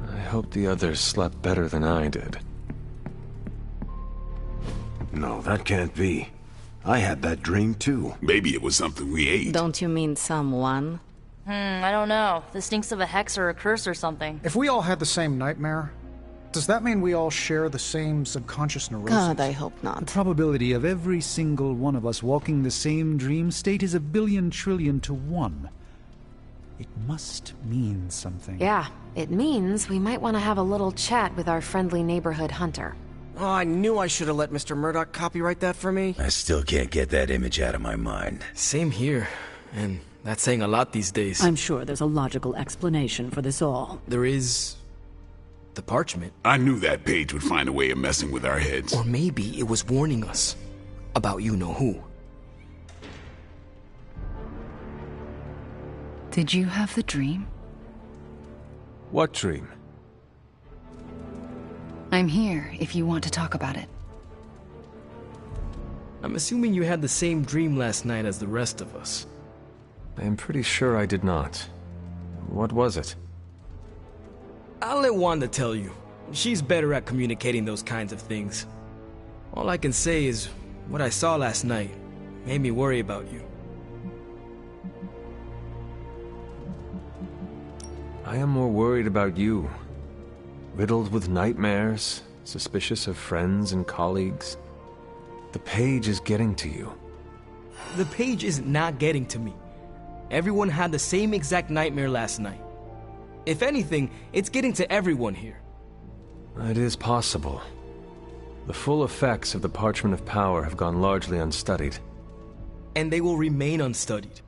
I hope the others slept better than I did. No, that can't be. I had that dream too. Maybe it was something we ate. Don't you mean someone? I don't know. This stinks of a hex or a curse or something. If we all had the same nightmare, does that mean we all share the same subconscious neurosis? God, I hope not. The probability of every single one of us walking the same dream state is 1 billion trillion to 1. It must mean something. Yeah, it means we might want to have a little chat with our friendly neighborhood hunter. Oh, I knew I should have let Mr. Murdoch copyright that for me. I still can't get that image out of my mind. Same here, and that's saying a lot these days. I'm sure there's a logical explanation for this all. There is... the parchment. I knew that page would find a way of messing with our heads. Or maybe it was warning us about you-know-who. Did you have the dream? What dream? I'm here if you want to talk about it. I'm assuming you had the same dream last night as the rest of us. I am pretty sure I did not. What was it? I'll let Wanda tell you. She's better at communicating those kinds of things. All I can say is, what I saw last night made me worry about you. I am more worried about you. Riddled with nightmares, suspicious of friends and colleagues. The page is getting to you. The page is not getting to me. Everyone had the same exact nightmare last night. If anything, it's getting to everyone here. It is possible. The full effects of the Parchment of Power have gone largely unstudied. And they will remain unstudied.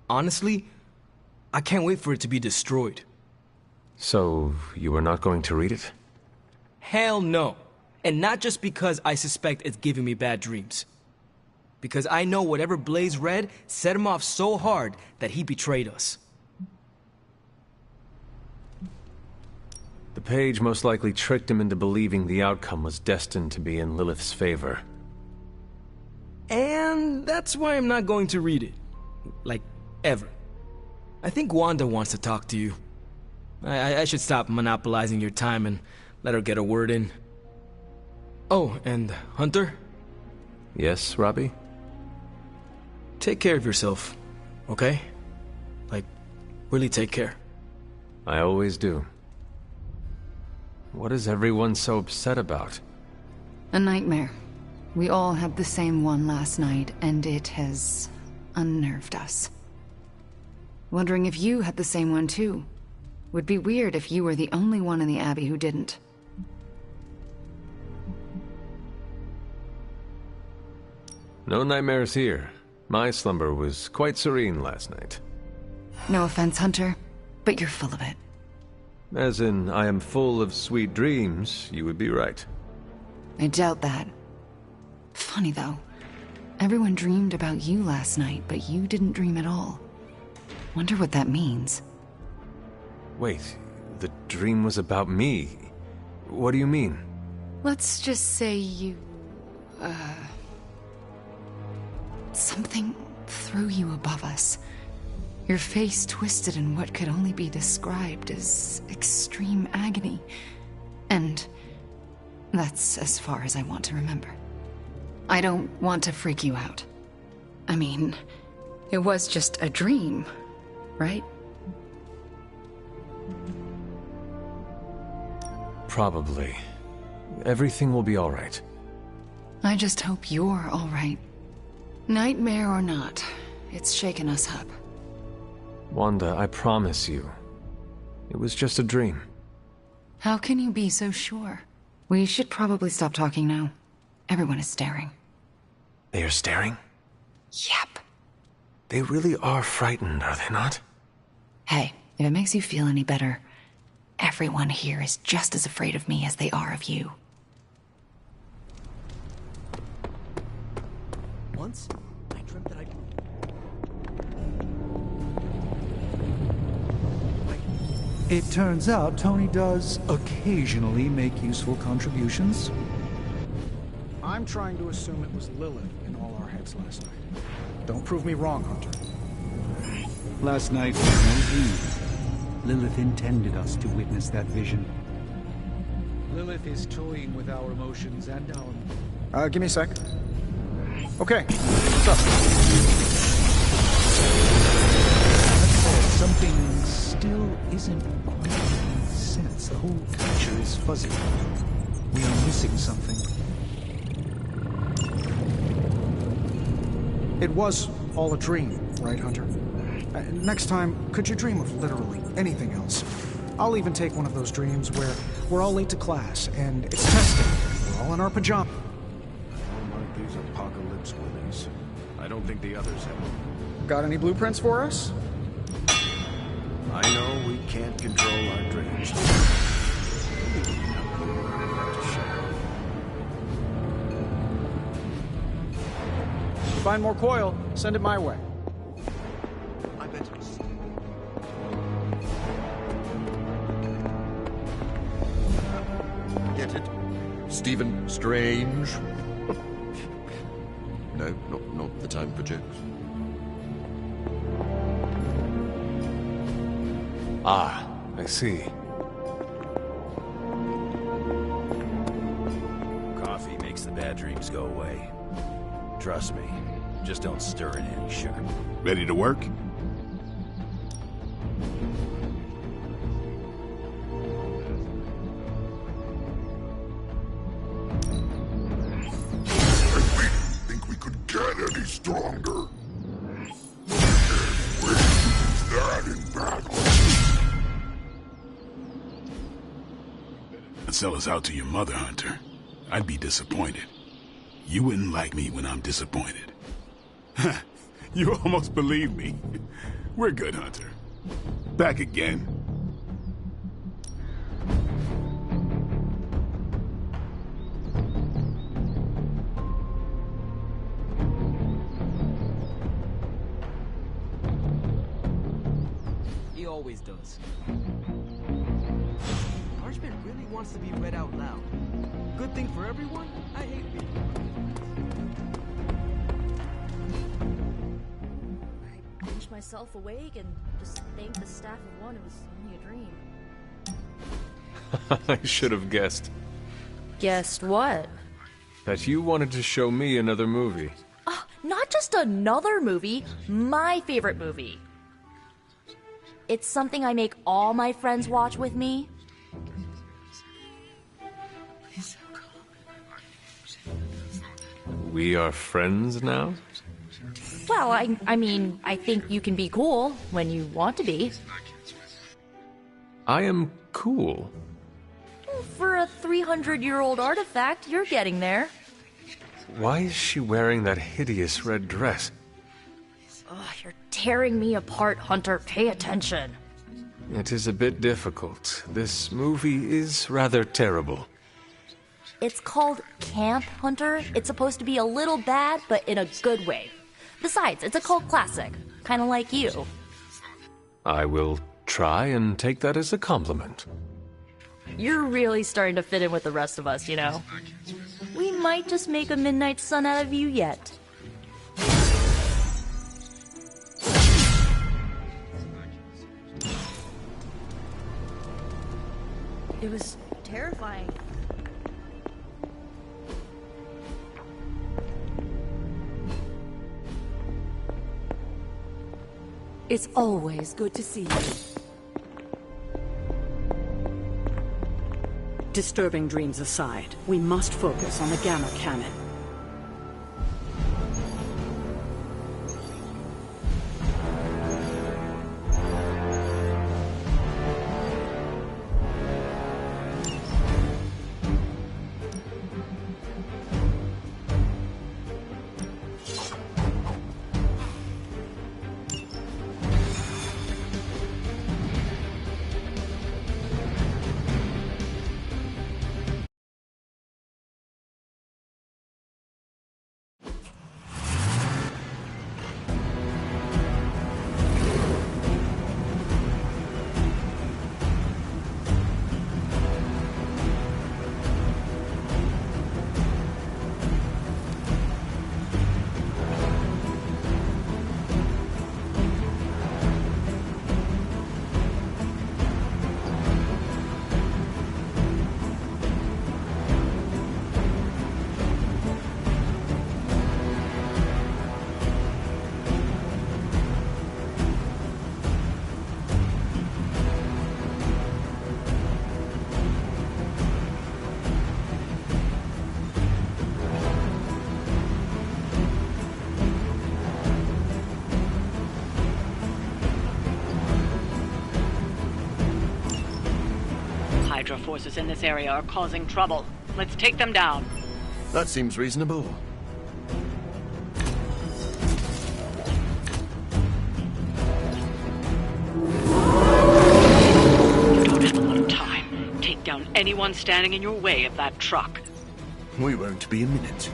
Honestly, I can't wait for it to be destroyed. So, you are not going to read it? Hell no. And not just because I suspect it's giving me bad dreams. Because I know whatever Blaze read set him off so hard that he betrayed us. The page most likely tricked him into believing the outcome was destined to be in Lilith's favor. And that's why I'm not going to read it. Like, ever. I think Wanda wants to talk to you. I should stop monopolizing your time and let her get a word in. Oh, and Hunter? Yes, Robbie? Take care of yourself, okay? Like, really take care. I always do. What is everyone so upset about? A nightmare. We all had the same one last night, and it has unnerved us. Wondering if you had the same one too. Would be weird if you were the only one in the Abbey who didn't. No nightmares here. My slumber was quite serene last night. No offense, Hunter, but you're full of it. As in, I am full of sweet dreams, you would be right. I doubt that. Funny though. Everyone dreamed about you last night, but you didn't dream at all. Wonder what that means. Wait, the dream was about me. What do you mean? Let's just say you... something threw you above us. Your face twisted in what could only be described as extreme agony. And that's as far as I want to remember. I don't want to freak you out. I mean, it was just a dream, right? Probably. Everything will be all right. I just hope you're all right. Nightmare or not, it's shaken us up. Wanda, I promise you, it was just a dream. How can you be so sure? We should probably stop talking now. Everyone is staring. They are staring? Yep. They really are frightened, are they not? Hey, if it makes you feel any better, everyone here is just as afraid of me as they are of you. Once, I dreamt that It turns out Tony does occasionally make useful contributions. I'm trying to assume it was Lilith in all our heads last night. Don't prove me wrong, Hunter. Last night was no dream. Lilith intended us to witness that vision. Lilith is toying with our emotions and our... Give me a sec. Okay, what's up? Something still isn't quite making sense. The whole picture is fuzzy. We are missing something. It was all a dream, right, Hunter? Next time, could you dream of literally anything else? I'll even take one of those dreams where we're all late to class and it's testing. We're all in our pajamas. Like these apocalypse willies. I don't think the others have. Got any blueprints for us? I know we can't control our dreams. Find more coil, send it my way. I bet it's... Get it? Stephen Strange? No, not the time projects. Ah, I see. Coffee makes the bad dreams go away. Trust me, just don't stir in any sugar. Ready to work? Think we could get any stronger? That in battle. I'd sell us out to your mother, Hunter. I'd be disappointed. You wouldn't like me when I'm disappointed. You almost believe me. We're good, Hunter. Back again. He always does. Parchment really wants to be read out loud. Good thing for everyone? I hate people. I pinched myself awake and just thanked the staff of one. It was only a dream. I should have guessed. Guessed what? That you wanted to show me another movie. Not just another movie, my favorite movie. It's something I make all my friends watch with me. We are friends now? Well, I mean, I think you can be cool when you want to be. I am cool. For a 300-year-old artifact, you're getting there. Why is she wearing that hideous red dress? You're tearing me apart, Hunter. Pay attention. It is a bit difficult. This movie is rather terrible. It's called Camp, Hunter. It's supposed to be a little bad, but in a good way. Besides, it's a cult classic. Kind of like you. I will try and take that as a compliment. You're really starting to fit in with the rest of us, you know? We might just make a midnight sun out of you yet. It was terrifying. It's always good to see you. Disturbing dreams aside, we must focus on the Gamma Cannon. Hydra forces in this area are causing trouble. Let's take them down. That seems reasonable. You don't have a lot of time. Take down anyone standing in your way of that truck. We won't be a minute.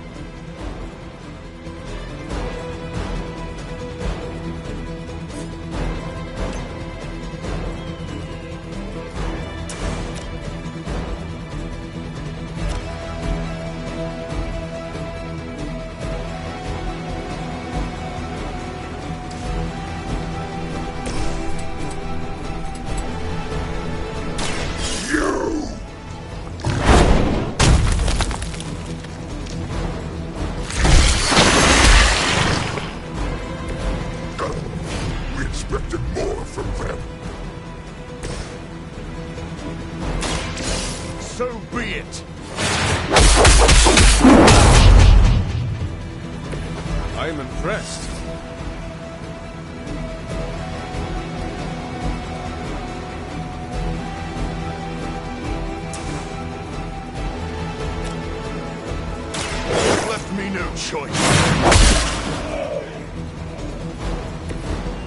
So be it. I am impressed. Left me no choice.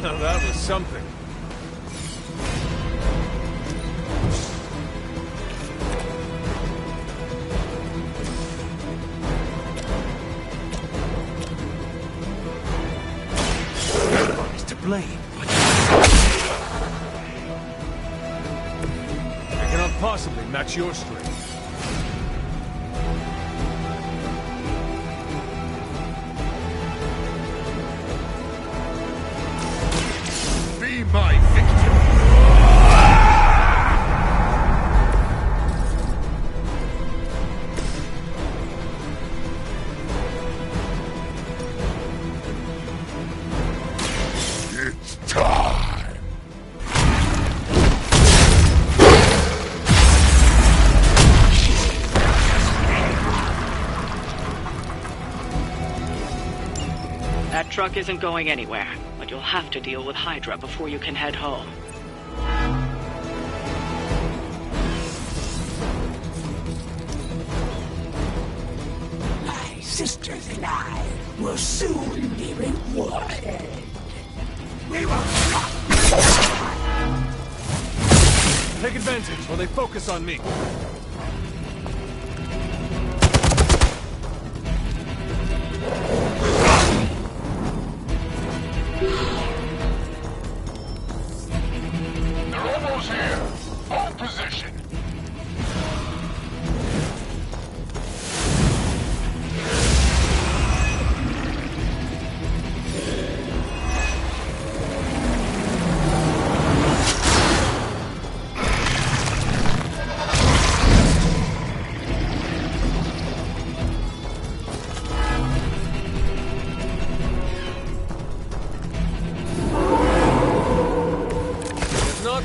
Now that was something. Blame. I cannot possibly match your strength. Be my victim. That truck isn't going anywhere, but you'll have to deal with Hydra before you can head home. My sisters and I will soon be rewarded. We will not. Take advantage while they focus on me. They're almost here. Hold position.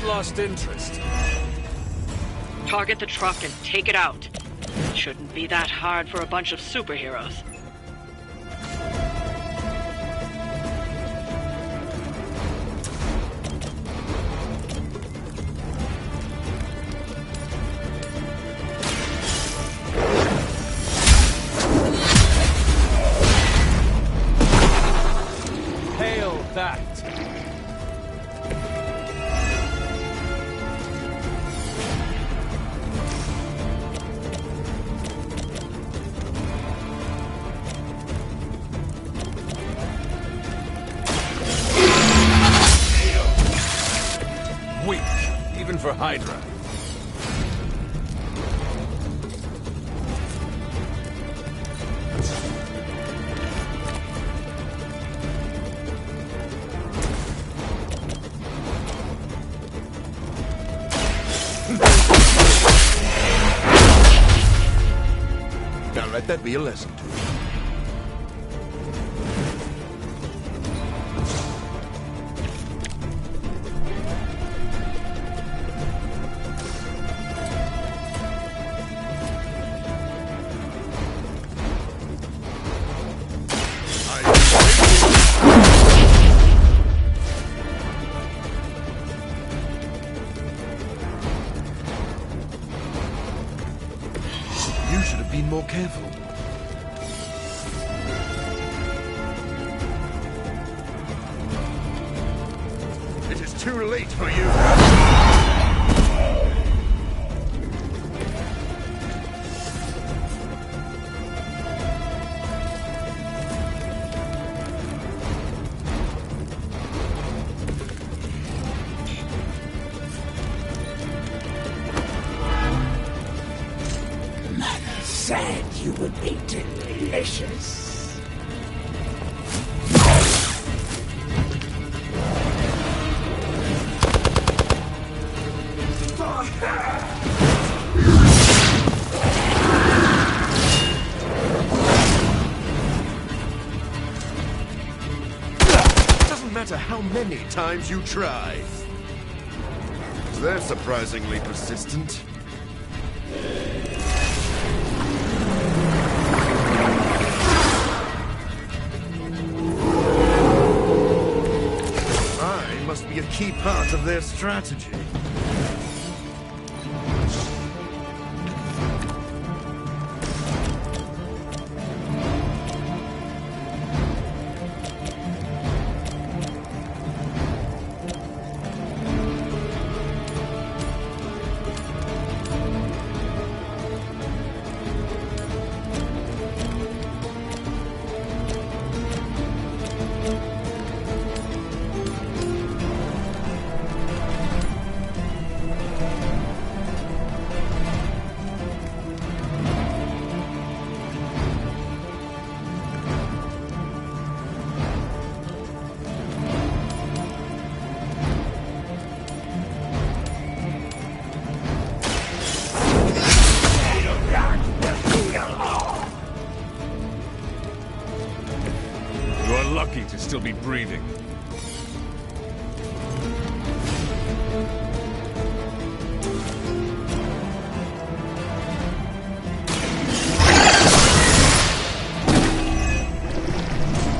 lost interest. Target the truck and take it out. It shouldn't be that hard for a bunch of superheroes. Hail that! Weak, even for Hydra. Now let that be a lesson to you. You should have been more careful. It is too late for you. Mother said you would be delicious. Doesn't matter how many times you try. They're surprisingly persistent. I must be a key part of their strategy. You're lucky to still be breathing.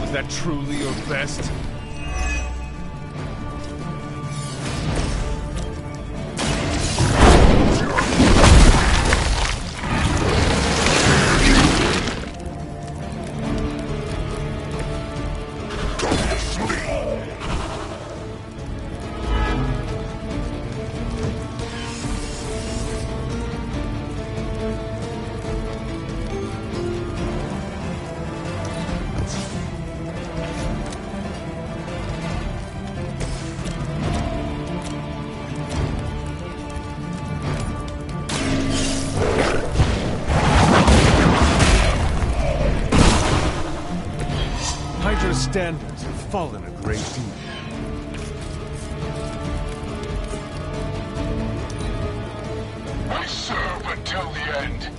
Was that truly your best? Hydra's standards have fallen a great deal. I serve until the end.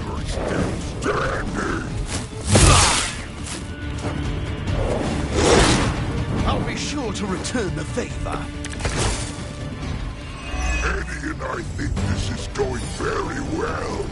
You're still standing. I'll be sure sure to return the favor. Eddie and I think this is going very well.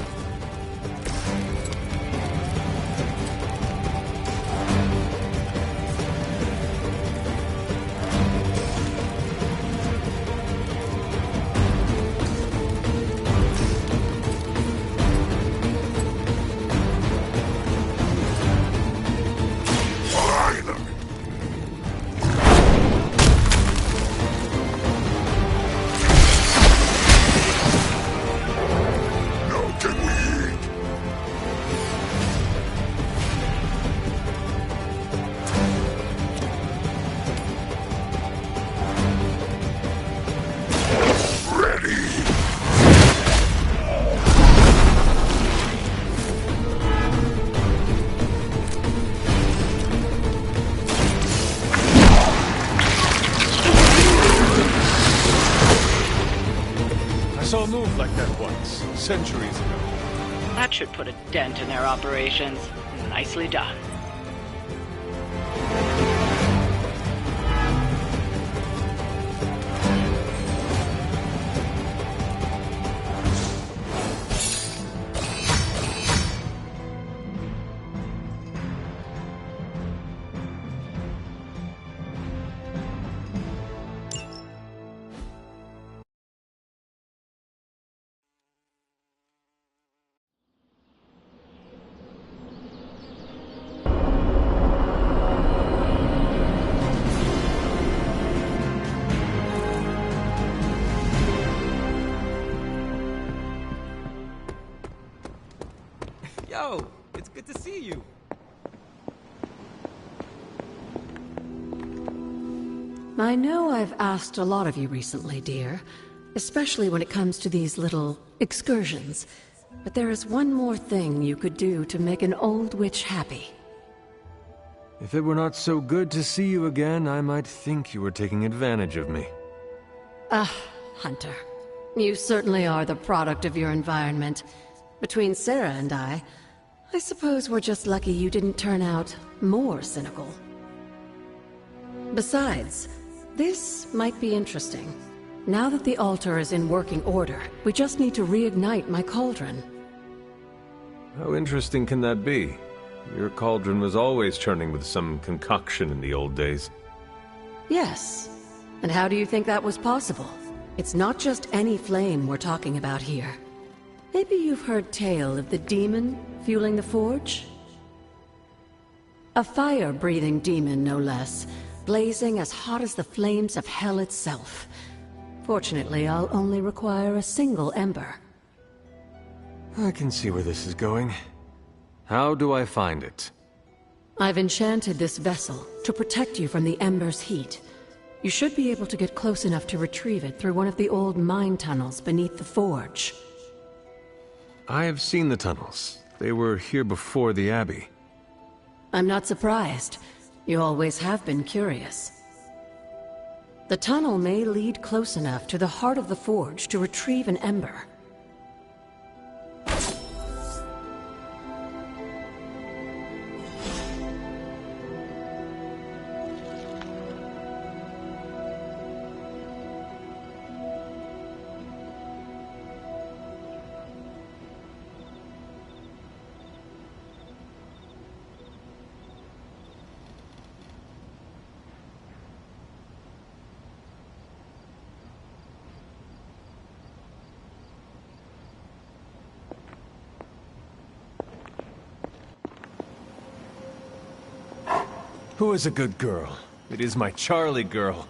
I saw a move like that once, centuries ago. That should put a dent in their operations. Nicely done. Yo, it's good to see you. I know I've asked a lot of you recently, dear, especially when it comes to these little excursions. But there is one more thing you could do to make an old witch happy. If it were not so good to see you again, I might think you were taking advantage of me. Hunter. You certainly are the product of your environment. Between Sarah and I suppose we're just lucky you didn't turn out more cynical. Besides, this might be interesting. Now that the altar is in working order, we just need to reignite my cauldron. How interesting can that be? Your cauldron was always churning with some concoction in the old days. Yes. And how do you think that was possible? It's not just any flame we're talking about here. Maybe you've heard tale of the demon fueling the forge? A fire-breathing demon, no less, blazing as hot as the flames of hell itself. Fortunately, I'll only require a single ember. I can see where this is going. How do I find it? I've enchanted this vessel to protect you from the ember's heat. You should be able to get close enough to retrieve it through one of the old mine tunnels beneath the forge. I have seen the tunnels. They were here before the Abbey. I'm not surprised. You always have been curious. The tunnel may lead close enough to the heart of the forge to retrieve an ember. Who is a good girl? It is my Charlie girl.